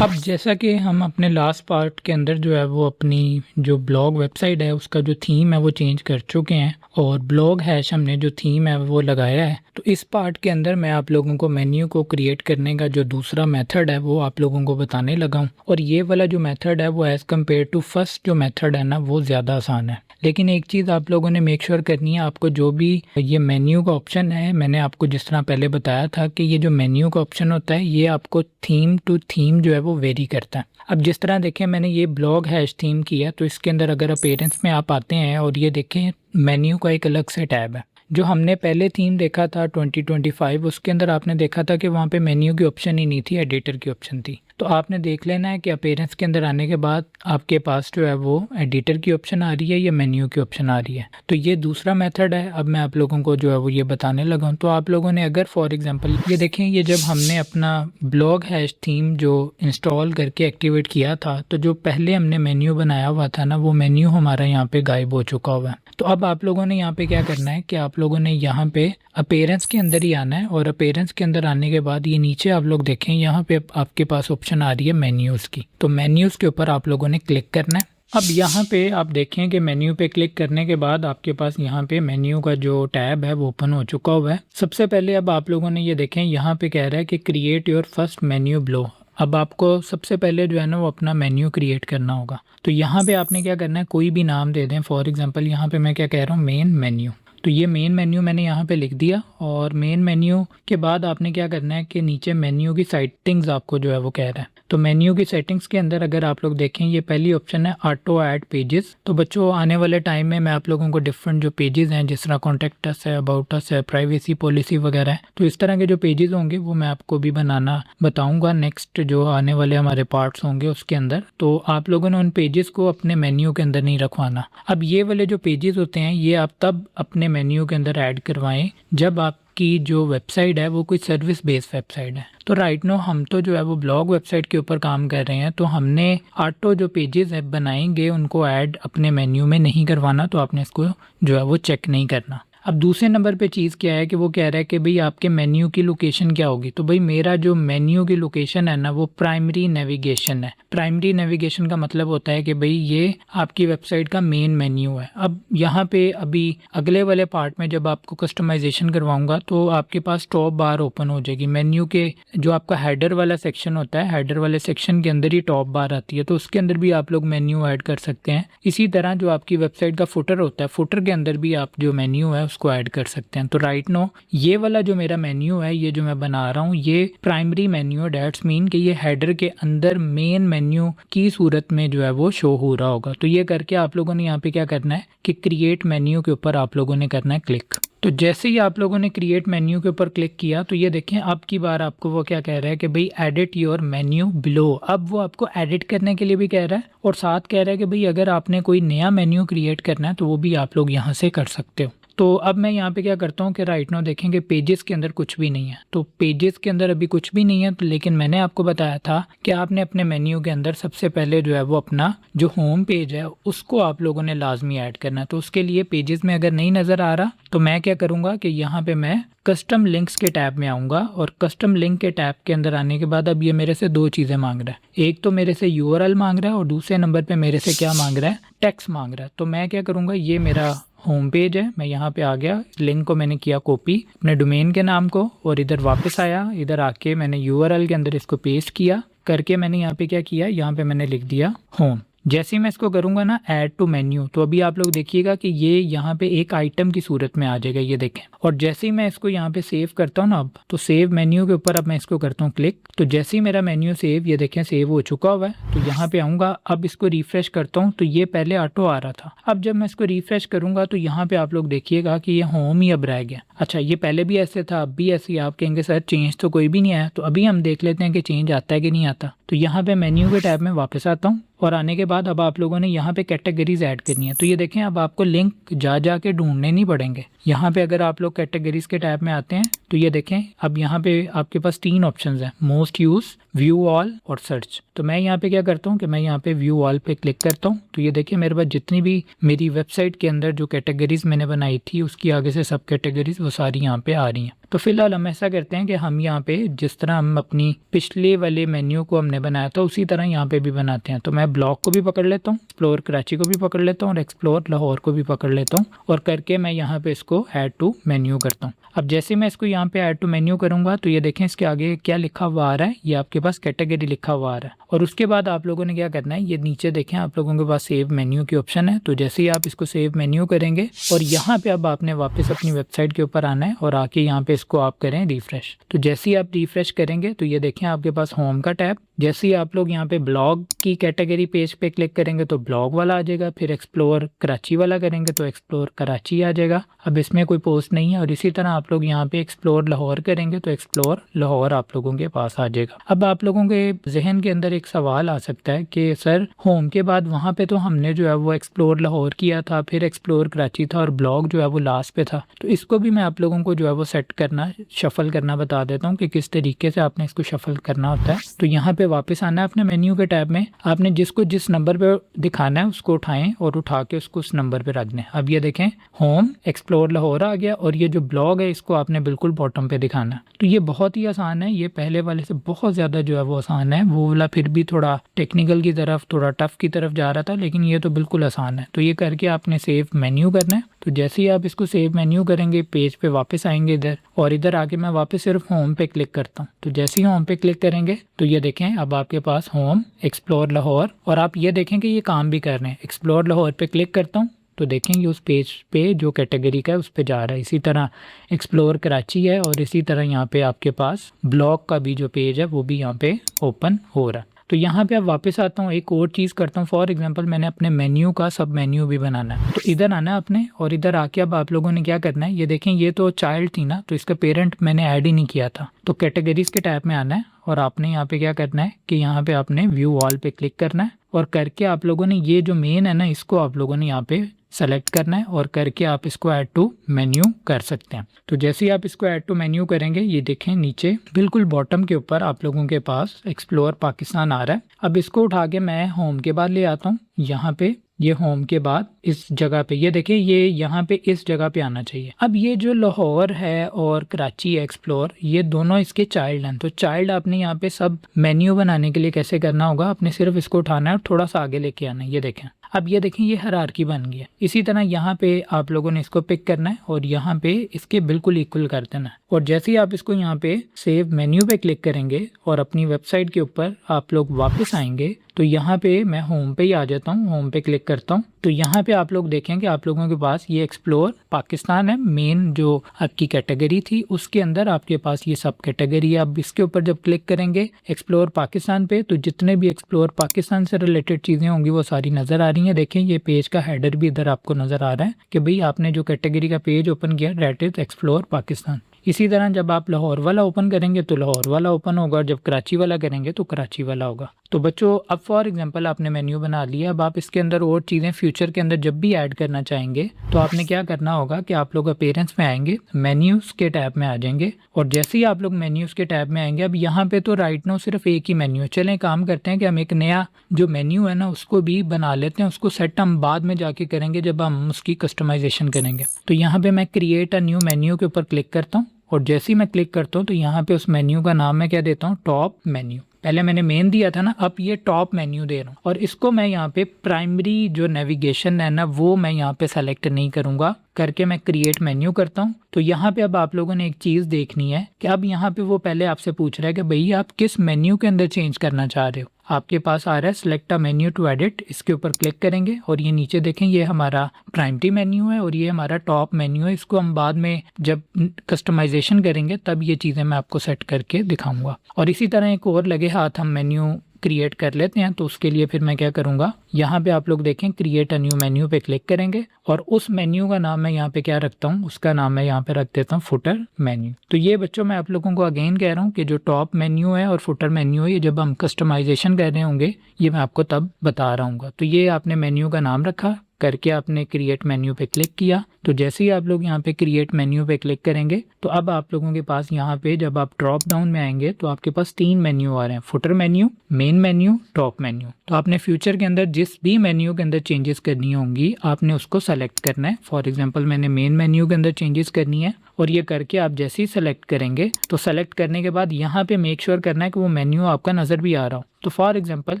[SPEAKER 1] अब जैसा कि हम अपने लास्ट पार्ट के अंदर जो है वो अपनी जो ब्लॉग वेबसाइट है उसका जो थीम है वो चेंज कर चुके हैं और ब्लॉग हैश हमने जो थीम है वो लगाया है। तो इस पार्ट के अंदर मैं आप लोगों को मेन्यू को क्रिएट करने का जो दूसरा मेथड है वो आप लोगों को बताने लगा हूँ। और ये वाला जो मेथड है वो एज़ कम्पेयर टू फर्स्ट जो मेथड है ना वो ज़्यादा आसान है। लेकिन एक चीज़ आप लोगों ने मेक श्योर करनी है, आपको जो भी ये मेन्यू का ऑप्शन है, मैंने आपको जिस तरह पहले बताया था कि ये जो मेन्यू का ऑप्शन होता है ये आपको थीम टू थीम जो है वो वेरी करता है। अब जिस तरह देखें मैंने ये ब्लॉग हैश थीम किया, तो इसके अंदर अगर अपीयरेंस में आप आते हैं और ये देखें मेन्यू का एक अलग से टैब है। जो हमने पहले थीम देखा था 2025 उसके अंदर आपने देखा था कि वहाँ पे मेन्यू की ऑप्शन ही नहीं थी, एडिटर की ऑप्शन थी। तो आपने देख लेना है कि अपीयरेंस के अंदर आने के बाद आपके पास जो है वो एडिटर की ऑप्शन आ रही है या मेन्यू की ऑप्शन आ रही है। तो ये दूसरा मेथड है। अब मैं आप लोगों को जो है वो ये बताने लगा हूँ। तो आप लोगों ने अगर फॉर एग्जांपल ये देखें, ये जब हमने अपना ब्लॉग हैश थीम जो इंस्टॉल करके एक्टिवेट किया था, तो जो पहले हमने मेन्यू बनाया हुआ था ना, वो मेन्यू हमारा यहाँ पे गायब हो चुका हुआ है। तो अब आप लोगों ने यहाँ पे क्या करना है कि आप लोगों ने यहाँ पे अपीयरेंस के अंदर ही आना है, और अपीयरेंस के अंदर आने के बाद ये नीचे आप लोग देखें, यहाँ पे आपके पास ऑप्शन आ रही है मेन्यूज़ की। तो मेन्यूज़ के ऊपर आप लोगों ने क्लिक करना है। अब यहाँ पे आप देखें कि मेन्यू पे क्लिक करने के बाद आपके पास यहाँ पे मेन्यू का जो टैब है वो ओपन हो चुका हुआ है। सबसे पहले अब आप लोगों ने ये देखें, यहाँ पे कह रहा है कि create your first menu blow. अब आपको सबसे पहले जो है ना वो अपना मेन्यू क्रिएट करना होगा। तो यहाँ पे आपने क्या करना है, कोई भी नाम दे दें। फॉर एग्जांपल यहाँ पे मैं क्या कह रहा हूँ, मेन मेन्यू। तो ये मेन मेन्यू मैंने यहाँ पे लिख दिया, और मेन मेन्यू के बाद आपने क्या करना है कि नीचे मेन्यू की सेटिंग्स आपको जो है वो कह रहा है। तो मेन्यू की सेटिंग्स के अंदर अगर आप लोग देखें, ये पहली ऑप्शन है ऑटो ऐड पेजेस। तो बच्चों आने वाले टाइम में मैं आप लोगों को डिफरेंट जो पेजेस हैं, जिस तरह कॉन्टेक्ट अस है, अबाउट अस है, प्राइवेसी पॉलिसी वगैरह है, तो इस तरह के जो पेजेस होंगे वो मैं आपको भी बनाना बताऊंगा नेक्स्ट जो आने वाले हमारे पार्ट्स होंगे उसके अंदर। तो आप लोगों ने उन पेजेस को अपने मेन्यू के अंदर नहीं रखवाना। अब ये वाले जो पेजेस होते हैं ये आप तब अपने मेन्यू के अंदर ऐड करवाएं जब आपकी जो वेबसाइट है वो कोई सर्विस बेस्ड वेबसाइट है। तो राइट नो हम तो जो है वो ब्लॉग वेबसाइट के ऊपर काम कर रहे हैं, तो हमने ऑटो जो पेजेस है बनाएंगे उनको ऐड अपने मेन्यू में नहीं करवाना। तो आपने इसको जो है वो चेक नहीं करना। अब दूसरे नंबर पे चीज़ क्या है कि वो कह रहा है कि भाई आपके मेन्यू की लोकेशन क्या होगी। तो भाई मेरा जो मेन्यू की लोकेशन है ना वो प्राइमरी नेविगेशन है। प्राइमरी नेविगेशन का मतलब होता है कि भाई ये आपकी वेबसाइट का मेन मेन्यू है। अब यहाँ पे अभी अगले वाले पार्ट में जब आपको कस्टमाइजेशन करवाऊंगा तो आपके पास टॉप बार ओपन हो जाएगी। मेन्यू के जो आपका हेडर वाला सेक्शन होता है, हेडर वाले सेक्शन के अंदर ही टॉप बार आती है, तो उसके अंदर भी आप लोग मेन्यू ऐड कर सकते हैं। इसी तरह जो आपकी वेबसाइट का फुटर होता है, फुटर के अंदर भी आप जो मेन्यू है उसको ऐड कर सकते हैं। तो राइट नो ये वाला जो मेरा मेन्यू है, ये जो मैं बना रहा हूँ, ये प्राइमरी मेन्यू है। डेट्स मीन कि ये हेडर के अंदर मेन मेन्यू की सूरत में जो है वो शो हो रहा होगा। तो ये करके आप लोगों ने यहाँ पे क्या करना है कि क्रिएट मेन्यू के ऊपर आप लोगों ने करना है क्लिक। तो जैसे ही आप लोगों ने क्रिएट मेन्यू के ऊपर क्लिक किया तो ये देखें अब की बार आपको वो क्या कह रहा है कि भाई एडिट योर मेन्यू बिलो। अब वो आपको एडिट करने के लिए भी कह रहा है और साथ कह रहा है कि भाई अगर आपने कोई नया मेन्यू क्रिएट करना है तो वो भी आप लोग यहाँ से कर सकते हो। तो अब मैं यहाँ पे क्या करता हूँ कि राइट नाउ देखेंगे पेजेस के अंदर कुछ भी नहीं है। तो पेजेस के अंदर अभी कुछ भी नहीं है, तो लेकिन मैंने आपको बताया था कि आपने अपने मेन्यू के अंदर सबसे पहले जो है वो अपना जो होम पेज है उसको आप लोगों ने लाजमी ऐड करना है। तो उसके लिए पेजेस में अगर नहीं नज़र आ रहा तो मैं क्या करूँगा कि यहाँ पे मैं कस्टम लिंक्स के टैब में आऊँगा, और कस्टम लिंक के टैब के अंदर आने के बाद अब ये मेरे से दो चीज़ें मांग रहा है। एक तो मेरे से यूआरएल मांग रहा है और दूसरे नंबर पे मेरे से क्या मांग रहा है, टेक्स्ट मांग रहा है। तो मैं क्या करूँगा, ये मेरा होम पेज है, मैं यहाँ पे आ गया, लिंक को मैंने किया कॉपी अपने डोमेन के नाम को, और इधर वापस आया, इधर आके मैंने यूआरएल के अंदर इसको पेस्ट किया करके मैंने यहाँ पे क्या किया, यहाँ पे मैंने लिख दिया होम। जैसे ही मैं इसको करूंगा ना ऐड टू मेन्यू, तो अभी आप लोग देखिएगा कि ये यहाँ पे एक आइटम की सूरत में आ जाएगा, ये देखें। और जैसे ही मैं इसको यहाँ पे सेव करता हूँ ना, अब तो सेव मेन्यू के ऊपर अब मैं इसको करता हूँ क्लिक। तो जैसे ही मेरा मेन्यू सेव, ये देखें सेव हो चुका हुआ है। तो यहाँ पे आऊँगा, अब इसको रिफ्रेश करता हूँ तो ये पहले ऑटो आ रहा था। अब जब मैं इसको रिफ्रेश करूँगा तो यहाँ पे आप लोग देखिएगा कि ये होम ही अब रह गया। अच्छा, ये पहले भी ऐसे था, अब भी ऐसे ही। आप कहेंगे सर चेंज तो कोई भी नहीं आया, तो अभी हम देख लेते हैं कि चेंज आता है कि नहीं आता। तो यहाँ पे मेन्यू के टैब में वापस आता हूँ, और आने के बाद अब आप लोगों ने यहाँ पे कैटेगरीज ऐड करनी है। तो ये देखें अब आपको लिंक जा के ढूंढने नहीं पड़ेंगे। यहाँ पे अगर आप लोग कैटेगरीज के टैब में आते हैं तो ये देखें अब यहाँ पे आपके पास तीन ऑप्शंस हैं, मोस्ट यूज, व्यू ऑल और सर्च। तो मैं यहाँ पे क्या करता हूँ कि मैं यहाँ पे व्यू ऑल पे क्लिक करता हूँ। तो ये देखिए मेरे पास जितनी भी मेरी वेबसाइट के अंदर जो कैटेगरीज मैंने बनाई थी उसकी आगे से सब कैटेगरीज वो सारी यहाँ पे आ रही हैं। तो फिलहाल हम ऐसा करते हैं कि हम यहाँ पे जिस तरह हम अपनी पिछले वाले मेन्यू को हमने बनाया था उसी तरह यहाँ पे भी बनाते हैं। तो मैं ब्लॉग को भी पकड़ लेता हूँ, एक्सप्लोर कराची को भी पकड़ लेता हूँ और एक्सप्लोर लाहौर को भी पकड़ लेता हूँ, और करके मैं यहाँ पे इसको ऐड टू मेन्यू करता हूँ। अब जैसे मैं इसको यहाँ पे ऐड टू मेन्यू करूँगा तो ये देखें इसके आगे क्या लिखा हुआ आ रहा है, ये आपके पास कैटेगरी लिखा हुआ आ रहा है। और उसके बाद आप लोगों ने क्या करना है, ये नीचे देखें आप लोगों के पास सेव मेन्यू की ऑप्शन है। तो जैसे ही आप इसको सेव मेन्यू करेंगे और यहाँ पे अब आपने वापस अपनी वेबसाइट के ऊपर आना है और आके यहाँ पे इसको आप करें रिफ्रेश। तो जैसे ही आप रिफ्रेश करेंगे तो ये देखें आपके पास होम का टैब, जैसे ही आप लोग यहाँ पे ब्लॉग की कैटेगरी पेज पे क्लिक करेंगे तो ब्लॉग वाला आ जाएगा, फिर एक्सप्लोर कराची वाला करेंगे तो एक्सप्लोर कराची आ जाएगा। अब इसमें कोई पोस्ट नहीं है, और इसी तरह आप लोग यहाँ पे एक्सप्लोर लाहौर करेंगे तो एक्सप्लोर लाहौर आप लोगों के पास आ जाएगा। अब आप लोगों के जहन के अंदर एक सवाल आ सकता है कि सर होम के बाद वहाँ पे तो हमने जो है वो एक्सप्लोर लाहौर किया था, फिर एक्सप्लोर कराची था और ब्लॉग जो है वो लास्ट पे था, तो इसको भी मैं आप लोगों को जो है वो सेट करना, शफल करना बता देता हूँ कि किस तरीके से आपने इसको शफल करना होता है। तो यहाँ पे वापस आना है अपने मेन्यू के टैब में, आपने जिसको जिस नंबर पे दिखाना है उसको उठाएं और उठा के उसको उस नंबर पे रख दें। अब ये देखें होम एक्सप्लोर लाहौर आ गया और ये जो ब्लॉग है इसको आपने बिल्कुल बॉटम पे दिखाना है। तो ये बहुत ही आसान है, ये पहले वाले से बहुत ज़्यादा जो है वो आसान है। वो वाला फिर भी थोड़ा टेक्निकल की तरफ, थोड़ा टफ की तरफ जा रहा था, लेकिन ये तो बिल्कुल आसान है। तो ये करके आपने सेव मेन्यू करना है। तो जैसे ही आप इसको सेव मेन्यू करेंगे पेज पे वापस आएंगे इधर, और इधर आके मैं वापस सिर्फ होम पे क्लिक करता हूँ। तो जैसे ही होम पे क्लिक करेंगे तो ये देखें अब आपके पास होम एक्सप्लोर लाहौर, और आप ये देखें कि ये काम भी कर रहे हैं। एक्सप्लोर लाहौर पे क्लिक करता हूँ तो देखेंगे उस पेज पे जो कैटेगरी का है उस पे जा रहा है। इसी तरह एक्सप्लोर कराची है और इसी तरह यहाँ पे आपके पास ब्लॉग का भी जो पेज है वो भी यहाँ पे ओपन हो रहा है। तो यहाँ पे अब वापस आता हूँ, एक और चीज़ करता हूँ। फॉर एग्जांपल मैंने अपने मेन्यू का सब मेन्यू भी बनाना है, तो इधर आना है आपने और इधर आके अब आप लोगों ने क्या करना है, ये देखें ये तो चाइल्ड थी ना, तो इसका पेरेंट मैंने ऐड ही नहीं किया था। तो कैटेगरीज के टैब में आना है और आपने यहाँ पे क्या करना है कि यहाँ पे आपने व्यू ऑल पे क्लिक करना है और करके आप लोगों ने ये जो मेन है ना इसको आप लोगों ने यहाँ पे सेलेक्ट करना है और करके आप इसको ऐड टू मेन्यू कर सकते हैं। तो जैसे ही आप इसको ऐड टू मेन्यू करेंगे ये देखें नीचे बिल्कुल बॉटम के ऊपर आप लोगों के पास एक्सप्लोर पाकिस्तान आ रहा है। अब इसको उठा के मैं होम के बाद ले आता हूँ, यहाँ पे ये होम के बाद इस जगह पे ये देखें ये यहाँ पे इस जगह पे आना चाहिए। अब ये जो लाहौर है और कराची एक्सप्लोर ये दोनों इसके चाइल्ड हैं। तो चाइल्ड आपने यहाँ पे सब मेन्यू बनाने के लिए कैसे करना होगा, आपने सिर्फ इसको उठाना है और थोड़ा सा आगे लेके आना है। ये देखें अब ये देखें ये हायरार्की बन गई है। इसी तरह यहाँ पे आप लोगों ने इसको पिक करना है और यहाँ पे इसके बिल्कुल इक्वल कर देना है। और जैसे ही आप इसको यहाँ पे सेव मेन्यू पे क्लिक करेंगे और अपनी वेबसाइट के ऊपर आप लोग वापस आएंगे तो यहाँ पे मैं होम पे ही आ जाता हूँ, होम पे क्लिक करता हूँ। तो यहाँ पे आप लोग देखेंगे आप लोगों के पास ये एक्सप्लोर पाकिस्तान है, मेन जो आपकी कैटेगरी थी उसके अंदर आपके पास ये सब कैटेगरी है। अब इसके ऊपर जब क्लिक करेंगे एक्सप्लोर पाकिस्तान पे तो जितने भी एक्सप्लोर पाकिस्तान से रिलेटेड चीज़ें होंगी वो सारी नज़र आ रही हैं। देखें ये पेज का हेडर भी इधर आपको नज़र आ रहा है कि भाई आपने जो कैटेगरी का पेज ओपन किया दैट इज़ एक्सप्लोर पाकिस्तान। इसी तरह जब आप लाहौर वाला ओपन करेंगे तो लाहौर वाला ओपन होगा और जब कराची वाला करेंगे तो कराची वाला होगा। तो बच्चों अब फॉर एग्जांपल आपने मेन्यू बना लिया, अब आप इसके अंदर और चीज़ें फ्यूचर के अंदर जब भी ऐड करना चाहेंगे तो आपने क्या करना होगा कि आप लोग अपीयरेंस में आएंगे, मेन्यूज़ के टैब में आ जाएंगे और जैसे ही आप लोग मेन्यूज़ के टैब में आएंगे अब यहाँ पे तो राइट नाउ सिर्फ एक ही मेन्यू है। चलें काम करते हैं कि हम एक नया जो मेन्यू है ना उसको भी बना लेते हैं, उसको सेट हम बाद में जाके करेंगे जब हम उसकी कस्टमाइजेशन करेंगे। तो यहाँ पे मैं क्रिएट अ न्यू मेन्यू के ऊपर क्लिक करता हूँ और जैसे ही मैं क्लिक करता हूँ तो यहाँ पे उस मेन्यू का नाम मैं क्या देता हूँ, टॉप मेन्यू। पहले मैंने मेन दिया था ना, अब ये टॉप मेन्यू दे रहा हूँ और इसको मैं यहाँ पे प्राइमरी जो नेविगेशन है ना वो मैं यहाँ पे सेलेक्ट नहीं करूँगा, करके मैं क्रिएट मेन्यू करता हूँ। तो यहाँ पे अब आप लोगों ने एक चीज़ देखनी है कि अब यहाँ पे वो पहले आपसे पूछ रहा है कि भाई आप किस मेन्यू के अंदर चेंज करना चाह रहे हो। आपके पास आ रहा है select a menu to edit, इसके ऊपर क्लिक करेंगे और ये नीचे देखें ये हमारा प्राइमरी मेन्यू है और ये हमारा टॉप मेन्यू है। इसको हम बाद में जब कस्टमाइजेशन करेंगे तब ये चीज़ें मैं आपको सेट करके दिखाऊंगा। और इसी तरह एक और लगे हाथ हम मेन्यू क्रिएट कर लेते हैं। तो उसके लिए फिर मैं क्या करूंगा, यहाँ पे आप लोग देखें क्रिएट अ न्यू मेन्यू पे क्लिक करेंगे और उस मेन्यू का नाम मैं यहाँ पे क्या रखता हूँ, उसका नाम मैं यहाँ पे रख देता हूँ फुटर मेन्यू। तो ये बच्चों मैं आप लोगों को अगेन कह रहा हूँ कि जो टॉप मेन्यू है और फुटर मेन्यू है ये जब हम कस्टमाइजेशन कर रहे होंगे ये मैं आपको तब बता रहा हूँ। तो ये आपने मेन्यू का नाम रखा, करके आपने क्रिएट मेन्यू पे क्लिक किया। तो जैसे ही आप लोग यहाँ पे क्रिएट मेन्यू पे क्लिक करेंगे तो अब आप लोगों के पास यहाँ पे जब आप ड्रॉप डाउन में आएंगे तो आपके पास 3 मेन्यू आ रहे हैं, footer menu, main menu, top menu. तो आपने फ्यूचर के अंदर जिस भी मेन्यू के अंदर चेंजेस करनी होंगी आपने उसको सेलेक्ट करना है। फॉर एग्जांपल मैंने मेन मेन्यू के अंदर चेंजेस करनी है और ये करके आप जैसे ही सेलेक्ट करेंगे तो सेलेक्ट करने के बाद यहाँ पे मेक श्योर करना है कि वो मेन्यू आपका नज़र भी आ रहा हो। तो फॉर एग्जांपल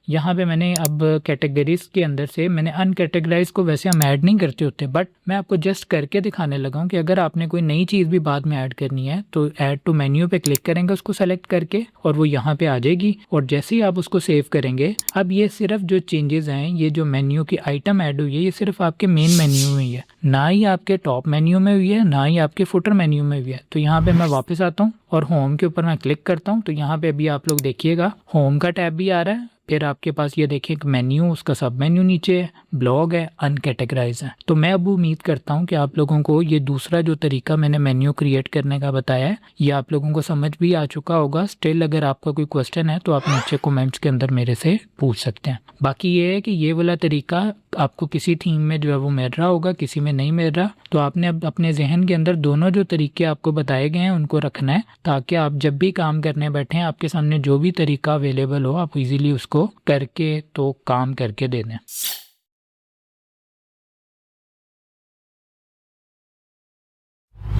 [SPEAKER 1] यहाँ पे मैंने अब कैटेगरीज के अंदर से मैंने अनकैटेगराइज को वैसे हम ऐड नहीं करते होते, बट मैं आपको जस्ट करके दिखाने लगा हूँ कि अगर आपने कोई नई चीज़ भी बाद में ऐड करनी है तो ऐड टू मेन्यू पे क्लिक करेंगे उसको सेलेक्ट करके और वो यहाँ पे आ जाएगी। और जैसे ही आप उसको सेव करेंगे अब ये सिर्फ जो चेंजेस हैं, ये जो मेन्यू की आइटम ऐड हुई है ये सिर्फ आपके मेन मेन्यू में हुई है, ना ही आपके टॉप मेन्यू में हुई है, ना ही आपके फुटर मेन्यू में हुई है। तो यहाँ पे मैं वापस आता हूँ और होम के ऊपर मैं क्लिक करता हूँ। तो यहाँ पे अभी आप लोग देखिएगा होम का टैब भी आ रहा है, फिर आपके पास ये देखें एक मेन्यू, उसका सब मेन्यू नीचे है, ब्लॉग है, अनकैटेगराइज है। तो मैं अब उम्मीद करता हूँ कि आप लोगों को ये दूसरा जो तरीका मैंने मेन्यू क्रिएट करने का बताया है ये आप लोगों को समझ भी आ चुका होगा। स्टिल अगर आपका कोई क्वेश्चन है तो आप नीचे कमेंट्स के अंदर मेरे से पूछ सकते हैं। बाकी ये है कि ये वाला तरीका आपको किसी थीम में जो है वो मिल रहा होगा, किसी में नहीं मिल रहा, तो आपने अब अपने जहन के अंदर दोनों जो तरीके आपको बताए गए हैं उनको रखना है, ताकि आप जब भी काम करने बैठें आपके सामने जो भी तरीका अवेलेबल हो आप इजीली उसको करके तो काम करके दे दें।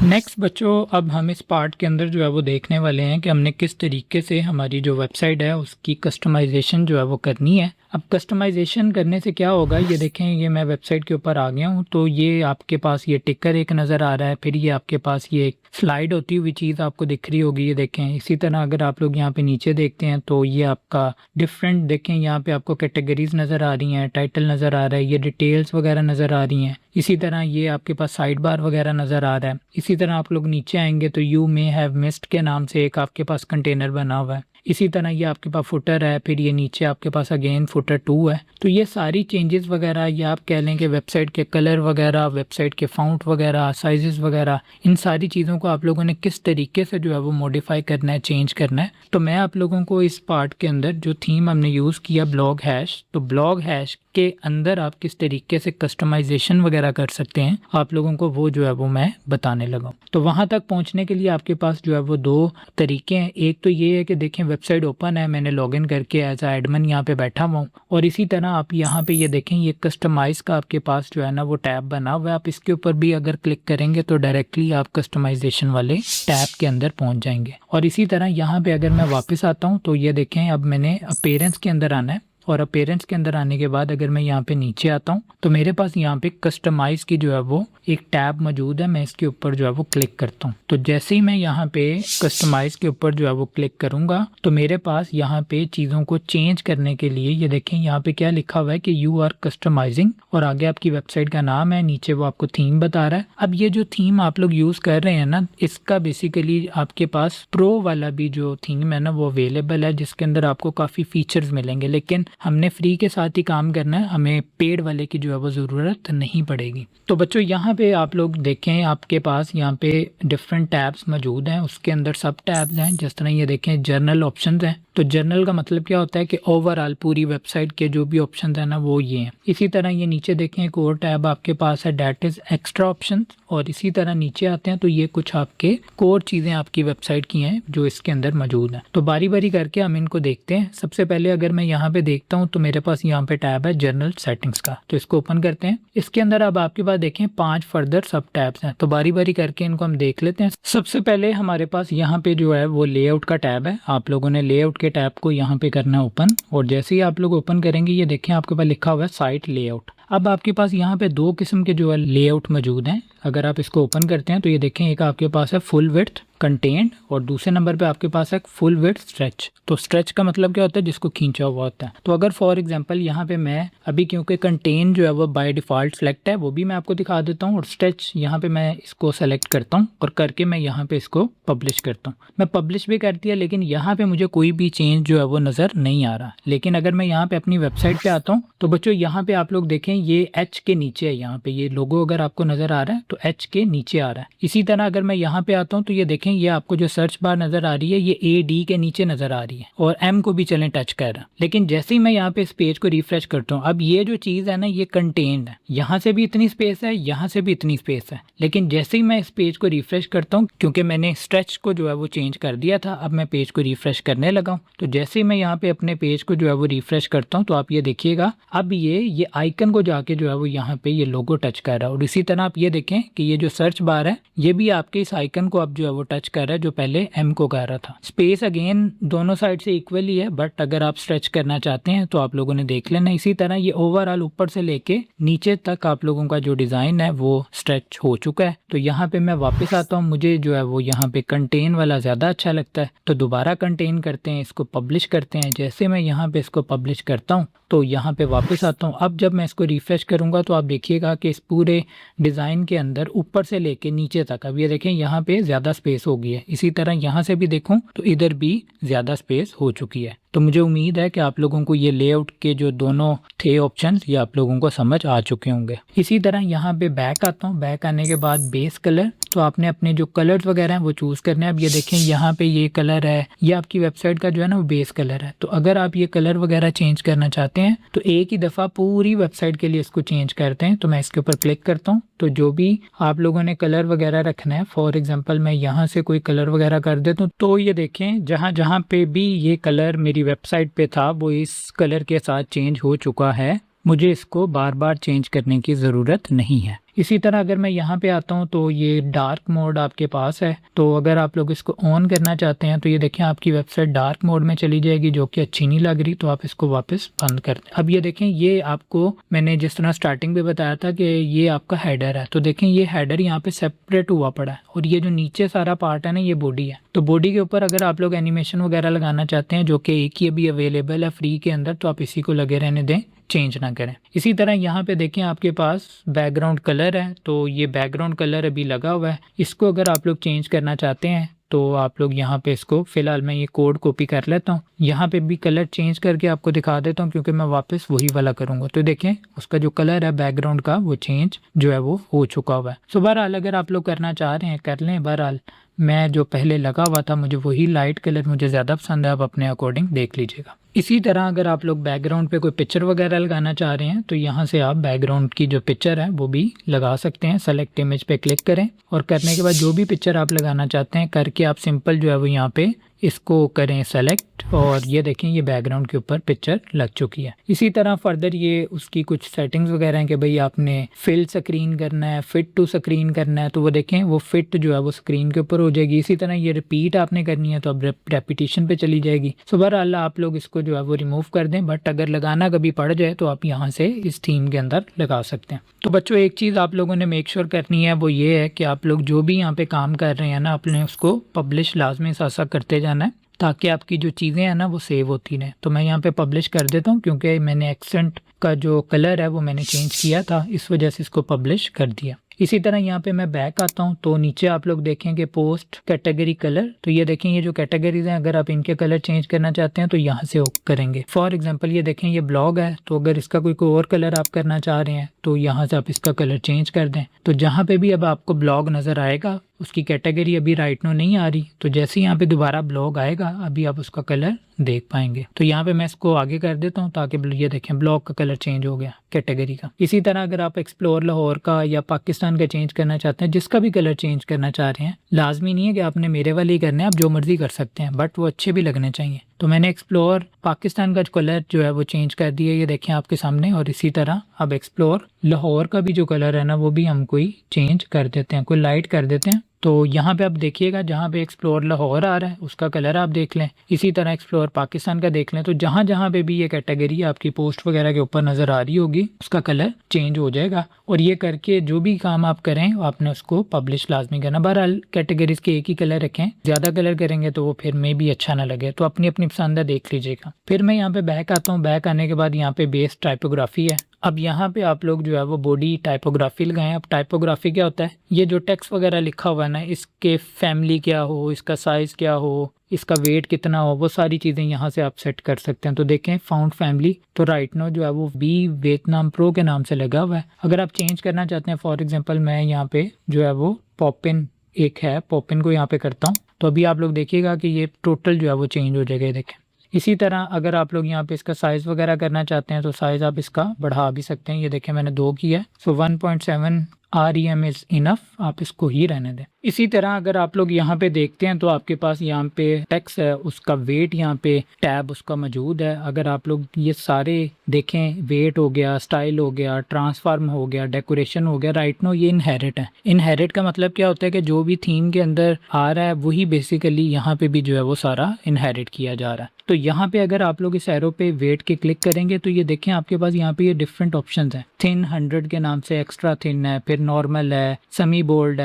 [SPEAKER 1] नेक्स्ट बच्चों, अब हम इस पार्ट के अंदर जो है वो देखने वाले हैं कि हमने किस तरीके से हमारी जो वेबसाइट है उसकी कस्टमाइजेशन जो है वो करनी है। अब कस्टमाइजेशन करने से क्या होगा, ये देखें ये मैं वेबसाइट के ऊपर आ गया हूँ, तो ये आपके पास ये टिकर एक नज़र आ रहा है, फिर ये आपके पास ये एक स्लाइड होती हुई चीज़ आपको दिख रही होगी, ये देखें। इसी तरह अगर आप लोग यहाँ पे नीचे देखते हैं तो ये आपका डिफरेंट देखें, यहाँ पे आपको कैटेगरीज नज़र आ रही हैं, टाइटल नज़र आ रहा है, ये डिटेल्स वगैरह नज़र आ रही हैं। इसी तरह ये आपके पास साइड बार वगैरह नज़र आ रहा है। इसी तरह आप लोग नीचे आएंगे तो यू मे हैव मिस्ड के नाम से एक आपके पास कंटेनर बना हुआ है। इसी तरह ये आपके पास फुटर है, फिर ये नीचे आपके पास अगेन फुटर 2 है। तो ये सारी चेंजेस वगैरह, या आप कह लें कि वेबसाइट के कलर वगैरह, वेबसाइट के फाउंट वगैरह, साइजेस वगैरह, इन सारी चीज़ों को आप लोगों ने किस तरीके से जो है वो मॉडिफाई करना है, चेंज करना है। तो मैं आप लोगों को इस पार्ट के अंदर जो थीम हमने यूज़ किया ब्लॉग हैश, तो ब्लॉग हैश के अंदर आप किस तरीके से कस्टमाइजेशन वगैरह कर सकते हैं आप लोगों को वो जो है वो मैं बताने लगा। तो वहाँ तक पहुँचने के लिए आपके पास जो है वो दो तरीके हैं। एक तो ये है कि देखें वेबसाइट ओपन है, मैंने लॉगिन करके एज आ एडमिन यहाँ पे बैठा हुआ हूँ, और इसी तरह आप यहाँ पे ये देखें ये कस्टमाइज़ का आपके पास जो है ना वो टैब बना हुआ है। आप इसके ऊपर भी अगर क्लिक करेंगे तो डायरेक्टली आप कस्टमाइजेशन वाले टैब के अंदर पहुँच जाएंगे। और इसी तरह यहाँ पे अगर मैं वापस आता हूँ तो ये देखें अब मैंने अपीयरेंस के अंदर आना है, और अपीयरेंस के अंदर आने के बाद अगर मैं यहाँ पे नीचे आता हूँ तो मेरे पास यहाँ पे कस्टमाइज की जो है वो एक टैब मौजूद है। मैं इसके ऊपर जो है वो क्लिक करता हूँ, तो जैसे ही मैं यहाँ पे कस्टमाइज के ऊपर जो है वो क्लिक करूँगा तो मेरे पास यहाँ पे चीज़ों को चेंज करने के लिए ये देखें यहाँ पे क्या लिखा हुआ है कि यू आर कस्टमाइजिंग, और आगे आपकी वेबसाइट का नाम है, नीचे वो आपको थीम बता रहा है। अब ये जो थीम आप लोग यूज़ कर रहे हैं ना, इसका बेसिकली आपके पास प्रो वाला भी जो थीम है ना वो अवेलेबल है, जिसके अंदर आपको काफ़ी फीचर्स मिलेंगे, लेकिन हमने फ्री के साथ ही काम करना है, हमें पेड वाले की जो है वो ज़रूरत नहीं पड़ेगी। तो बच्चों यहाँ पे आप लोग देखें आपके पास यहाँ पे डिफरेंट टैब्स मौजूद हैं, उसके अंदर सब टैब्स हैं। जिस तरह ये देखें जर्नल ऑप्शंस हैं, तो जर्नल का मतलब क्या होता है कि ओवरऑल पूरी वेबसाइट के जो भी ऑप्शंस हैं ना वो ये हैं। इसी तरह ये नीचे देखें एक और टैब आपके पास है दैट इज़ एक्स्ट्रा ऑप्शंस, और इसी तरह नीचे आते हैं तो ये कुछ आपके कोर चीज़ें आपकी वेबसाइट की हैं जो इसके अंदर मौजूद हैं। तो बारी बारी करके हम इनको देखते हैं। सबसे पहले अगर मैं यहाँ पे देखता हूँ तो मेरे पास यहाँ पे टैब है जनरल सेटिंग्स का, तो इसको ओपन करते हैं। इसके अंदर अब आपके पास देखें 5 फर्दर सब टैब्स हैं, तो बारी बारी करके इनको हम देख लेते हैं। सबसे पहले हमारे पास यहाँ पे जो है वो लेआउट का टैब है। आप लोगों ने लेआउट के टैब को यहाँ पे करना है ओपन, और जैसे ही आप लोग ओपन करेंगे ये देखें आपके पास लिखा हुआ है साइट लेआउट। अब आपके पास यहाँ पे दो किस्म के जो है लेआउट मौजूद हैं। अगर आप इसको ओपन करते हैं तो ये देखें एक आपके पास है फुल विड्थ कंटेंट, और दूसरे नंबर पे आपके पास है फुल विड्थ स्ट्रेच। तो स्ट्रेच का मतलब क्या होता है, जिसको खींचा हुआ होता है। तो अगर फॉर एग्जांपल यहाँ पे मैं अभी क्योंकि कंटेंट जो है वो बाय डिफ़ॉल्ट सेलेक्ट है, वो भी मैं आपको दिखा देता हूँ, और स्ट्रेच यहाँ पे मैं इसको सेलेक्ट करता हूँ और करके मैं यहाँ पे इसको पब्लिश करता हूँ। मैं पब्लिश भी कर दिया, लेकिन यहाँ पे मुझे कोई भी चेंज जो है वो नज़र नहीं आ रहा। लेकिन अगर मैं यहाँ पे अपनी वेबसाइट पे आता हूँ तो बच्चों यहाँ पे आप लोग देखें ये एच के नीचे है, यहाँ पे ये लोगो अगर आपको नज़र आ रहा है तो एच के नीचे आ रहा है। इसी तरह अगर मैं यहाँ पे आता हूँ तो ये देखें ये आपको जो सर्च बार नज़र आ रही है ये ए डी के नीचे नज़र आ रही है, और एम को भी चलें टच कर रहा है। लेकिन जैसे ही मैं यहाँ पे इस पेज को रिफ्रेश करता हूँ, अब ये जो चीज़ है ना ये कंटेंट है, यहाँ से भी इतनी स्पेस है, यहाँ से भी इतनी स्पेस है। लेकिन जैसे ही मैं इस पेज को रिफ्रेश करता हूँ, क्योंकि मैंने स्ट्रेच को जो है वो चेंज कर दिया था, अब मैं पेज को रिफ्रेश करने लगा हूँ, तो जैसे ही मैं यहाँ पे अपने पेज को जो है वो रिफ्रेश करता हूँ तो आप ये देखिएगा अब ये आइकन को जाके जो है वो यहाँ पे ये लोगो टच कर रहा है। और इसी तरह आप ये देखें कि ये जो सर्च बार है ये भी आपके इस आइकन को अब जो है वो टच कर रहा है, जो पहले एम को कर रहा था। स्पेस अगेन दोनों साइड से इक्वली है, बट अगर आप स्ट्रेच करना चाहते हैं तो आप लोगों ने देख लेना। इसी तरह ये ओवरऑल ऊपर से लेके नीचे तक आप लोगों का जो डिज़ाइन है वो स्ट्रेच हो चुका है। तो यहाँ पे मैं वापस आता हूँ, मुझे जो है वो यहाँ पे कंटेन वाला ज़्यादा अच्छा लगता है, तो दोबारा कंटेन करते हैं, इसको पब्लिश करते हैं। जैसे मैं यहाँ पे इसको पब्लिश करता हूँ तो यहाँ पे वापस आता हूँ। अब जब मैं इसको रिफ्रेश करूँगा तो आप देखिएगा कि इस पूरे डिज़ाइन के अंदर ऊपर से लेके नीचे तक अब ये देखें यहाँ पे ज़्यादा स्पेस हो गई है। इसी तरह यहाँ से भी देखूँ तो इधर भी ज़्यादा स्पेस हो चुकी है। तो मुझे उम्मीद है कि आप लोगों को ये लेआउट के जो दोनों थे ऑप्शंस ये आप लोगों को समझ आ चुके होंगे। इसी तरह यहाँ पे बैक आता हूँ। बैक आने के बाद बेस कलर, तो आपने अपने जो कलर्स वगैरह हैं वो चूज़ करने हैं। अब ये देखें यहाँ पे ये कलर है, ये आपकी वेबसाइट का जो है ना वो बेस कलर है। तो अगर आप ये कलर वगैरह चेंज करना चाहते हैं तो एक ही दफ़ा पूरी वेबसाइट के लिए इसको चेंज करते हैं। तो मैं इसके ऊपर क्लिक करता हूँ। तो जो भी आप लोगों ने कलर वगैरह रखना है, फॉर एग्जांपल मैं यहाँ से कोई कलर वगैरह कर देता हूँ, तो ये देखें जहाँ जहाँ पे भी ये कलर मेरी वेबसाइट पे था वो इस कलर के साथ चेंज हो चुका है। मुझे इसको बार बार चेंज करने की ज़रूरत नहीं है। इसी तरह अगर मैं यहाँ पे आता हूँ तो ये डार्क मोड आपके पास है। तो अगर आप लोग इसको ऑन करना चाहते हैं तो ये देखें आपकी वेबसाइट डार्क मोड में चली जाएगी, जो कि अच्छी नहीं लग रही। तो आप इसको वापस बंद कर दें। अब ये देखें, ये आपको मैंने जिस तरह स्टार्टिंग में बताया था कि ये आपका हेडर है। तो देखें ये हेडर यहाँ पे सेपरेट हुआ पड़ा है और ये जो नीचे सारा पार्ट है ना ये बॉडी है। तो बॉडी के ऊपर अगर आप लोग एनिमेशन वगैरह लगाना चाहते हैं, जो कि एक ही अभी अवेलेबल है फ्री के अंदर, तो आप इसी को लगे रहने दें, चेंज ना करें। इसी तरह यहाँ पे देखें आपके पास बैकग्राउंड कलर है। तो ये बैकग्राउंड कलर अभी लगा हुआ है, इसको अगर आप लोग चेंज करना चाहते हैं तो आप लोग यहाँ पे इसको, फिलहाल मैं ये कोड कॉपी कर लेता हूँ, यहाँ पे भी कलर चेंज करके आपको दिखा देता हूँ, क्योंकि मैं वापस वही वाला करूँगा। तो देखें उसका जो कलर है बैकग्राउंड का वो चेंज जो है वो हो चुका हुआ है। सो बहरहाल अगर आप लोग करना चाह रहे हैं कर लें। बहरहाल मैं जो पहले लगा हुआ था मुझे वही लाइट कलर मुझे ज़्यादा पसंद है, आप अपने अकॉर्डिंग देख लीजिएगा। इसी तरह अगर आप लोग बैकग्राउंड पे कोई पिक्चर वगैरह लगाना चाह रहे हैं तो यहाँ से आप बैकग्राउंड की जो पिक्चर है वो भी लगा सकते हैं। सेलेक्ट इमेज पे क्लिक करें और करने के बाद जो भी पिक्चर आप लगाना चाहते हैं करके आप सिंपल जो है वो यहाँ पे इसको करें सेलेक्ट, और ये देखें ये बैकग्राउंड के ऊपर पिक्चर लग चुकी है। इसी तरह फर्दर ये उसकी कुछ सेटिंग्स वगैरह हैं कि भाई आपने फिल स्क्रीन करना है, फिट टू स्क्रीन करना है, तो वो देखें वो फिट जो है वो स्क्रीन के ऊपर हो जाएगी। इसी तरह ये रिपीट आपने करनी है तो अब रेपिटेशन पे चली जाएगी। सो बहरहाल आप लोग इसको जो है वो रिमूव कर दें, बट अगर लगाना कभी पड़ जाए तो आप यहाँ से इस थीम के अंदर लगा सकते हैं। तो बच्चों एक चीज़ आप लोगों ने मेक श्योर करनी है वो ये है कि आप लोग जो भी यहाँ पे काम कर रहे हैं ना आपने उसको पब्लिश लाजमी साथ साथ करते जाना है, ताकि आपकी जो चीज़ें हैं ना वो सेव होती रहें। तो मैं यहाँ पे पब्लिश कर देता हूँ, क्योंकि मैंने एक्सेंट का जो कलर है वो मैंने चेंज किया था, इस वजह से इसको पब्लिश कर दिया। इसी तरह यहाँ पे मैं बैक आता हूँ तो नीचे आप लोग देखेंगे पोस्ट कैटेगरी कलर। तो ये देखें ये जो कैटेगरीज हैं अगर आप इनके कलर चेंज करना चाहते हैं तो यहाँ से करेंगे। फॉर एग्जांपल ये देखें ये ब्लॉग है, तो अगर इसका कोई और कलर आप करना चाह रहे हैं तो यहाँ से आप इसका कलर चेंज कर दें। तो जहाँ पे भी अब आपको ब्लॉग नज़र आएगा उसकी कैटेगरी अभी राइट नो नहीं आ रही, तो जैसे यहाँ पे दोबारा ब्लॉग आएगा अभी आप उसका कलर देख पाएंगे। तो यहाँ पे मैं इसको आगे कर देता हूँ ताकि ये देखें ब्लॉग का कलर चेंज हो गया कैटेगरी का। इसी तरह अगर आप एक्सप्लोर लाहौर का या पाकिस्तान का चेंज करना चाहते हैं, जिसका भी कलर चेंज करना चाह रहे हैं, लाजमी नहीं है कि आपने मेरे वाले ही करने हैं, आप जो मर्जी कर सकते हैं, बट वो अच्छे भी लगने चाहिए। तो मैंने एक्सप्लोर पाकिस्तान का कलर जो है वो चेंज कर दिया, ये देखें आपके सामने। और इसी तरह अब एक्सप्लोर लाहौर का भी जो कलर है ना वो भी हम कोई चेंज कर देते हैं, कोई लाइट कर देते हैं। तो यहाँ पे आप देखिएगा जहाँ पे एक्सप्लोर लाहौर आ रहा है उसका कलर आप देख लें, इसी तरह एक्सप्लोर पाकिस्तान का देख लें। तो जहाँ जहाँ पे भी ये कैटेगरी आपकी पोस्ट वगैरह के ऊपर नज़र आ रही होगी उसका कलर चेंज हो जाएगा। और ये करके जो भी काम आप करें आपने उसको पब्लिश लाजमी करना। बहरहाल कैटेगरीज के एक ही कलर रखें, ज़्यादा कलर करेंगे तो वो फिर में भी अच्छा ना लगे, तो अपनी अपनी पसंद है देख लीजिएगा। फिर मैं यहाँ पे बैक आता हूँ। बैक आने के बाद यहाँ पे बेस टाइपोग्राफी है। अब यहाँ पे आप लोग जो है वो बॉडी टाइपोग्राफी लगाएं। अब टाइपोग्राफी क्या होता है, ये जो टेक्स्ट वगैरह लिखा हुआ है ना इसके फैमिली क्या हो, इसका साइज़ क्या हो, इसका वेट कितना हो, वो सारी चीज़ें यहाँ से आप सेट कर सकते हैं। तो देखें फाउंड फैमिली तो राइट नो जो है वो बी वियतनाम प्रो के नाम से लगा हुआ है। अगर आप चेंज करना चाहते हैं, फॉर एग्जांपल मैं यहाँ पे जो है वो पॉपिन एक है, पॉपिन को यहाँ पे करता हूँ, तो अभी आप लोग देखिएगा कि ये टोटल जो है वो चेंज हो जाएगा। देखें इसी तरह अगर आप लोग यहाँ पे इसका साइज़ वगैरह करना चाहते हैं तो साइज़ आप इसका बढ़ा भी सकते हैं। ये देखें मैंने 2 किया है, सो 1.7 REM इज़ इनफ, आप इसको ही रहने दें। इसी तरह अगर आप लोग यहाँ पे देखते हैं तो आपके पास यहाँ पे टेक्स्ट है, उसका वेट यहाँ पे टैब उसका मौजूद है। अगर आप लोग ये सारे देखें, वेट हो गया, स्टाइल हो गया, ट्रांसफॉर्म हो गया, डेकोरेशन हो गया, राइट नो ये इनहेरिट है। इनहेरिट का मतलब क्या होता है कि जो भी थीम के अंदर आ रहा है वही बेसिकली यहाँ पे भी जो है वो सारा इनहेरिट किया जा रहा है। तो यहाँ पे अगर आप लोग इस एरो पे वेट के क्लिक करेंगे तो ये देखें आपके पास यहाँ पे ये डिफरेंट ऑप्शंस हैं। थिन 100 के नाम से, एक्स्ट्रा थिन है, फिर नॉर्मल है, सेमी बोल्ड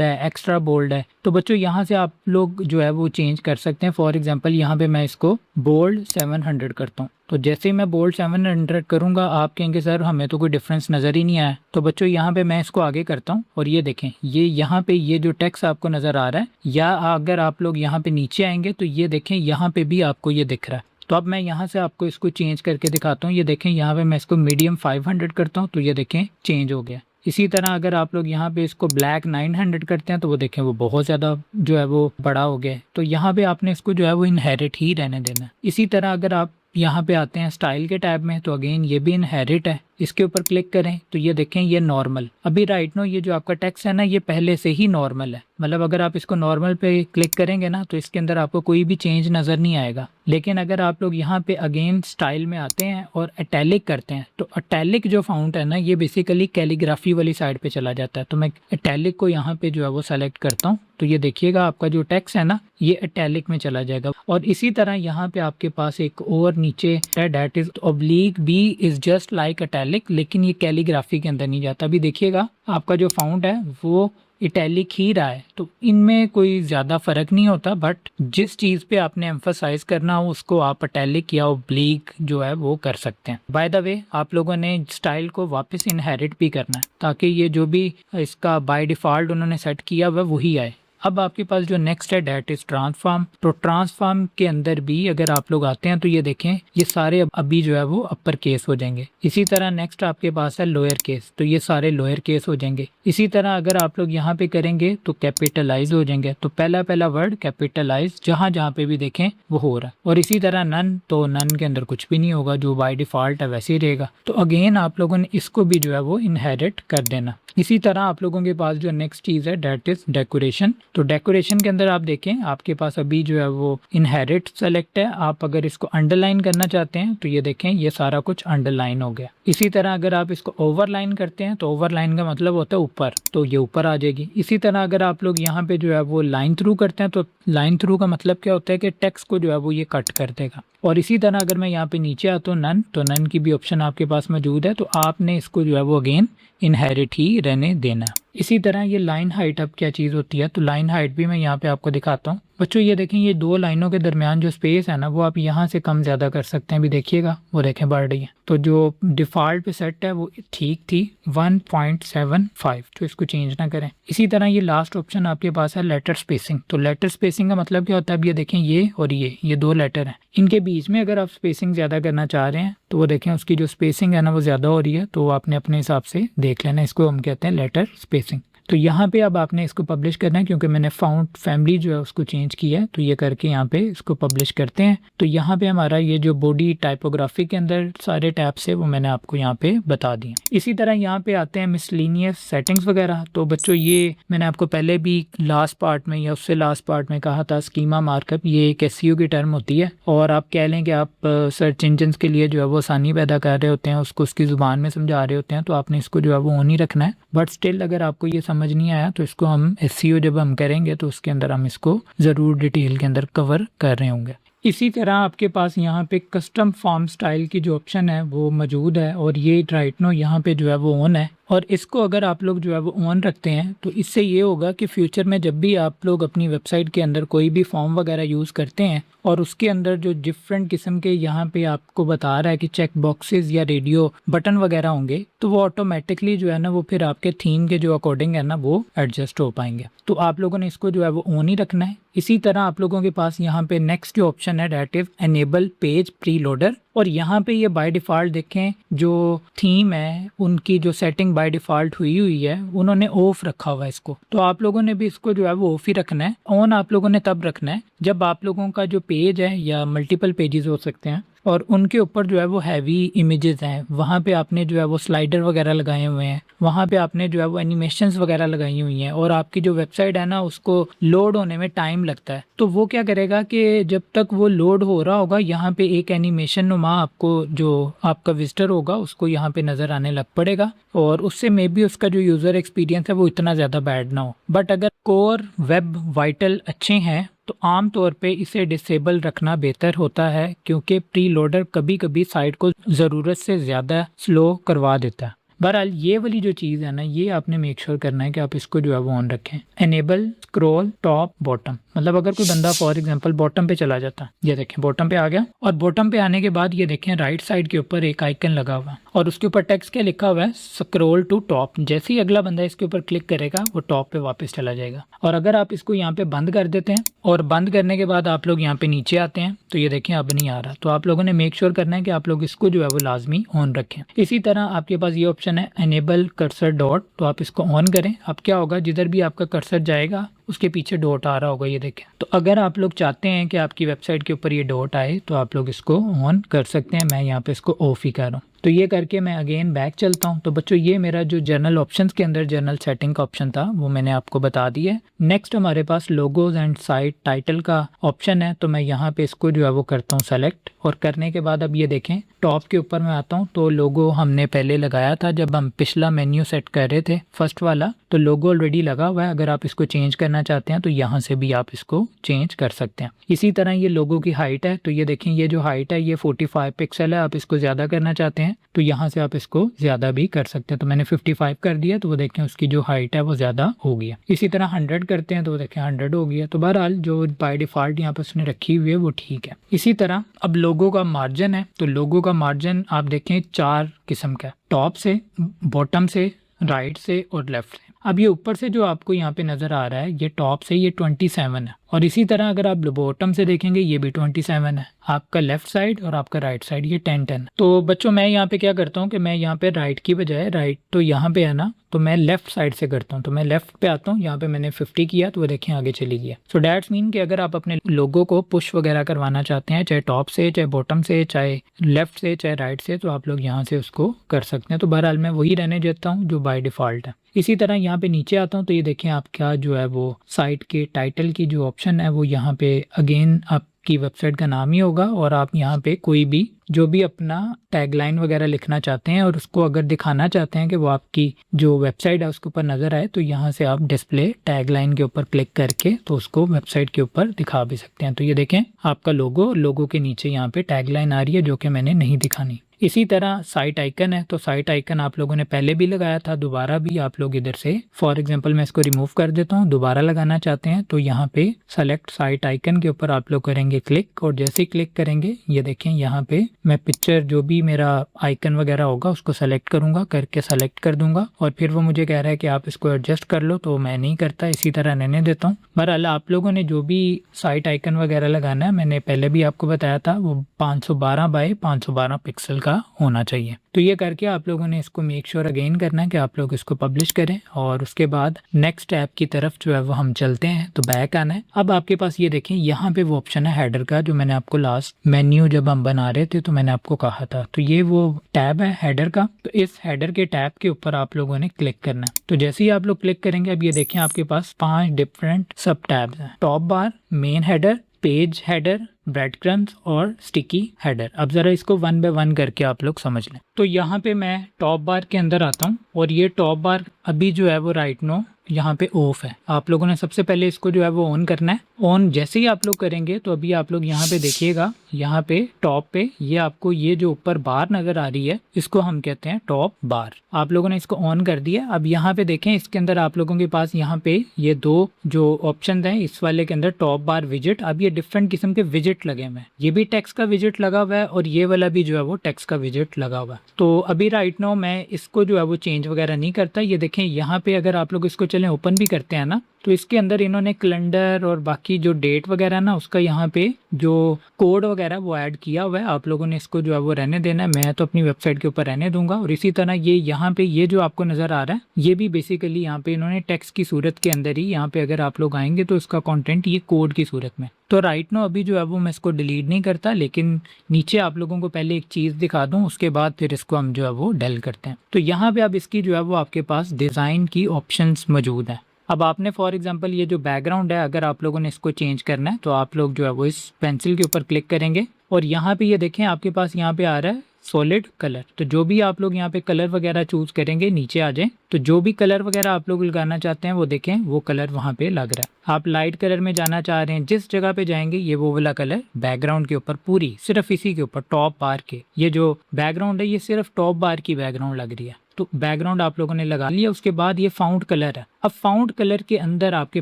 [SPEAKER 1] है, एक्स्ट्रा बोल्ड है। तो बच्चों यहाँ से आप लोग जो है वो चेंज कर सकते हैं। फॉर एग्जांपल यहाँ पे मैं इसको बोल्ड 700 करता हूँ, तो जैसे ही मैं बोल्ड 700 करूँगा आप कहेंगे सर हमें तो कोई डिफरेंस नज़र ही नहीं आया। तो बच्चों यहाँ पे मैं इसको आगे करता हूँ और ये देखें ये यहाँ पे ये जो टेक्स्ट आपको नज़र आ रहा है, या अगर आप लोग यहाँ पे नीचे आएंगे तो ये देखें यहाँ पे भी आपको ये दिख रहा है। तो अब मैं यहाँ से आपको इसको चेंज करके दिखाता हूँ। ये देखें यहाँ पे मैं इसको मीडियम 500 करता हूँ तो ये देखें चेंज हो गया। इसी तरह अगर आप लोग यहाँ पे इसको ब्लैक 900 करते हैं तो वो देखें वो बहुत ज़्यादा जो है वो बड़ा हो गया है। तो यहाँ पे आपने इसको जो है वो इनहेरिट ही रहने देना है। इसी तरह अगर आप यहाँ पे आते हैं स्टाइल के टैब में तो अगेन ये भी इनहेरिट है, इसके ऊपर क्लिक करें तो ये देखें ये नॉर्मल। अभी राइट नो ये जो आपका टेक्स्ट है ना ये पहले से ही नॉर्मल है, मतलब अगर आप इसको नॉर्मल पे क्लिक करेंगे ना तो इसके अंदर आपको कोई भी चेंज नज़र नहीं आएगा। लेकिन अगर आप लोग यहाँ पे अगेन स्टाइल में आते हैं और अटैलिक करते हैं तो अटैलिक जो फाउंट है ना ये बेसिकली कैलीग्राफी वाली साइड पे चला जाता है। तो मैं अटैलिक को यहाँ पे जो है वो सेलेक्ट करता हूँ तो ये देखिएगा आपका जो टेक्स्ट है ना ये अटैलिक में चला जाएगा। और इसी तरह यहाँ पे आपके पास एक और नीचे है that is oblique B is just like italic, लेकिन ये कैलीग्राफी के अंदर नहीं जाता। अभी देखिएगा आपका जो फाउंट है वो इटैलिक ही रहा है, तो इनमें कोई ज़्यादा फ़र्क नहीं होता, बट जिस चीज़ पे आपने एम्फसाइज करना हो उसको आप इटैलिक या ओब्लीक जो है वो कर सकते हैं। बाय द वे आप लोगों ने स्टाइल को वापस इनहेरिट भी करना है ताकि ये जो भी इसका बाय डिफ़ॉल्ट उन्होंने सेट किया हुआ वही आए। अब आपके पास जो नेक्स्ट है डेट इज ट्रांसफॉर्म। तो ट्रांसफॉर्म के अंदर भी अगर आप लोग आते हैं तो ये देखें ये सारे अभी जो है वो अपर केस हो जाएंगे। इसी तरह नेक्स्ट आपके पास है लोअर केस, तो ये सारे लोअर केस हो जाएंगे। इसी तरह अगर आप लोग यहाँ पे करेंगे तो कैपिटलाइज हो जाएंगे, तो पहला वर्ड कैपिटलाइज जहाँ जहाँ पे भी देखें वो हो रहा है। और इसी तरह नन, तो नन के अंदर कुछ भी नहीं होगा, जो बाय डिफॉल्ट है वैसे ही रहेगा। तो अगेन आप लोगों ने इसको भी जो है वो इनहेरिट कर देना। इसी तरह आप लोगों के पास जो नेक्स्ट चीज़ है डेट इज डेकोरेशन। तो डेकोरेशन के अंदर आप देखें आपके पास अभी जो है वो इनहेरिट सेलेक्ट है। आप अगर इसको अंडरलाइन करना चाहते हैं तो ये देखें ये सारा कुछ अंडरलाइन हो गया। इसी तरह अगर आप इसको ओवरलाइन करते हैं तो ओवरलाइन का मतलब होता है ऊपर, तो ये ऊपर आ जाएगी। इसी तरह अगर आप लोग यहाँ पे जो है वो लाइन थ्रू करते हैं तो लाइन थ्रू का मतलब क्या होता है कि टेक्स्ट को जो है वो ये कट कर देगा। और इसी तरह अगर मैं यहाँ पे नीचे आता हूँ नन, तो नन की भी ऑप्शन आपके पास मौजूद है, तो आपने इसको जो है वो अगेन इनहेरिट ही रहने देना। इसी तरह ये लाइन हाइट अब क्या चीज़ होती है, तो लाइन हाइट भी मैं यहाँ पे आपको दिखाता हूँ। बच्चों ये देखें ये दो लाइनों के दरमियान जो स्पेस है ना वो आप यहाँ से कम ज़्यादा कर सकते हैं। भी देखिएगा वो देखें बढ़ रही है, तो जो डिफ़ॉल्ट पे सेट है वो ठीक थी 1.75, तो इसको चेंज ना करें। इसी तरह ये लास्ट ऑप्शन आपके पास है लेटर स्पेसिंग। तो लेटर स्पेसिंग का मतलब क्या होता है, अब ये देखें ये और ये दो लेटर हैं, इनके बीच में अगर आप स्पेसिंग ज़्यादा करना चाह रहे हैं तो वो देखें उसकी जो स्पेसिंग है ना वो ज़्यादा हो रही है, तो आपने अपने हिसाब से देख लेना। इसको हम कहते हैं लेटर स्पेसिंग। तो यहाँ पे अब आपने इसको पब्लिश करना है, क्योंकि मैंने फाउंट फैमिली जो है उसको चेंज किया है, तो ये करके यहाँ पे इसको पब्लिश करते हैं। तो यहाँ पे हमारा ये जो बॉडी टाइपोग्राफी के अंदर सारे टैब्स है वो मैंने आपको यहाँ पे बता दिए। इसी तरह यहाँ पे आते हैं मिसलिनियस सेटिंग्स वगैरह। तो बच्चों ये मैंने आपको पहले भी लास्ट पार्ट में या उससे लास्ट पार्ट में कहा था, स्कीमा मार्कअप ये एक एसईओ की टर्म होती है, और आप कह लें कि आप सर्च इंजन के लिए जो है वो आसानी पैदा कर रहे होते हैं, उसको उसकी ज़ुबान में समझा रहे होते हैं, तो आपने इसको जो है वो ऑन ही रखना है। बट स्टिल अगर आपको ये समझ नहीं आया तो इसको हम एसईओ जब हम करेंगे तो उसके अंदर हम इसको ज़रूर डिटेल के अंदर कवर कर रहे होंगे। इसी तरह आपके पास यहाँ पे कस्टम फॉर्म स्टाइल की जो ऑप्शन है वो मौजूद है, और ये राइट नो यहाँ पे जो है वो ऑन है। और इसको अगर आप लोग जो है वो ऑन रखते हैं तो इससे ये होगा कि फ्यूचर में जब भी आप लोग अपनी वेबसाइट के अंदर कोई भी फॉर्म वगैरह यूज़ करते हैं और उसके अंदर जो डिफरेंट किस्म के यहाँ पे आपको बता रहा है कि चेक बॉक्सेस या रेडियो बटन वगैरह होंगे, तो वो ऑटोमेटिकली जो है ना वो फिर आपके थीम के जो अकॉर्डिंग है ना वो एडजस्ट हो पाएंगे। तो आप लोगों ने इसको जो है वो ऑन ही रखना है। इसी तरह आप लोगों के पास यहाँ पे नेक्स्ट जो ऑप्शन है that is enable page pre loader, और यहाँ पे ये बाय डिफ़ॉल्ट देखें जो थीम है उनकी जो सेटिंग बाय डिफ़ॉल्ट हुई है उन्होंने ऑफ रखा हुआ है इसको, तो आप लोगों ने भी इसको जो है वो ऑफ ही रखना है। ऑन आप लोगों ने तब रखना है जब आप लोगों का जो पेज है या मल्टीपल पेजेस हो सकते हैं और उनके ऊपर जो है वो हैवी इमेजेस हैं, वहाँ पे आपने जो है वो स्लाइडर वगैरह लगाए हुए हैं, वहाँ पे आपने जो है वो एनिमेशंस वगैरह लगाई हुई हैं, और आपकी जो वेबसाइट है ना उसको लोड होने में टाइम लगता है। तो वो क्या करेगा कि जब तक वो लोड हो रहा होगा यहाँ पे एक एनिमेशन नुमा आपको जो आपका विजिटर होगा उसको यहाँ पे नज़र आने लग पड़ेगा, और उससे मे बी उसका जो यूज़र एक्सपीरियंस है वो इतना ज़्यादा बैड ना हो। बट अगर कोर वेब वाइटल अच्छे हैं तो आम तौर पे इसे डिसेबल रखना बेहतर होता है, क्योंकि प्री लोडर कभी कभी साइट को ज़रूरत से ज़्यादा स्लो करवा देता है। बहरहाल ये वाली जो चीज़ है ना ये आपने मेक श्योर करना है कि आप इसको जो है वो ऑन रखें। एनेबल स्क्रॉल टॉप बॉटम, मतलब अगर कोई बंदा फॉर एग्जांपल बॉटम पे चला जाता है, ये देखें बॉटम पे आ गया, और बॉटम पे आने के बाद ये देखें राइट साइड के ऊपर एक आइकन लगा हुआ, और उसके ऊपर टेक्स्ट क्या लिखा हुआ है, स्क्रॉल टू टॉप। जैसे ही अगला बंदा इसके ऊपर क्लिक करेगा वो टॉप पे वापस चला जाएगा। और अगर आप इसको यहाँ पे बंद कर देते हैं और बंद करने के बाद आप लोग यहाँ पे नीचे आते हैं तो ये देखें अब नहीं आ रहा। तो आप लोगों ने मेक श्योर करना है कि आप लोग इसको जो है वो लाजमी ऑन रखें। इसी तरह आपके पास ये ऑप्शन है एनेबल कर्सर डॉट, तो आप इसको ऑन करें। अब क्या होगा, जिधर भी आपका कर्सर जाएगा उसके पीछे डॉट आ रहा होगा, ये देखें। तो अगर आप लोग चाहते हैं कि आपकी वेबसाइट के ऊपर ये डॉट आए तो आप लोग इसको ऑन कर सकते हैं। मैं यहाँ पे इसको ऑफ ही कर रहा हूँ। तो ये करके मैं अगेन बैक चलता हूँ। तो बच्चों ये मेरा जो जनरल ऑप्शंस के अंदर जनरल सेटिंग का ऑप्शन था वो मैंने आपको बता दिया है। नेक्स्ट हमारे पास लोगोज एंड साइट टाइटल का ऑप्शन है। तो मैं यहाँ पे इसको जो है वो करता हूँ सेलेक्ट, और करने के बाद अब ये देखें टॉप के ऊपर मैं आता हूँ। तो लोगो हमने पहले लगाया था जब हम पिछला मेन्यू सेट कर रहे थे फर्स्ट वाला, तो लोगो ऑलरेडी लगा हुआ है। अगर आप इसको चेंज करना चाहते हैं तो यहाँ से भी आप इसको चेंज कर सकते हैं। इसी तरह ये लोगो की हाइट है, तो ये देखें ये जो हाइट है ये 45 पिक्सल है। आप इसको ज़्यादा करना चाहते हैं तो यहाँ से आप इसको ज़्यादा भी कर सकते हैं। तो मैंने 55 कर दिया, तो वो देखें उसकी जो हाइट है वो ज़्यादा हो गया। इसी तरह 100 करते हैं तो वो देखें 100 हो गया। तो बहरहाल जो बाय डिफ़ॉल्ट यहाँ पर उसने रखी हुई है वो ठीक है। इसी तरह अब लोगो का मार्जिन है, तो लोगो का मार्जिन आप देखें 4 किस्म का, टॉप से, बॉटम से, राइट से और लेफ्ट से। अब ये ऊपर से जो आपको यहाँ पे नज़र आ रहा है ये टॉप से ये 27 है, और इसी तरह अगर आप बॉटम से देखेंगे ये भी 27 है। आपका लेफ्ट साइड और आपका राइट साइड ये 10 तो बच्चों मैं यहाँ पे क्या करता हूँ कि मैं यहाँ पे राइट की बजाय, राइट तो यहाँ पे है ना, तो मैं लेफ्ट साइड से करता हूँ। तो मैं लेफ्ट पे आता हूँ, यहाँ पे मैंने 50 किया तो वो देखें आगे चली गया। सो डैट्स मीन कि अगर आप अपने लोगों को पुश वगैरह करवाना चाहते हैं, चाहे टॉप से, चाहे बॉटम से, चाहे लेफ्ट से, चाहे राइट से, तो आप लोग यहाँ से उसको कर सकते हैं। तो बहरहाल मैं वही रहने देता हूँ जो बाय डिफ़ॉल्ट है। इसी तरह यहाँ पे नीचे आता हूँ तो ये देखें आपका जो है वो साइट के टाइटल की जो ऑप्शन है वो यहाँ पे अगेन आपकी वेबसाइट का नाम ही होगा, और आप यहाँ पे कोई भी जो भी अपना टैगलाइन वगैरह लिखना चाहते हैं और उसको अगर दिखाना चाहते हैं कि वो आपकी जो वेबसाइट है उसके ऊपर नज़र आए, तो यहाँ से आप डिस्प्ले टैगलाइन के ऊपर क्लिक करके तो उसको वेबसाइट के ऊपर दिखा भी सकते हैं। तो ये देखें आपका लोगो के नीचे यहाँ पे टैगलाइन आ रही है जो कि मैंने नहीं दिखानी। इसी तरह साइट आइकन है, तो साइट आइकन आप लोगों ने पहले भी लगाया था, दोबारा भी आप लोग इधर से, फॉर एग्जांपल मैं इसको रिमूव कर देता हूँ, दोबारा लगाना चाहते हैं तो यहाँ पे सेलेक्ट साइट आइकन के ऊपर आप लोग करेंगे क्लिक, और जैसे ही क्लिक करेंगे ये देखें यहाँ पे मैं पिक्चर जो भी मेरा आइकन वगैरह होगा उसको सेलेक्ट करूंगा, करके सेलेक्ट कर दूंगा, और फिर वो मुझे कह रहा है कि आप इसको एडजस्ट कर लो, तो मैं नहीं करता, इसी तरह रहने देता हूँ। बहरहाल आप लोगों ने जो भी साइट आइकन वगैरह लगाना है, मैंने पहले भी आपको बताया था, वो 512 बाय 512 पिक्सल का होना चाहिए। तो ये करके आप लोगों ने इसको मेक श्योर अगेन करना है कि आप लोग इसको पब्लिश करें, और उसके बाद नेक्स्ट ऐप की तरफ जो है वो हम चलते हैं। तो बैक आना है। अब आपके पास ये देखें यहाँ पे वो ऑप्शन है हेडर का, जो मैंने आपको लास्ट मेन्यू जब हम बना रहे थे तो मैंने आपको कहा था। तो ये वो टैब है हेडर का, तो इस हेडर के टैब के ऊपर आप लोगों ने क्लिक करना है। तो जैसे ही आप लोग क्लिक करेंगे अब ये देखें आपके पास 5 डिफरेंट सब टैब्स हैं, टॉप बार, main header, page header, bread crumbs और स्टिकी हेडर। अब जरा इसको 1 बाय 1 करके आप लोग समझ लें। तो यहाँ पे मैं टॉप बार के अंदर आता हूँ, और ये टॉप बार अभी जो है वो राइट नो यहाँ पे ऑफ है। आप लोगों ने सबसे पहले इसको जो है वो ऑन करना है। ऑन जैसे ही आप लोग करेंगे तो अभी आप लोग यहाँ पे देखिएगा, यहाँ पे टॉप पे ये आपको ये जो ऊपर बार नजर आ रही है इसको हम कहते हैं टॉप बार। आप लोगों ने इसको ऑन कर दिया। अब यहाँ पे देखें इसके अंदर आप लोगों के पास यहाँ पे ये 2 जो ऑप्शन हैं, इस वाले के अंदर टॉप बार विजिट, अब ये डिफरेंट किस्म के विजिट लगे हुए हैं। ये भी टेक्स्ट का विजिट लगा हुआ है और ये वाला भी जो है वो टेक्स्ट का विजिट लगा हुआ है। तो अभी राइट नाउ मैं इसको जो है वो चेंज वगैरह नहीं करता। ये देखें यहाँ पे अगर आप लोग इसको चलें ओपन भी करते हैं ना, तो इसके अंदर इन्होंने कैलेंडर और बाकी जो डेट वगैरह ना उसका यहाँ पे जो कोड वगैरह वो ऐड किया हुआ है। आप लोगों ने इसको जो है वो रहने देना है, मैं तो अपनी वेबसाइट के ऊपर रहने दूंगा। और इसी तरह ये यहाँ पे ये जो आपको नज़र आ रहा है ये भी बेसिकली यहाँ पे इन्होंने टेक्स्ट की सूरत के अंदर ही, यहाँ पे अगर आप लोग आएंगे तो इसका कॉन्टेंट ये कोड की सूरत में। तो राइट नो अभी जो है वो मैं इसको डिलीट नहीं करता, लेकिन नीचे आप लोगों को पहले एक चीज़ दिखा दूँ, उसके बाद फिर इसको हम जो है वो डेल करते हैं। तो यहाँ पे अब इसकी जो है वो आपके पास डिज़ाइन की ऑप्शंस मौजूद हैं। अब आपने फॉर एग्जांपल ये जो बैकग्राउंड है, अगर आप लोगों ने इसको चेंज करना है तो आप लोग जो है वो इस पेंसिल के ऊपर क्लिक करेंगे, और यहाँ पे ये देखें आपके पास यहाँ पे आ रहा है सॉलिड कलर। तो जो भी आप लोग यहाँ पे कलर वगैरह चूज करेंगे, नीचे आ जाएं, तो जो भी कलर वगैरह आप लोग लगाना चाहते हैं वो देखें वो कलर वहाँ पे लग रहा है। आप लाइट कलर में जाना चाह रहे हैं, जिस जगह पे जाएंगे ये वो वाला कलर बैकग्राउंड के ऊपर, पूरी सिर्फ इसी के ऊपर टॉप बार के, ये जो बैकग्राउंड है ये सिर्फ टॉप बार की बैकग्राउंड लग रही है। तो बैकग्राउंड आप लोगों ने लगा लिया। उसके बाद ये फाउंड कलर है। अब फाउंड कलर के अंदर आपके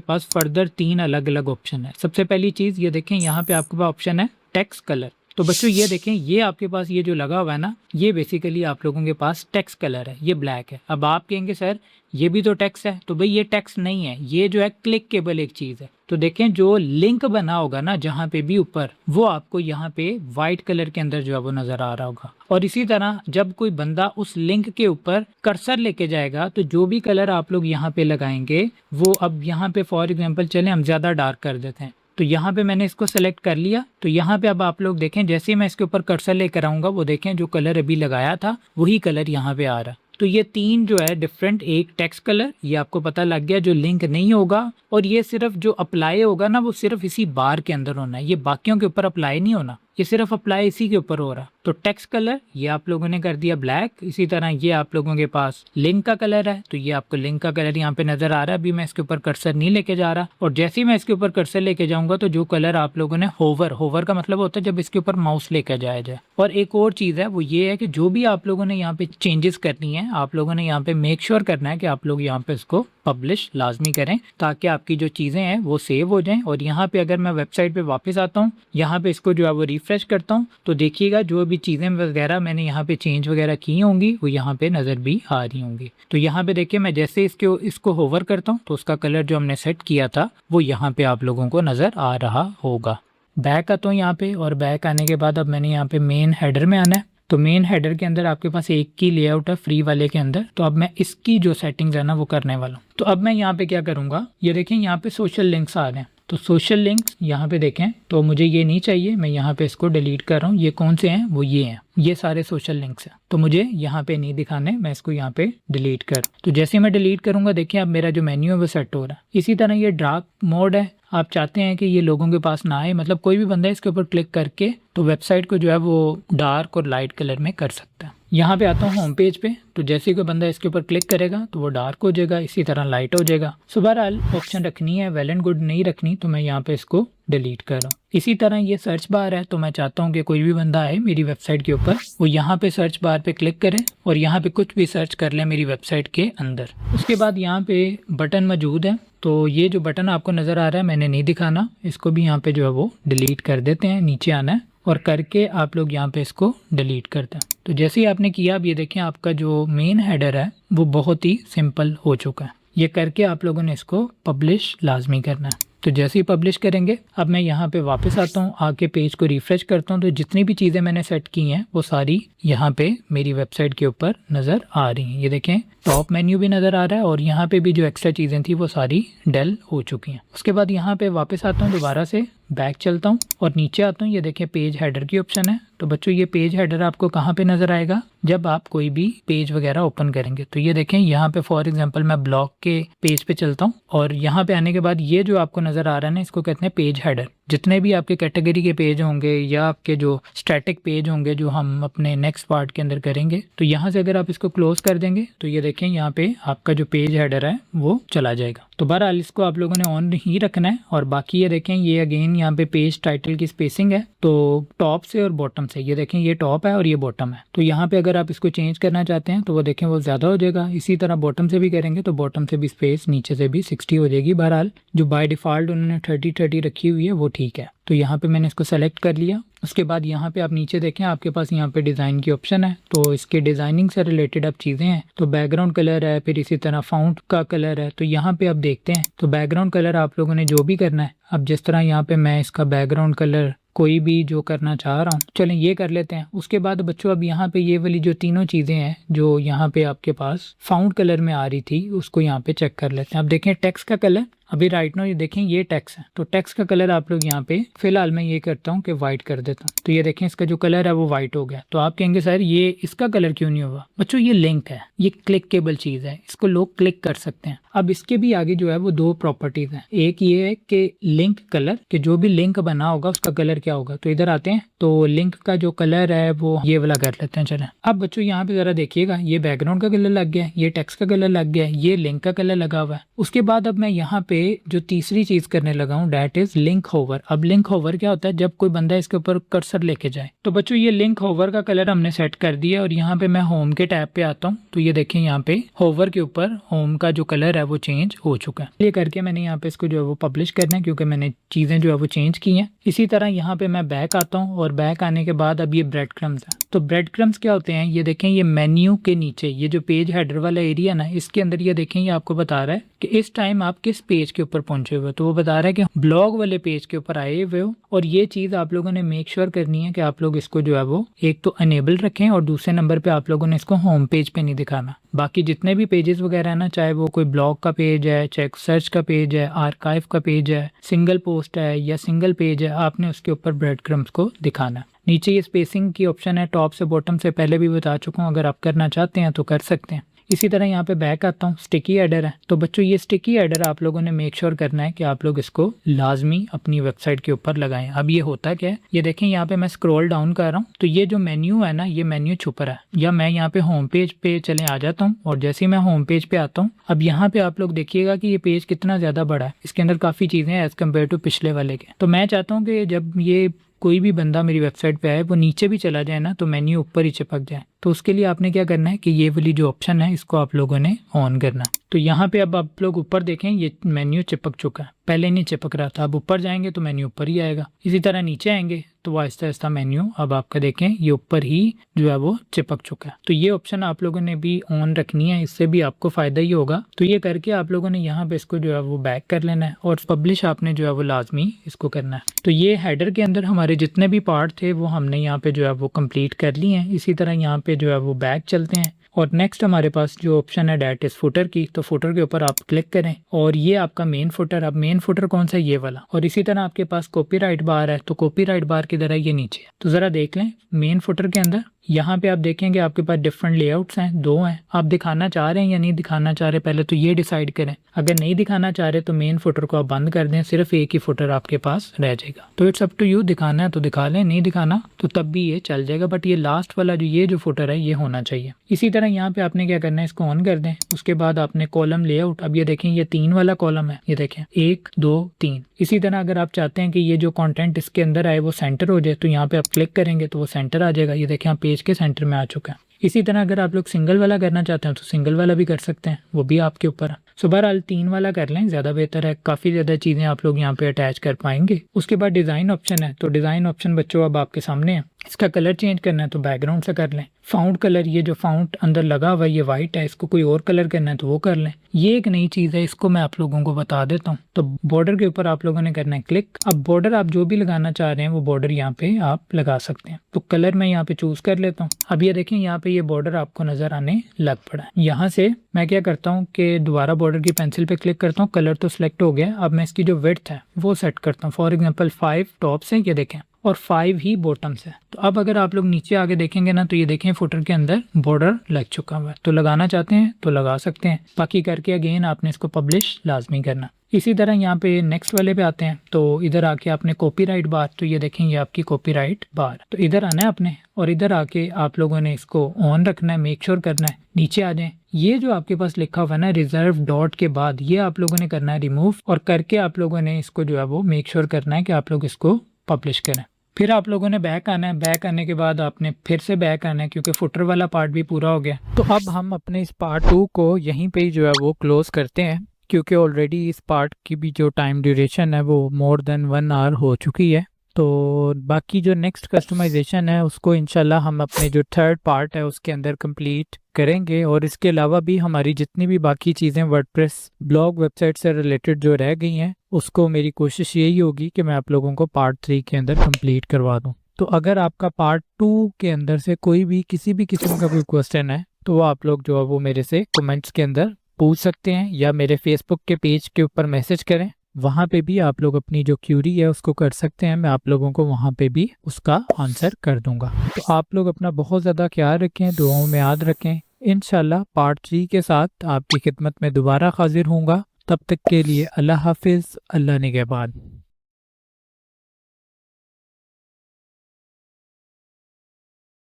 [SPEAKER 1] पास फर्दर 3 अलग अलग ऑप्शन है। सबसे पहली चीज ये देखें यहाँ पे आपके पास ऑप्शन है टेक्स्ट कलर। तो बच्चों ये देखें, ये आपके पास ये जो लगा हुआ है ना, ये बेसिकली आप लोगों के पास टेक्स्ट कलर है, ये ब्लैक है। अब आप कहेंगे सर ये भी तो टेक्स्ट है, तो भाई ये टेक्स्ट नहीं है, ये जो है क्लिकेबल एक चीज है। तो देखें जो लिंक बना होगा ना जहाँ पे भी ऊपर, वो आपको यहाँ पे व्हाइट कलर के अंदर जो है वो नजर आ रहा होगा। और इसी तरह जब कोई बंदा उस लिंक के ऊपर कर्सर लेके जाएगा तो जो भी कलर आप लोग यहाँ पे लगाएंगे वो, अब यहाँ पे फॉर एग्जाम्पल चले हम ज्यादा डार्क कर देते हैं, तो यहाँ पे मैंने इसको सेलेक्ट कर लिया। तो यहाँ पे अब आप लोग देखें, जैसे मैं इसके ऊपर कर्सर लेकर आऊंगा वो देखें जो कलर अभी लगाया था वही कलर यहाँ पे आ रहा। तो ये तीन जो है डिफरेंट, एक टेक्स्ट कलर, ये आपको पता लग गया जो लिंक नहीं होगा, और ये सिर्फ जो अप्लाई होगा ना वो सिर्फ इसी बार के अंदर होना है, ये बाकियों के ऊपर अप्लाई नहीं होना, ये सिर्फ अप्लाई इसी के ऊपर हो रहा। तो टेक्स्ट कलर ये आप लोगों ने कर दिया ब्लैक। इसी तरह ये आप लोगों के पास लिंक का कलर है, तो ये आपको लिंक का कलर यहाँ पे नजर आ रहा है। अभी मैं इसके ऊपर कर्सर नहीं लेके जा रहा, और जैसे ही मैं इसके ऊपर कर्सर लेके जाऊंगा तो जो कलर आप लोगों ने होवर का मतलब होता है जब इसके ऊपर माउस लेकर जाया जाए। और एक और चीज है वो ये है कि जो भी आप लोगों ने यहाँ पे चेंजेस करनी है, आप लोगों ने यहाँ पे मेक श्योर करना है कि आप लोग यहाँ पे इसको पब्लिश लाजमी करें, ताकि आपकी जो चीजें हैं वो सेव हो जाएं। और यहाँ पे अगर मैं वेबसाइट पे वापस आता हूँ, यहाँ पे इसको जो है वो रिफ्रेश करता हूँ, तो देखिएगा जो भी चीजें वगैरह मैंने यहाँ पे चेंज वगैरह की होंगी वो यहाँ पे नजर भी आ रही होंगी। तो यहाँ पे देखिए मैं जैसे इसको होवर करता हूँ तो उसका कलर जो हमने सेट किया था वो यहाँ पे आप लोगों को नजर आ रहा होगा। बैक आता हूँ यहाँ पे, और बैक आने के बाद अब मैंने यहाँ पे मेन हेडर में आना है। तो मेन हेडर के अंदर आपके पास एक की लेआउट है फ्री वाले के अंदर, तो अब मैं इसकी जो सेटिंग्स है ना वो करने वाला हूँ। तो अब मैं यहाँ पे क्या करूँगा, ये देखें यहाँ पे सोशल लिंक्स आ रहे हैं, तो सोशल लिंक्स यहाँ पे देखें, तो मुझे ये नहीं चाहिए, मैं यहाँ पे इसको डिलीट कर रहा हूँ। ये कौन से हैं, वो ये हैं, ये सारे सोशल लिंक्स हैं, तो मुझे यहाँ पे नहीं दिखाने, मैं इसको यहाँ पे डिलीट कर। तो जैसे मैं डिलीट करूंगा देखिए अब मेरा जो मेन्यू है वो सेट हो रहा है। इसी तरह ये डार्क मोड है, आप चाहते हैं कि ये लोगों के पास ना आए, मतलब कोई भी बंदा इसके ऊपर क्लिक करके तो वेबसाइट को जो है वो डार्क और लाइट कलर में कर सकता है। यहाँ पे आता हूँ होम पेज पे, तो जैसे ही कोई बंदा इसके ऊपर क्लिक करेगा तो वो डार्क हो जाएगा, इसी तरह लाइट हो जाएगा। सो बहरहाल ऑप्शन रखनी है, वेल एंड गुड नहीं रखनी, तो मैं यहाँ पे इसको डिलीट कर रहा हूँ। इसी तरह ये सर्च बार है, तो मैं चाहता हूँ कि कोई भी बंदा आए मेरी वेबसाइट के ऊपर, वो यहाँ पे सर्च बार पे क्लिक करे और यहाँ पे कुछ भी सर्च कर ले मेरी वेबसाइट के अंदर। उसके बाद यहाँ पे बटन मौजूद है, तो ये जो बटन आपको नजर आ रहा है मैंने नहीं दिखाना, इसको भी यहाँ पे जो है वो डिलीट कर देते हैं। नीचे आना है और करके आप लोग यहाँ पे इसको डिलीट करते हैं। तो जैसे ही आपने किया, अब ये देखें आपका जो मेन हेडर है वो बहुत ही सिंपल हो चुका है। ये करके आप लोगों ने इसको पब्लिश लाजमी करना है। तो जैसे ही पब्लिश करेंगे, अब मैं यहाँ पे वापस आता हूँ, आके पेज को रिफ्रेश करता हूँ, तो जितनी भी चीज़ें मैंने सेट की हैं वो सारी यहाँ पे मेरी वेबसाइट के ऊपर नज़र आ रही हैं। ये देखें टॉप मेन्यू भी नज़र आ रहा है और यहाँ पे भी जो एक्स्ट्रा चीज़ें थी वो सारी डेल हो चुकी हैं। उसके बाद यहाँ पे वापस आता हूँ, दोबारा से बैक चलता हूँ और नीचे आता हूँ। ये देखें पेज हेडर की ऑप्शन है। तो बच्चों ये पेज हेडर आपको कहाँ पे नजर आएगा, जब आप कोई भी पेज वगैरह ओपन करेंगे। तो ये देखें यहाँ पे फॉर एग्जांपल मैं ब्लॉग के पेज पे चलता हूँ और यहाँ पे आने के बाद ये जो आपको नजर आ रहा है ना, इसको कहते हैं पेज हेडर। जितने भी आपके कैटेगरी के पेज होंगे या आपके जो स्टैटिक पेज होंगे जो हम अपने नेक्स्ट पार्ट के अंदर करेंगे, तो यहाँ से अगर आप इसको क्लोज कर देंगे तो ये देखें यहाँ पे आपका जो पेज हेडर है वो चला जाएगा। तो बहरहाल इसको आप लोगों ने ऑन ही रखना है। और बाकी ये देखें ये अगेन यहाँ पे पेज टाइटल की स्पेसिंग है, तो टॉप से और बॉटम से, ये देखें ये टॉप है और ये बॉटम है। तो यहाँ पे अगर आप इसको चेंज करना चाहते हैं तो वो देखें वो ज़्यादा हो जाएगा। इसी तरह बॉटम से भी करेंगे तो बॉटम से भी स्पेस नीचे से भी 60 हो जाएगी। बहरहाल जो बाय डिफ़ॉल्ट उन्होंने 30-30 रखी हुई है वो ठीक है। तो यहाँ पे मैंने इसको सेलेक्ट कर लिया। उसके बाद यहाँ पे आप नीचे देखें आपके पास यहाँ पे डिज़ाइन की ऑप्शन है, तो इसके डिज़ाइनिंग से रिलेटेड अब चीज़ें हैं। तो बैकग्राउंड कलर है, फिर इसी तरह फाउंट का कलर है। तो यहाँ पे आप देखते हैं तो बैकग्राउंड कलर आप लोगों ने जो भी करना है, अब जिस तरह यहाँ पे मैं इसका बैकग्राउंड कलर कोई भी जो करना चाह रहा हूँ, चलें ये कर लेते हैं। उसके बाद बच्चों अब यहाँ पे ये वाली जो तीनों चीज़ें हैं जो यहाँ पे आपके पास फाउंट कलर में आ रही थी, उसको यहाँ पे चेक कर लेते हैं। अब देखें टेक्स्ट का कलर, अभी राइट नाउ ये देखें ये टेक्स्ट है, तो टेक्स्ट का कलर आप लोग यहाँ पे फिलहाल मैं ये करता हूँ कि वाइट कर देता हूँ। तो ये देखें इसका जो कलर है वो वाइट हो गया। तो आप कहेंगे सर ये इसका कलर क्यों नहीं हुआ? बच्चों ये लिंक है, ये क्लिकेबल चीज़ है, इसको लोग क्लिक कर सकते हैं। अब इसके भी आगे जो है वो दो प्रॉपर्टीज हैं। एक ये है कि लिंक कलर, कि जो भी लिंक बना होगा उसका कलर क्या होगा। तो इधर आते हैं तो लिंक का जो कलर है वो ये वाला कर लेते हैं। चलें अब बच्चों यहाँ पे जरा देखिएगा, ये बैकग्राउंड का कलर लग गया, ये टेक्स्ट का कलर लग गया, ये लिंक का कलर लगा हुआ है। उसके बाद अब मैं यहाँ पे पे जो तीसरी चीज करने लगा हूँ डेट इज लिंक होवर। अब लिंक होवर क्या होता है, जब कोई बंदा इसके ऊपर कर्सर लेके जाए। तो बच्चों ये लिंक होवर का कलर हमने सेट कर दिया और यहाँ पे मैं होम के टैब पे आता हूँ तो ये देखें यहाँ पे होवर के ऊपर होम का जो कलर है वो चेंज हो चुका है। ये करके मैंने यहाँ पे इसको जो है वो पब्लिश करना है क्योंकि मैंने चीजें जो है वो चेंज की हैं। इसी तरह यहाँ पे मैं बैक आता हूँ और बैक आने के बाद अब ये ब्रेड क्रम्स है। तो ब्रेड क्रम्स क्या होते हैं, ये देखें ये मेन्यू के नीचे ये जो पेज हेडर वाला एरिया ना, इसके अंदर ये देखें ये आपको बता रहा है कि इस टाइम आप किस पेज के ऊपर पहुंचे हुए हो। तो वो बता रहा है कि ब्लॉग वाले पेज के ऊपर आए हुए हो और ये चीज आप लोगों ने मेक श्योर करनी है कि आप लोग इसको जो है वो एक तो अनेबल रखें और दूसरे नंबर पे आप लोगों ने इसको होम पेज पे नहीं दिखाना। बाकी जितने भी पेजेस वगैरह है ना, चाहे वो कोई ब्लॉग का पेज है, चाहे सर्च का पेज है, आर्काइव का पेज है, सिंगल पोस्ट है या सिंगल पेज है, आपने उसके ऊपर ब्रेड क्रम्स को दिखाना। नीचे ये स्पेसिंग की ऑप्शन है टॉप से बॉटम से, पहले भी बता चुका हूँ, अगर आप करना चाहते हैं तो कर सकते हैं। इसी तरह यहाँ पे बैक आता हूँ, स्टिकी हेडर है। तो बच्चों ये स्टिकी हेडर आप लोगों ने मेक श्योर करना है कि आप लोग इसको लाजमी अपनी वेबसाइट के ऊपर लगाएं। अब ये होता क्या है, ये देखें यहाँ पे मैं स्क्रॉल डाउन कर रहा हूँ तो ये जो मेन्यू है ना, ये मेन्यू छुपा है। या मैं यहाँ पे होम पेज पे चले आ जाता हूँ और जैसे ही मैं होम पेज पे आता हूँ, अब यहाँ पे आप लोग देखिएगा कि ये पेज कितना ज्यादा बड़ा है, इसके अंदर काफी चीजें हैं एज कम्पेयर टू पिछले वाले के। तो मैं चाहता हूँ कि जब ये कोई भी बंदा मेरी वेबसाइट पे आए वो नीचे भी चला जाए ना तो मेन्यू ऊपर ही चिपक जाए। तो उसके लिए आपने क्या करना है कि ये वाली जो ऑप्शन है इसको आप लोगों ने ऑन करना है। तो यहाँ पे अब आप लोग ऊपर देखें ये मेन्यू चिपक चुका है, पहले नहीं चिपक रहा था। अब ऊपर जाएंगे तो मेन्यू ऊपर ही आएगा, इसी तरह नीचे आएंगे तो वो आहिस्ता आहिस्ता मेन्यू अब आपका देखें ये ऊपर ही जो है वो चिपक चुका है। तो ये ऑप्शन आप लोगों ने भी ऑन रखनी है, इससे भी आपको फायदा ही होगा। तो ये करके आप लोगों ने यहाँ पे इसको जो है वो बैक कर लेना है और पब्लिश आपने जो है वो लाजमी इसको करना है। तो ये हेडर के अंदर हमारे जितने भी पार्ट थे वो हमने यहाँ पे जो है वो कंप्लीट कर लिए हैं। इसी तरह यहाँ पे जो है वो बैक चलते हैं और नेक्स्ट हमारे पास जो ऑप्शन है डेट इज फुटर की। तो फुटर के ऊपर आप क्लिक करें और ये आपका मेन फुटर। अब मेन फुटर कौन सा है, ये वाला। और इसी तरह आपके पास कॉपीराइट बार है, तो कॉपीराइट बार किधर है, ये नीचे है। तो जरा देख लें मेन फुटर के अंदर यहाँ पे आप देखेंगे आपके पास डिफरेंट लेआउट्स हैं, 2 हैं। आप दिखाना चाह रहे हैं या नहीं दिखाना चाह रहे, पहले तो ये डिसाइड करें। अगर नहीं दिखाना चाह रहे तो मेन फुटर को आप बंद कर दें, सिर्फ एक ही फुटर आपके पास रह जाएगा। तो इट्स अप टू यू, दिखाना है तो दिखा लें, नहीं दिखाना तो तब भी ये चल जाएगा। बट ये लास्ट वाला जो ये जो फुटर है ये होना चाहिए। इसी तरह यहाँ पे आपने क्या करना है, इसको ऑन कर दें। उसके बाद आपने कॉलम लेआउट, अब ये देखें ये 3 वाला कॉलम है, ये देखें 1 2 3। इसी तरह अगर आप चाहते हैं कि ये जो कंटेंट इसके अंदर आए वो सेंटर हो जाए तो यहाँ पे आप क्लिक करेंगे तो वो सेंटर आ जाएगा। ये देखें आप पेज के सेंटर में आ चुका है। इसी तरह अगर आप लोग सिंगल वाला करना चाहते हैं तो सिंगल वाला भी कर सकते हैं, वो भी आपके ऊपर है। सो बहरहाल 3 वाला कर लें, ज़्यादा बेहतर है, काफ़ी ज़्यादा चीज़ें आप लोग यहाँ पे अटैच कर पाएंगे। उसके बाद डिज़ाइन ऑप्शन है, तो डिज़ाइन ऑप्शन बच्चों अब आपके सामने है। इसका कलर चेंज करना है तो बैकग्राउंड से कर लें। फाउंट कलर, ये जो फाउंट अंदर लगा हुआ है ये वाइट है, इसको कोई और कलर करना है तो वो कर लें। ये एक नई चीज़ है, इसको मैं आप लोगों को बता देता हूँ। तो बॉर्डर के ऊपर आप लोगों ने करना है क्लिक। अब बॉर्डर आप जो भी लगाना चाह रहे हैं वो बॉर्डर यहाँ पे आप लगा सकते हैं। तो कलर मैं यहाँ पे चूज कर लेता हूँ। अब ये देखें यहाँ पे ये बॉर्डर आपको नजर आने लग पड़ा है। यहाँ से मैं क्या करता हूँ कि दोबारा बॉर्डर की पेंसिल पे क्लिक करता हूँ, कलर तो सिलेक्ट हो गया। अब मैं इसकी जो विड्थ है वो सेट करता हूँ, फॉर एग्जाम्पल 5 टॉप से, ये देखें, और 5 ही बॉटम से। तो अब अगर आप लोग नीचे आगे देखेंगे ना तो ये देखें फुटर के अंदर बॉर्डर लग चुका हुआ है। तो लगाना चाहते हैं तो लगा सकते हैं, बाकी करके अगेन आपने इसको पब्लिश लाजमी करना। इसी तरह यहाँ पे नेक्स्ट वाले पे आते हैं। तो इधर आके आपने कॉपीराइट बार, तो ये देखें ये आपकी कॉपीराइट बार। तो इधर आना है आपने और इधर आके आप लोगों ने इसको ऑन रखना है, मेक श्योर करना है। नीचे आ जाएं, ये जो आपके पास लिखा हुआ है ना रिजर्व डॉट के बाद, ये आप लोगों ने करना है रिमूव, और करके आप लोगों ने इसको जो है वो मेक श्योर करना है कि आप लोग इसको पब्लिश करें। फिर आप लोगों ने बैक आना है। बैक आने के बाद आपने फिर से बैक आना है क्योंकि फुटर वाला पार्ट भी पूरा हो गया। तो अब हम अपने इस पार्ट 2 को यहीं पे जो है वो क्लोज करते हैं क्योंकि ऑलरेडी इस पार्ट की भी जो टाइम ड्यूरेशन है वो मोर देन 1 आवर हो चुकी है। तो बाकी जो नेक्स्ट कस्टमाइजेशन है उसको इंशाल्लाह हम अपने जो 3rd पार्ट है उसके अंदर कंप्लीट करेंगे। और इसके अलावा भी हमारी जितनी भी बाकी चीज़ें वर्डप्रेस ब्लॉग वेबसाइट से रिलेटेड जो रह गई हैं उसको मेरी कोशिश यही होगी कि मैं आप लोगों को पार्ट 3 के अंदर कंप्लीट करवा दूं। तो अगर आपका पार्ट 2 के अंदर से कोई भी किसी भी किस्म का कोई क्वेश्चन है तो वो आप लोग जो है वो मेरे से कमेंट्स के अंदर पूछ सकते हैं या मेरे फेसबुक के पेज के ऊपर मैसेज करें, वहाँ पे भी आप लोग अपनी जो क्यूरी है उसको कर सकते हैं। मैं आप लोगों को वहाँ पे भी उसका आंसर कर दूंगा। तो आप लोग अपना बहुत ज़्यादा ख्याल रखें, दुआओं में याद रखें। इंशाल्लाह पार्ट 3 के साथ आपकी खिदमत में दोबारा हाजिर होऊंगा। तब तक के लिए अल्लाह हाफिज़, अल्लाह निगहबान।